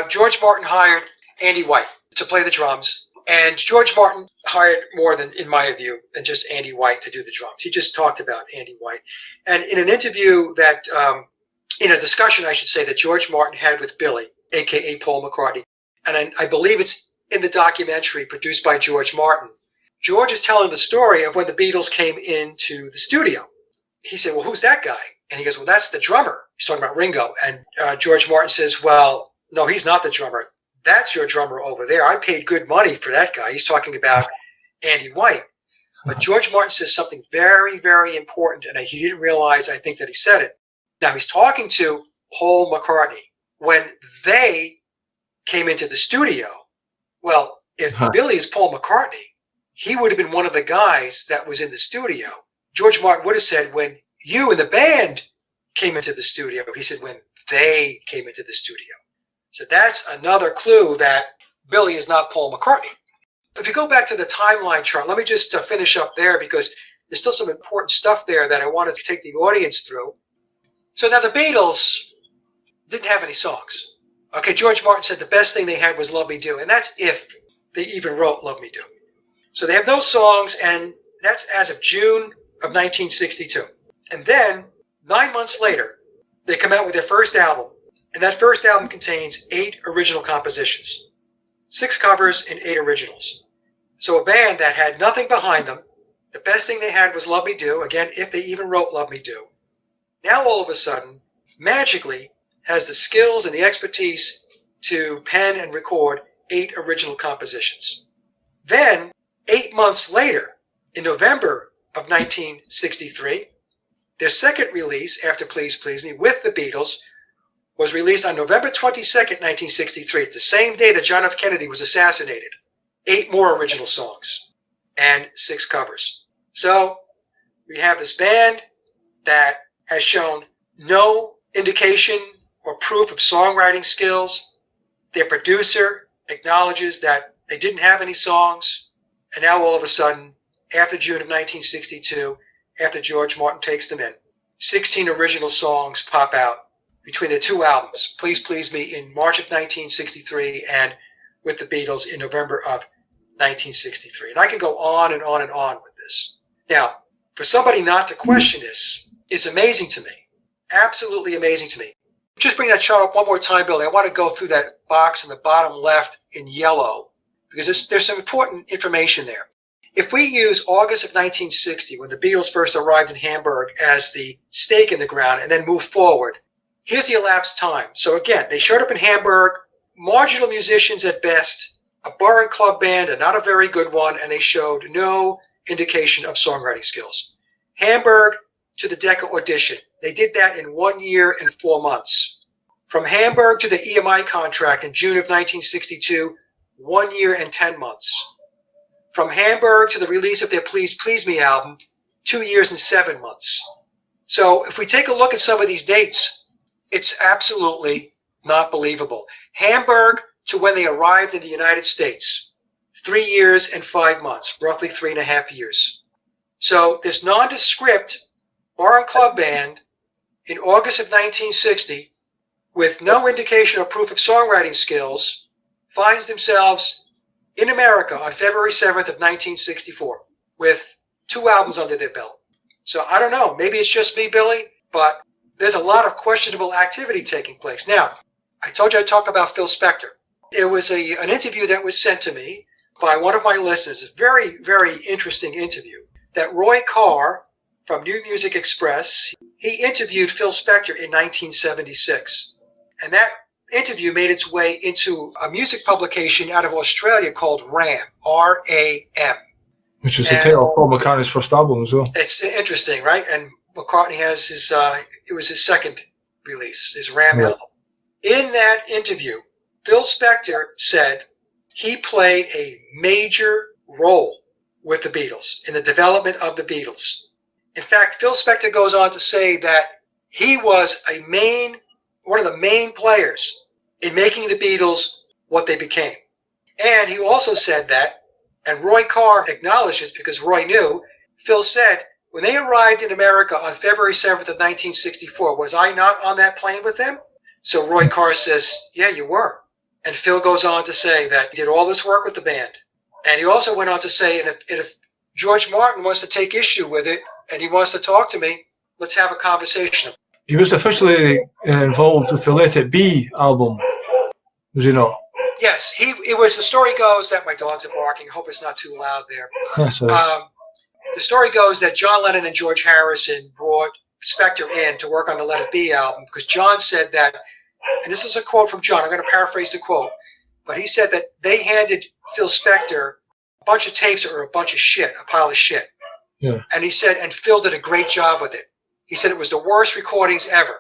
George Martin hired Andy White to play the drums, and George Martin hired more than, in my view, than just Andy White to do the drums. He just talked about Andy White. And in an interview that, in a discussion, I should say, that George Martin had with Billy, a.k.a. Paul McCartney, and I believe it's in the documentary produced by George Martin, George is telling the story of when the Beatles came into the studio. He said, well, who's that guy? And he goes, well, that's the drummer. He's talking about Ringo. And George Martin says, well, no, he's not the drummer. That's your drummer over there. I paid good money for that guy. He's talking about Andy White. But George Martin says something very, very important, and he didn't realize, I think, that he said it. Now, he's talking to Paul McCartney. When they came into the studio, well, if Billy is Paul McCartney, he would have been one of the guys that was in the studio. George Martin would have said, when you and the band came into the studio, he said, when they came into the studio. So that's another clue that Billy is not Paul McCartney. If you go back to the timeline chart, let me just finish up there because there's still some important stuff there that I wanted to take the audience through. So now the Beatles didn't have any songs. Okay, George Martin said the best thing they had was Love Me Do, and that's if they even wrote Love Me Do. So they have no songs, and that's as of June of 1962. And then, 9 months later, they come out with their first album, and that first album contains 8 original compositions, 6 covers and 8 originals. So a band that had nothing behind them, the best thing they had was Love Me Do, again, if they even wrote Love Me Do. Now all of a sudden, magically, has the skills and the expertise to pen and record 8 original compositions. Then, 8 months later, in November of 1963, their second release after Please Please Me with the Beatles was released on November 22nd, 1963. It's the same day that John F. Kennedy was assassinated. 8 more original songs and 6 covers. So we have this band that has shown no indication or proof of songwriting skills. Their producer acknowledges that they didn't have any songs. And now all of a sudden, after June of 1962, after George Martin takes them in, 16 original songs pop out between the 2 albums, Please Please Me in March of 1963 and with the Beatles in November of 1963. And I can go on and on and on with this. Now, for somebody not to question this is amazing to me. Absolutely amazing to me. Just bring that chart up one more time, Billy. I want to go through that box in the bottom left in yellow because there's some important information there. If we use August of 1960, when the Beatles first arrived in Hamburg, as the stake in the ground and then move forward, here's the elapsed time. So again, they showed up in Hamburg, marginal musicians at best, a bar and club band and not a very good one, and they showed no indication of songwriting skills. Hamburg to the Decca audition. They did that in 1 year and 4 months. From Hamburg to the EMI contract in June of 1962, 1 year and 10 months. From Hamburg to the release of their Please Please Me album, 2 years and 7 months. So if we take a look at some of these dates, it's absolutely not believable. Hamburg to when they arrived in the United States, 3 years and 5 months, roughly 3.5 years. So this nondescript bar and club band in August of 1960 with no indication or proof of songwriting skills, finds themselves in America on February 7th of 1964 with 2 albums under their belt. So I don't know. Maybe it's just me, Billy, but there's a lot of questionable activity taking place. Now, I told you I'd talk about Phil Spector. There was an interview that was sent to me by one of my listeners, a very, very interesting interview, that Roy Carr from New Music Express, he interviewed Phil Spector in 1976. And that interview made its way into a music publication out of Australia called RAM, R-A-M. Which is the title of Paul McCartney's first album as well. It's interesting, right? And McCartney has his, it was his second release, his RAM album. In that interview, Phil Spector said he played a major role with the Beatles in the development of the Beatles. In fact, Phil Spector goes on to say that he was one of the main players in making the Beatles what they became. And he also said that, and Roy Carr acknowledges because Roy knew, Phil said, when they arrived in America on February 7th of 1964, was I not on that plane with them? So Roy Carr says, yeah, you were. And Phil goes on to say that he did all this work with the band. And he also went on to say, and if George Martin wants to take issue with it and he wants to talk to me, let's have a conversation. He was officially involved with the Let It Be album, was he not? Yes, it was. The story goes that my dogs are barking. Hope it's not too loud there. The story goes that John Lennon and George Harrison brought Spector in to work on the Let It Be album because John said that, and this is a quote from John, I'm going to paraphrase the quote, but he said that they handed Phil Spector a bunch of tapes or a bunch of shit, a pile of shit. Yeah. And he said, and Phil did a great job with it. He said it was the worst recordings ever.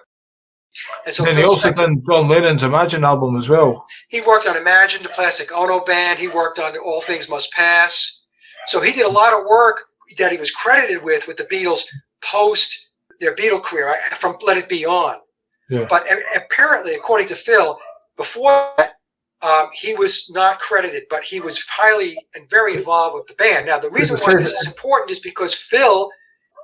And so he also done John Lennon's Imagine album as well. He worked on Imagine, the Plastic Ono Band. He worked on All Things Must Pass. So he did a lot of work that he was credited with the Beatles post their Beatle career, from Let It Be on. Yeah. But apparently, according to Phil, before that, he was not credited, but he was highly and very involved with the band. Now, the reason why this is important is because Phil,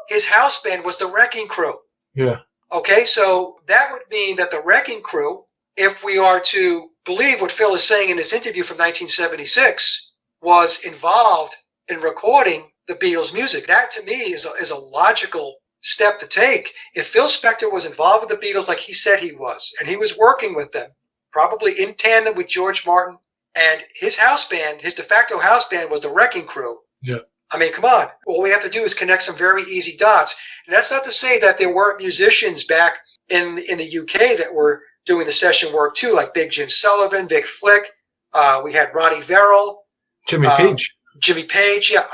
his house band was the Wrecking Crew. Yeah. Okay, so that would mean that the Wrecking Crew, if we are to believe what Phil is saying in his interview from 1976, was involved in recording the Beatles' music. That, to me, is a logical step to take. If Phil Spector was involved with the Beatles like he said he was, and he was working with them, probably in tandem with George Martin, and his house band, his de facto house band was the Wrecking Crew. Yeah. I mean, come on. All we have to do is connect some very easy dots. And that's not to say that there weren't musicians back in the UK that were doing the session work too, like Big Jim Sullivan, Vic Flick. We had Ronnie Verrill. Jimmy Page. Jimmy Page, yeah.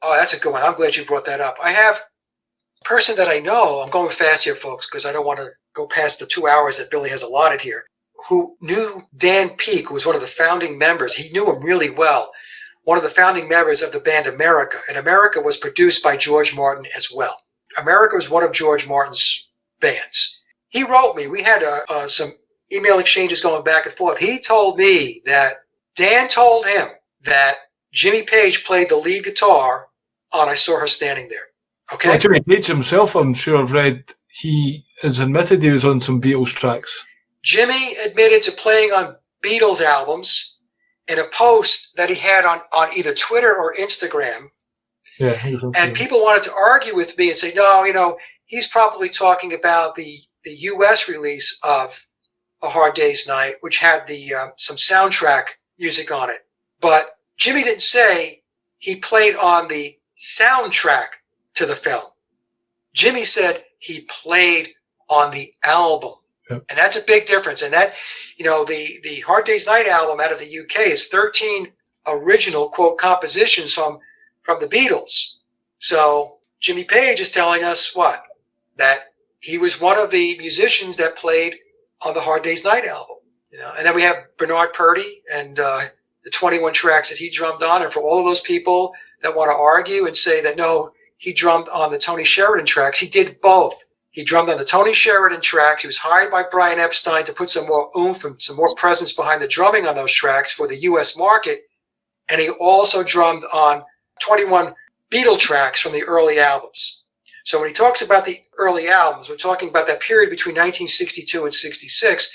That's a good one. I'm glad you brought that up. I have a person that I know, I'm going fast here, folks, because I don't want to go past the 2 hours that Billy has allotted here, who knew Dan Peake, who was one of the founding members. He knew him really well. One of the founding members of the band America. And America was produced by George Martin as well. America was one of George Martin's bands. He wrote me. We had some email exchanges going back and forth. He told me that Dan told him that Jimmy Page played the lead guitar on I Saw Her Standing There. Okay? Well, Jimmy Page himself, I'm sure I've read, he has admitted he was on some Beatles tracks. Jimmy admitted to playing on Beatles albums in a post that he had on either Twitter or Instagram. Yeah, and people wanted to argue with me and say, no, he's probably talking about the U.S. release of A Hard Day's Night, which had some soundtrack music on it. But Jimmy didn't say he played on the soundtrack to the film. Jimmy said he played on the album. Yep. And that's a big difference. And that, the Hard Day's Night album out of the UK is 13 original, quote, compositions from the Beatles. So Jimmy Page is telling us what? That he was one of the musicians that played on the Hard Day's Night album. And then we have Bernard Purdy and the 21 tracks that he drummed on. And for all of those people that want to argue and say that, no, he drummed on the Tony Sheridan tracks, he did both. He drummed on the Tony Sheridan tracks. He was hired by Brian Epstein to put some more oomph and some more presence behind the drumming on those tracks for the U.S. market. And he also drummed on 21 Beatle tracks from the early albums. So when he talks about the early albums, we're talking about that period between 1962 and 66.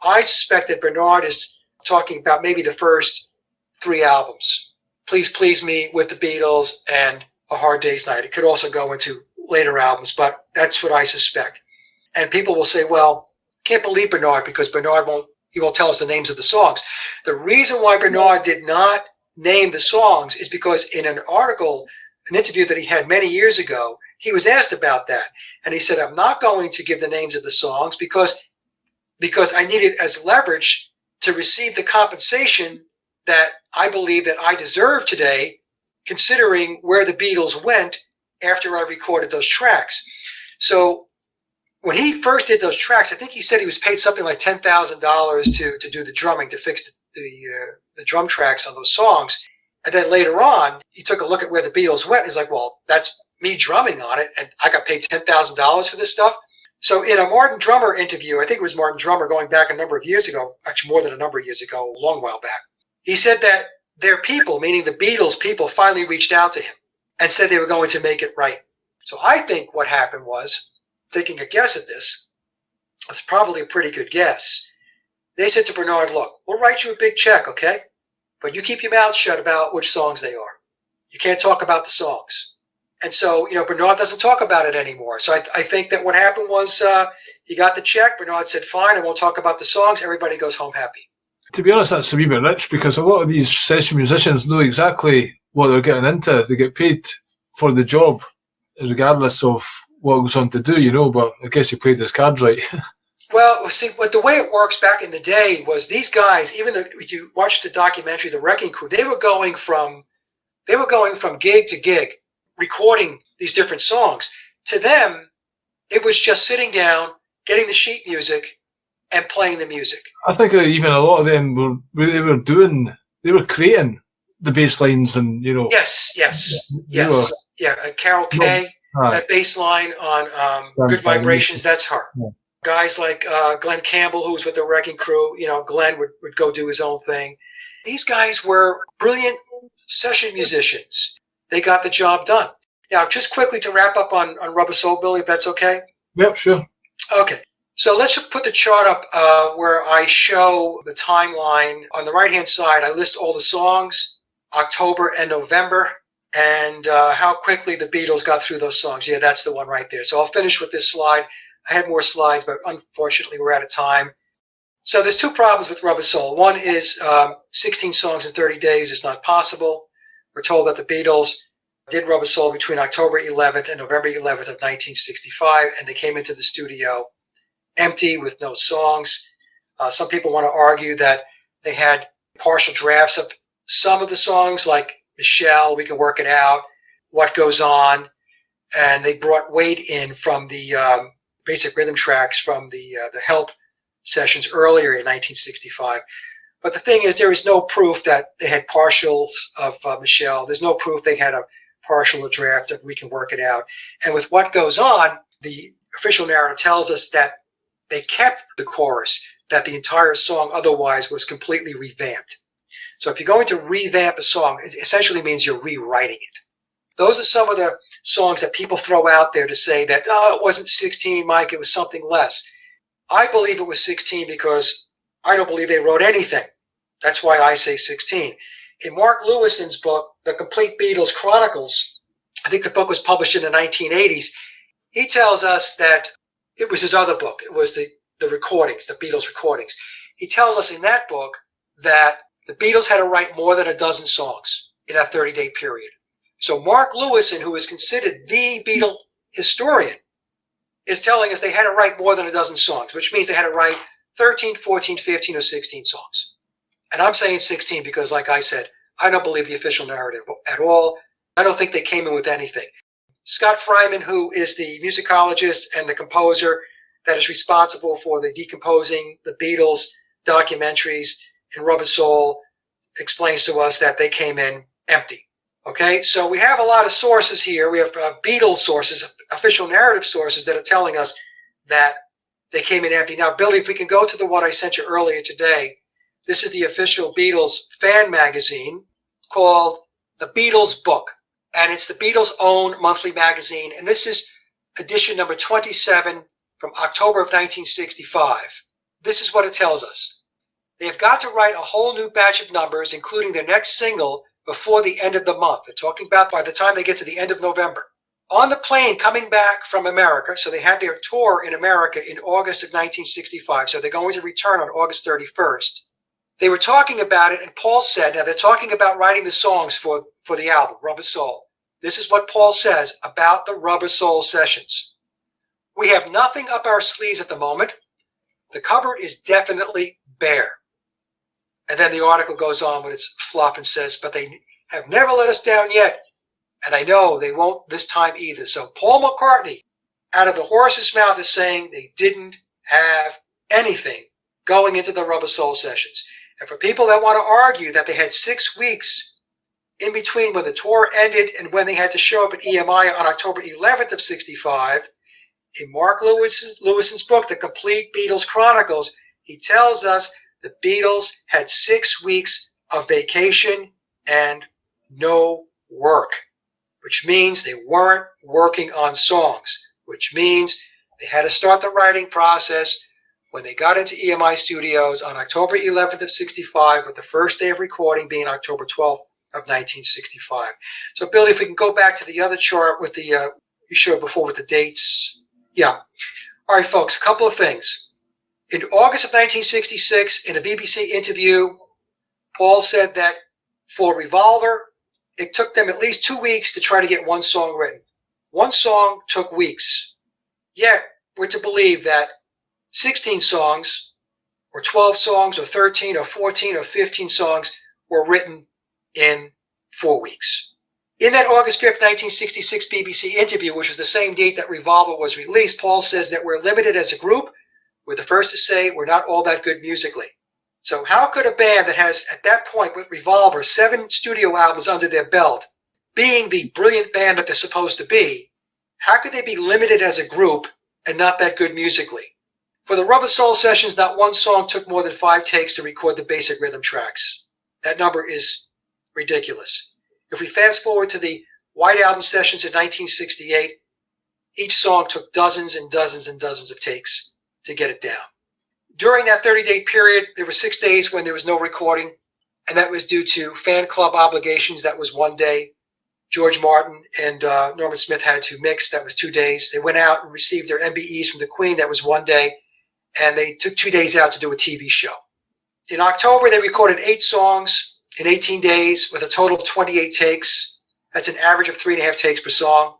I suspect that Bernard is talking about maybe the first 3 albums. Please Please Me with the Beatles and A Hard Day's Night. It could also go into later albums, but that's what I suspect. And people will say, well, can't believe Bernard because Bernard won't tell us the names of the songs. The reason why Bernard did not name the songs is because in an article, an interview that he had many years ago, he was asked about that. And he said, I'm not going to give the names of the songs because I need it as leverage to receive the compensation that I believe that I deserve today, considering where the Beatles went after I recorded those tracks. So when he first did those tracks, I think he said he was paid something like $10,000 to do the drumming, to fix the drum tracks on those songs. And then later on, he took a look at where the Beatles went. He's like, well, that's me drumming on it, and I got paid $10,000 for this stuff. So in a Martin Drummer interview, I think it was Martin Drummer going back a number of years ago, actually more than a number of years ago, a long while back, he said that their people, meaning the Beatles people, finally reached out to him and said they were going to make it right. So I think what happened was, taking a guess at this, it's probably a pretty good guess. They said to Bernard, look, we'll write you a big check, okay? But you keep your mouth shut about which songs they are. You can't talk about the songs. And so, Bernard doesn't talk about it anymore. So I think that what happened was he got the check. Bernard said, fine, I won't talk about the songs. Everybody goes home happy. To be honest, that's a wee bit rich because a lot of these session musicians know exactly what they're getting into. They get paid for the job regardless of what goes on to do, but I guess he played his cards right. Well, see, the way it works back in the day was these guys, even if you watch the documentary, The Wrecking Crew, they were going from gig to gig, recording these different songs. To them, it was just sitting down, getting the sheet music, and playing the music. I think even a lot of them they were creating the bass lines and, Yes. Yeah, Carol Kay, that bass line on Good Vibrations, that's her. Yeah. Guys like Glenn Campbell, who was with the Wrecking Crew, Glenn would go do his own thing. These guys were brilliant session musicians. They got the job done. Now, just quickly to wrap up on Rubber Soul, Billy, if that's okay? Yep, sure. Okay. So let's just put the chart up where I show the timeline. On the right-hand side, I list all the songs, October and November, and how quickly the Beatles got through those songs. Yeah, that's the one right there. So I'll finish with this slide. I had more slides, but unfortunately we're out of time. So there's 2 problems with Rubber Soul. One is 16 songs in 30 days is not possible. We're told that the Beatles did Rubber Soul between October 11th and November 11th of 1965, and they came into the studio empty with no songs. Some people want to argue that they had partial drafts of some of the songs, like Michelle, We Can Work It Out, What Goes On, and they brought Wade in from the basic rhythm tracks from the Help sessions earlier in 1965. But the thing is, there is no proof that they had partials of Michelle. There's no proof they had a partial draft of We Can Work It Out. And with What Goes On, the official narrative tells us that they kept the chorus, that the entire song otherwise was completely revamped. So if you're going to revamp a song, it essentially means you're rewriting it. Those are some of the songs that people throw out there to say that, it wasn't 16, Mike, it was something less. I believe it was 16 because I don't believe they wrote anything. That's why I say 16. In Mark Lewison's book, The Complete Beatles Chronicles, I think the book was published in the 1980s, he tells us that it was his other book. It was the recordings, the Beatles recordings. He tells us in that book that the Beatles had to write more than a dozen songs in that 30-day period. So Mark Lewison, who is considered the Beatle historian, is telling us they had to write more than a dozen songs, which means they had to write 13, 14, 15, or 16 songs. And I'm saying 16 because, like I said, I don't believe the official narrative at all. I don't think they came in with anything. Scott Fryman, who is the musicologist and the composer that is responsible for the Decomposing the Beatles documentaries in Rubber Soul, explains to us that they came in empty. Okay, so we have a lot of sources here. We have Beatles sources, official narrative sources that are telling us that they came in empty. Now, Billy, if we can go to the one I sent you earlier today, this is the official Beatles fan magazine called The Beatles Book. And it's the Beatles' own monthly magazine. And this is edition number 27 from October of 1965. this is what it tells us. They have got to write a whole new batch of numbers, including their next single, before the end of the month. They're talking about by the time they get to the end of November. On the plane coming back from America, so they had their tour in America in August of 1965, so they're going to return on August 31st. They were talking about it, and Paul said, now they're talking about writing the songs for the album, Rubber Soul. This is what Paul says about the Rubber Soul sessions. We have nothing up our sleeves at the moment. The cupboard is definitely bare. And then the article goes on with its flop and says, but they have never let us down yet. And I know they won't this time either. So Paul McCartney, out of the horse's mouth, is saying they didn't have anything going into the Rubber Soul sessions. And for people that want to argue that they had 6 weeks in between when the tour ended and when they had to show up at EMI on October 11th of 65, in Mark Lewison's book, The Complete Beatles Chronicles, he tells us the Beatles had 6 weeks of vacation and no work, which means they weren't working on songs, which means they had to start the writing process when they got into EMI Studios on October 11th of 65, with the first day of recording being October 12th of 1965. So, Billy, if we can go back to the other chart with the you showed before with the dates. Yeah. All right, folks, a couple of things. In August of 1966, in a BBC interview, Paul said that for Revolver, it took them at least 2 weeks to try to get one song written. One song took weeks. Yet, we're to believe that 16 songs, or 12 songs, or 13, or 14, or 15 songs were written in 4 weeks. In that August 5th, 1966 BBC interview, which was the same date that Revolver was released, Paul says that we're limited as a group. We're the first to say we're not all that good musically. So how could a band that has, at that point with Revolver, 7 studio albums under their belt, being the brilliant band that they're supposed to be, how could they be limited as a group and not that good musically? For the Rubber Soul sessions, not one song took more than 5 takes to record the basic rhythm tracks. That number is ridiculous. If we fast forward to the White Album sessions in 1968, each song took dozens and dozens and dozens of takes to get it down. During that 30-day period, there were 6 days when there was no recording, and that was due to fan club obligations. That was 1 day. George Martin and Norman Smith had to mix. That was 2 days. They went out and received their MBEs from the Queen. That was 1 day. And they took 2 days out to do a TV show. In October, they recorded 8 songs in 18 days with a total of 28 takes. That's an average of 3.5 takes per song.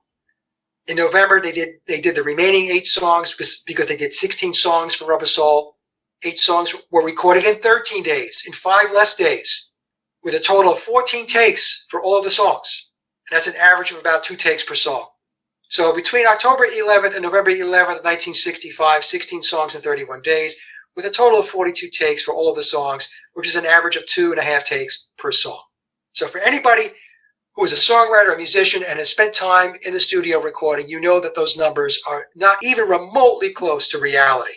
In November, they did the remaining 8 songs because they did 16 songs for Rubber Soul. 8 songs were recorded in 13 days, in 5 less days, with a total of 14 takes for all of the songs. And that's an average of about 2 takes per song. So between October 11th and November 11th of 1965, 16 songs in 31 days, with a total of 42 takes for all of the songs, which is an average of 2.5 takes per song. So for anybody who is a songwriter or musician and has spent time in the studio recording, you know that those numbers are not even remotely close to reality.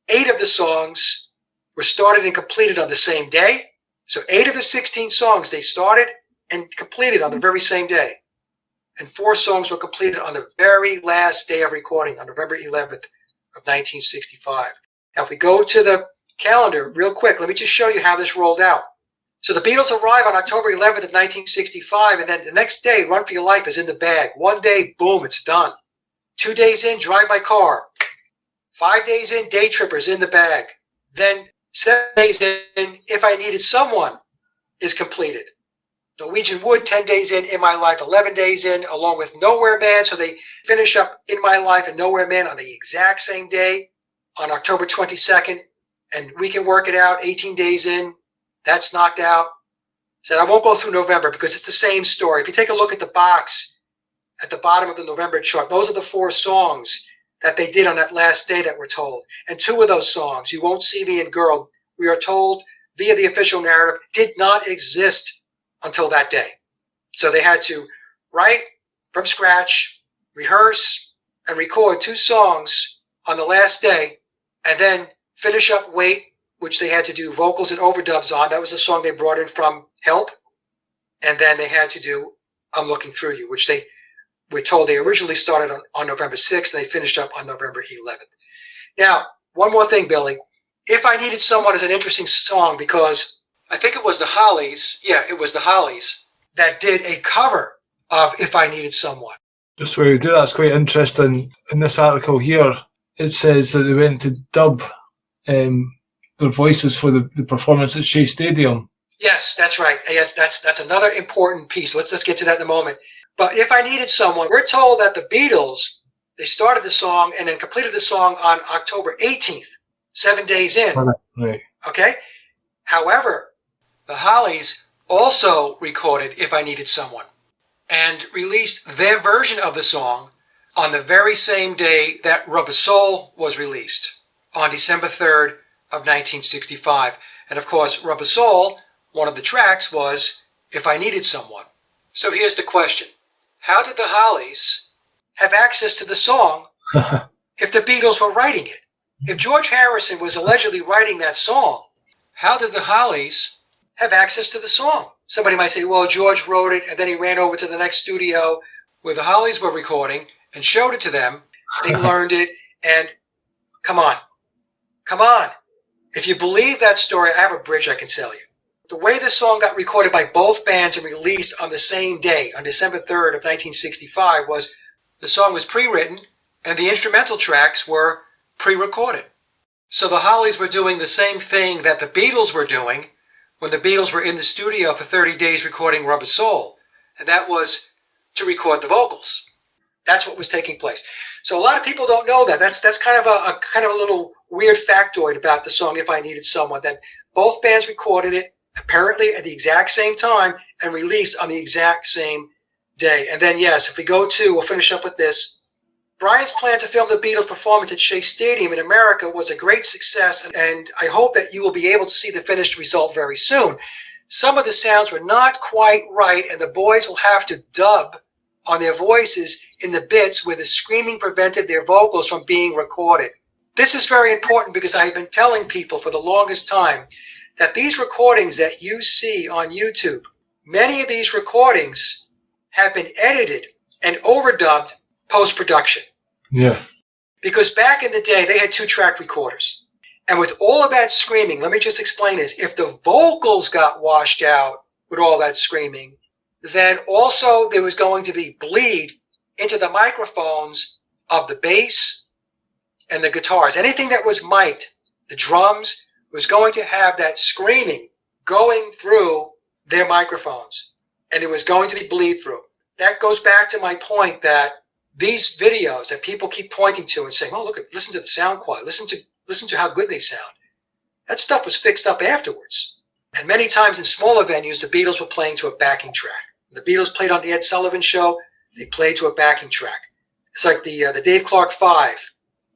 8 of the songs were started and completed on the same day. So 8 of the 16 songs they started and completed on the very same day. And 4 songs were completed on the very last day of recording, on November 11th of 1965. Now, if we go to the calendar real quick, let me just show you how this rolled out. So the Beatles arrive on October 11th of 1965, and then the next day, Run for Your Life is in the bag. 1 day, boom, it's done. 2 days in, Drive My Car. 5 days in, Day Tripper's in the bag. Then 7 days in, If I Needed Someone is completed. Norwegian Wood, 10 days in My Life, 11 days in, along with Nowhere Man. So they finish up In My Life and Nowhere Man on the exact same day, on October 22nd. And We Can Work It Out, 18 days in. That's knocked out. So I won't go through November because it's the same story. If you take a look at the box at the bottom of the November chart, those are the 4 songs that they did on that last day that we're told. And 2 of those songs, You Won't See Me and Girl, we are told via the official narrative, did not exist until that day. So they had to write from scratch, rehearse, and record 2 songs on the last day, and then finish up Wait, which they had to do vocals and overdubs on. That was the song they brought in from Help. And then they had to do I'm Looking Through You, which we're told they originally started on November 6th, and they finished up on November 11th. Now, one more thing, Billy. If I Needed Someone is an interesting song because I think it was the Hollies. Yeah, it was the Hollies that did a cover of If I Needed Someone. Just where we do that's quite interesting. In this article here, it says that they went to dub their voices for the performance at Shea Stadium. Yes, that's right. Yes, that's another important piece. Let's get to that in a moment. But If I Needed Someone, we're told that the Beatles, they started the song and then completed the song on October 18th, 7 days in. Right. Okay? However, the Hollies also recorded If I Needed Someone and released their version of the song on the very same day that Rubber Soul was released, on December 3rd of 1965. And of course, Rubber Soul, one of the tracks was If I Needed Someone. So here's the question. How did the Hollies have access to the song if the Beatles were writing it? If George Harrison was allegedly writing that song, how did the Hollies have access to the song? Somebody might say, well, George wrote it and then he ran over to the next studio where the Hollies were recording and showed it to them. They learned it and come on. If you believe that story, I have a bridge I can tell you. The way this song got recorded by both bands and released on the same day, on December 3rd of 1965, was the song was pre-written and the instrumental tracks were pre-recorded. So the Hollies were doing the same thing that the Beatles were doing when the Beatles were in the studio for 30 days recording Rubber Soul, and that was to record the vocals. That's what was taking place. So a lot of people don't know that. That's kind of a little weird factoid about the song If I Needed Someone, that both bands recorded it apparently at the exact same time and released on the exact same day. And then, yes, if we go to, we'll finish up with this. Brian's plan to film the Beatles' performance at Shea Stadium in America was a great success, and I hope that you will be able to see the finished result very soon. Some of the sounds were not quite right, and the boys will have to dub on their voices in the bits where the screaming prevented their vocals from being recorded. This is very important because I've been telling people for the longest time that these recordings that you see on YouTube, many of these recordings have been edited and overdubbed post-production. Yeah. Because back in the day, they had 2-track recorders. And with all of that screaming, let me just explain this. If the vocals got washed out with all that screaming, then also there was going to be bleed into the microphones of the bass and the guitars. Anything that was mic'd, the drums, was going to have that screaming going through their microphones. And it was going to be bleed through. That goes back to my point that these videos that people keep pointing to and saying, oh, look, listen to the sound quality, listen to how good they sound. That stuff was fixed up afterwards. And many times in smaller venues, the Beatles were playing to a backing track. The Beatles played on the Ed Sullivan Show, they played to a backing track. It's like the Dave Clark 5.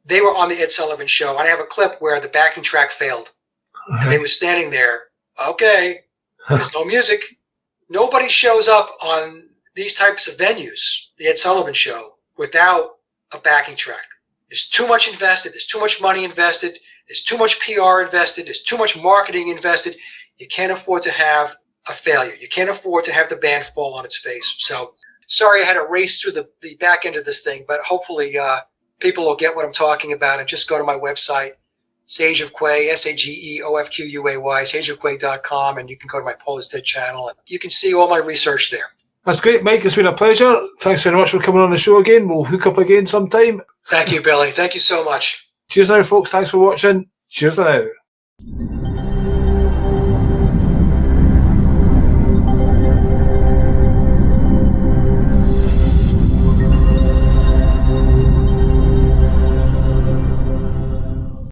They were on the Ed Sullivan Show, and I have a clip where the backing track failed. And they were standing there, okay, there's no music. Nobody shows up on these types of venues, the Ed Sullivan Show, without a backing track. There's too much invested. There's too much money invested. There's too much PR invested. There's too much marketing invested. You can't afford to have a failure. You can't afford to have the band fall on its face. So sorry I had to race through the back end of this thing, but hopefully people will get what I'm talking about and just go to my website, Sage of Quay, SageOfQuay, sageofquay.com, and you can go to my Polish Dead channel and you can see all my research there. That's great, Mike. It's been a pleasure. Thanks very much for coming on the show again. We'll hook up again sometime. Thank you, Billy. Thank you so much. Cheers now, folks. Thanks for watching. Cheers now.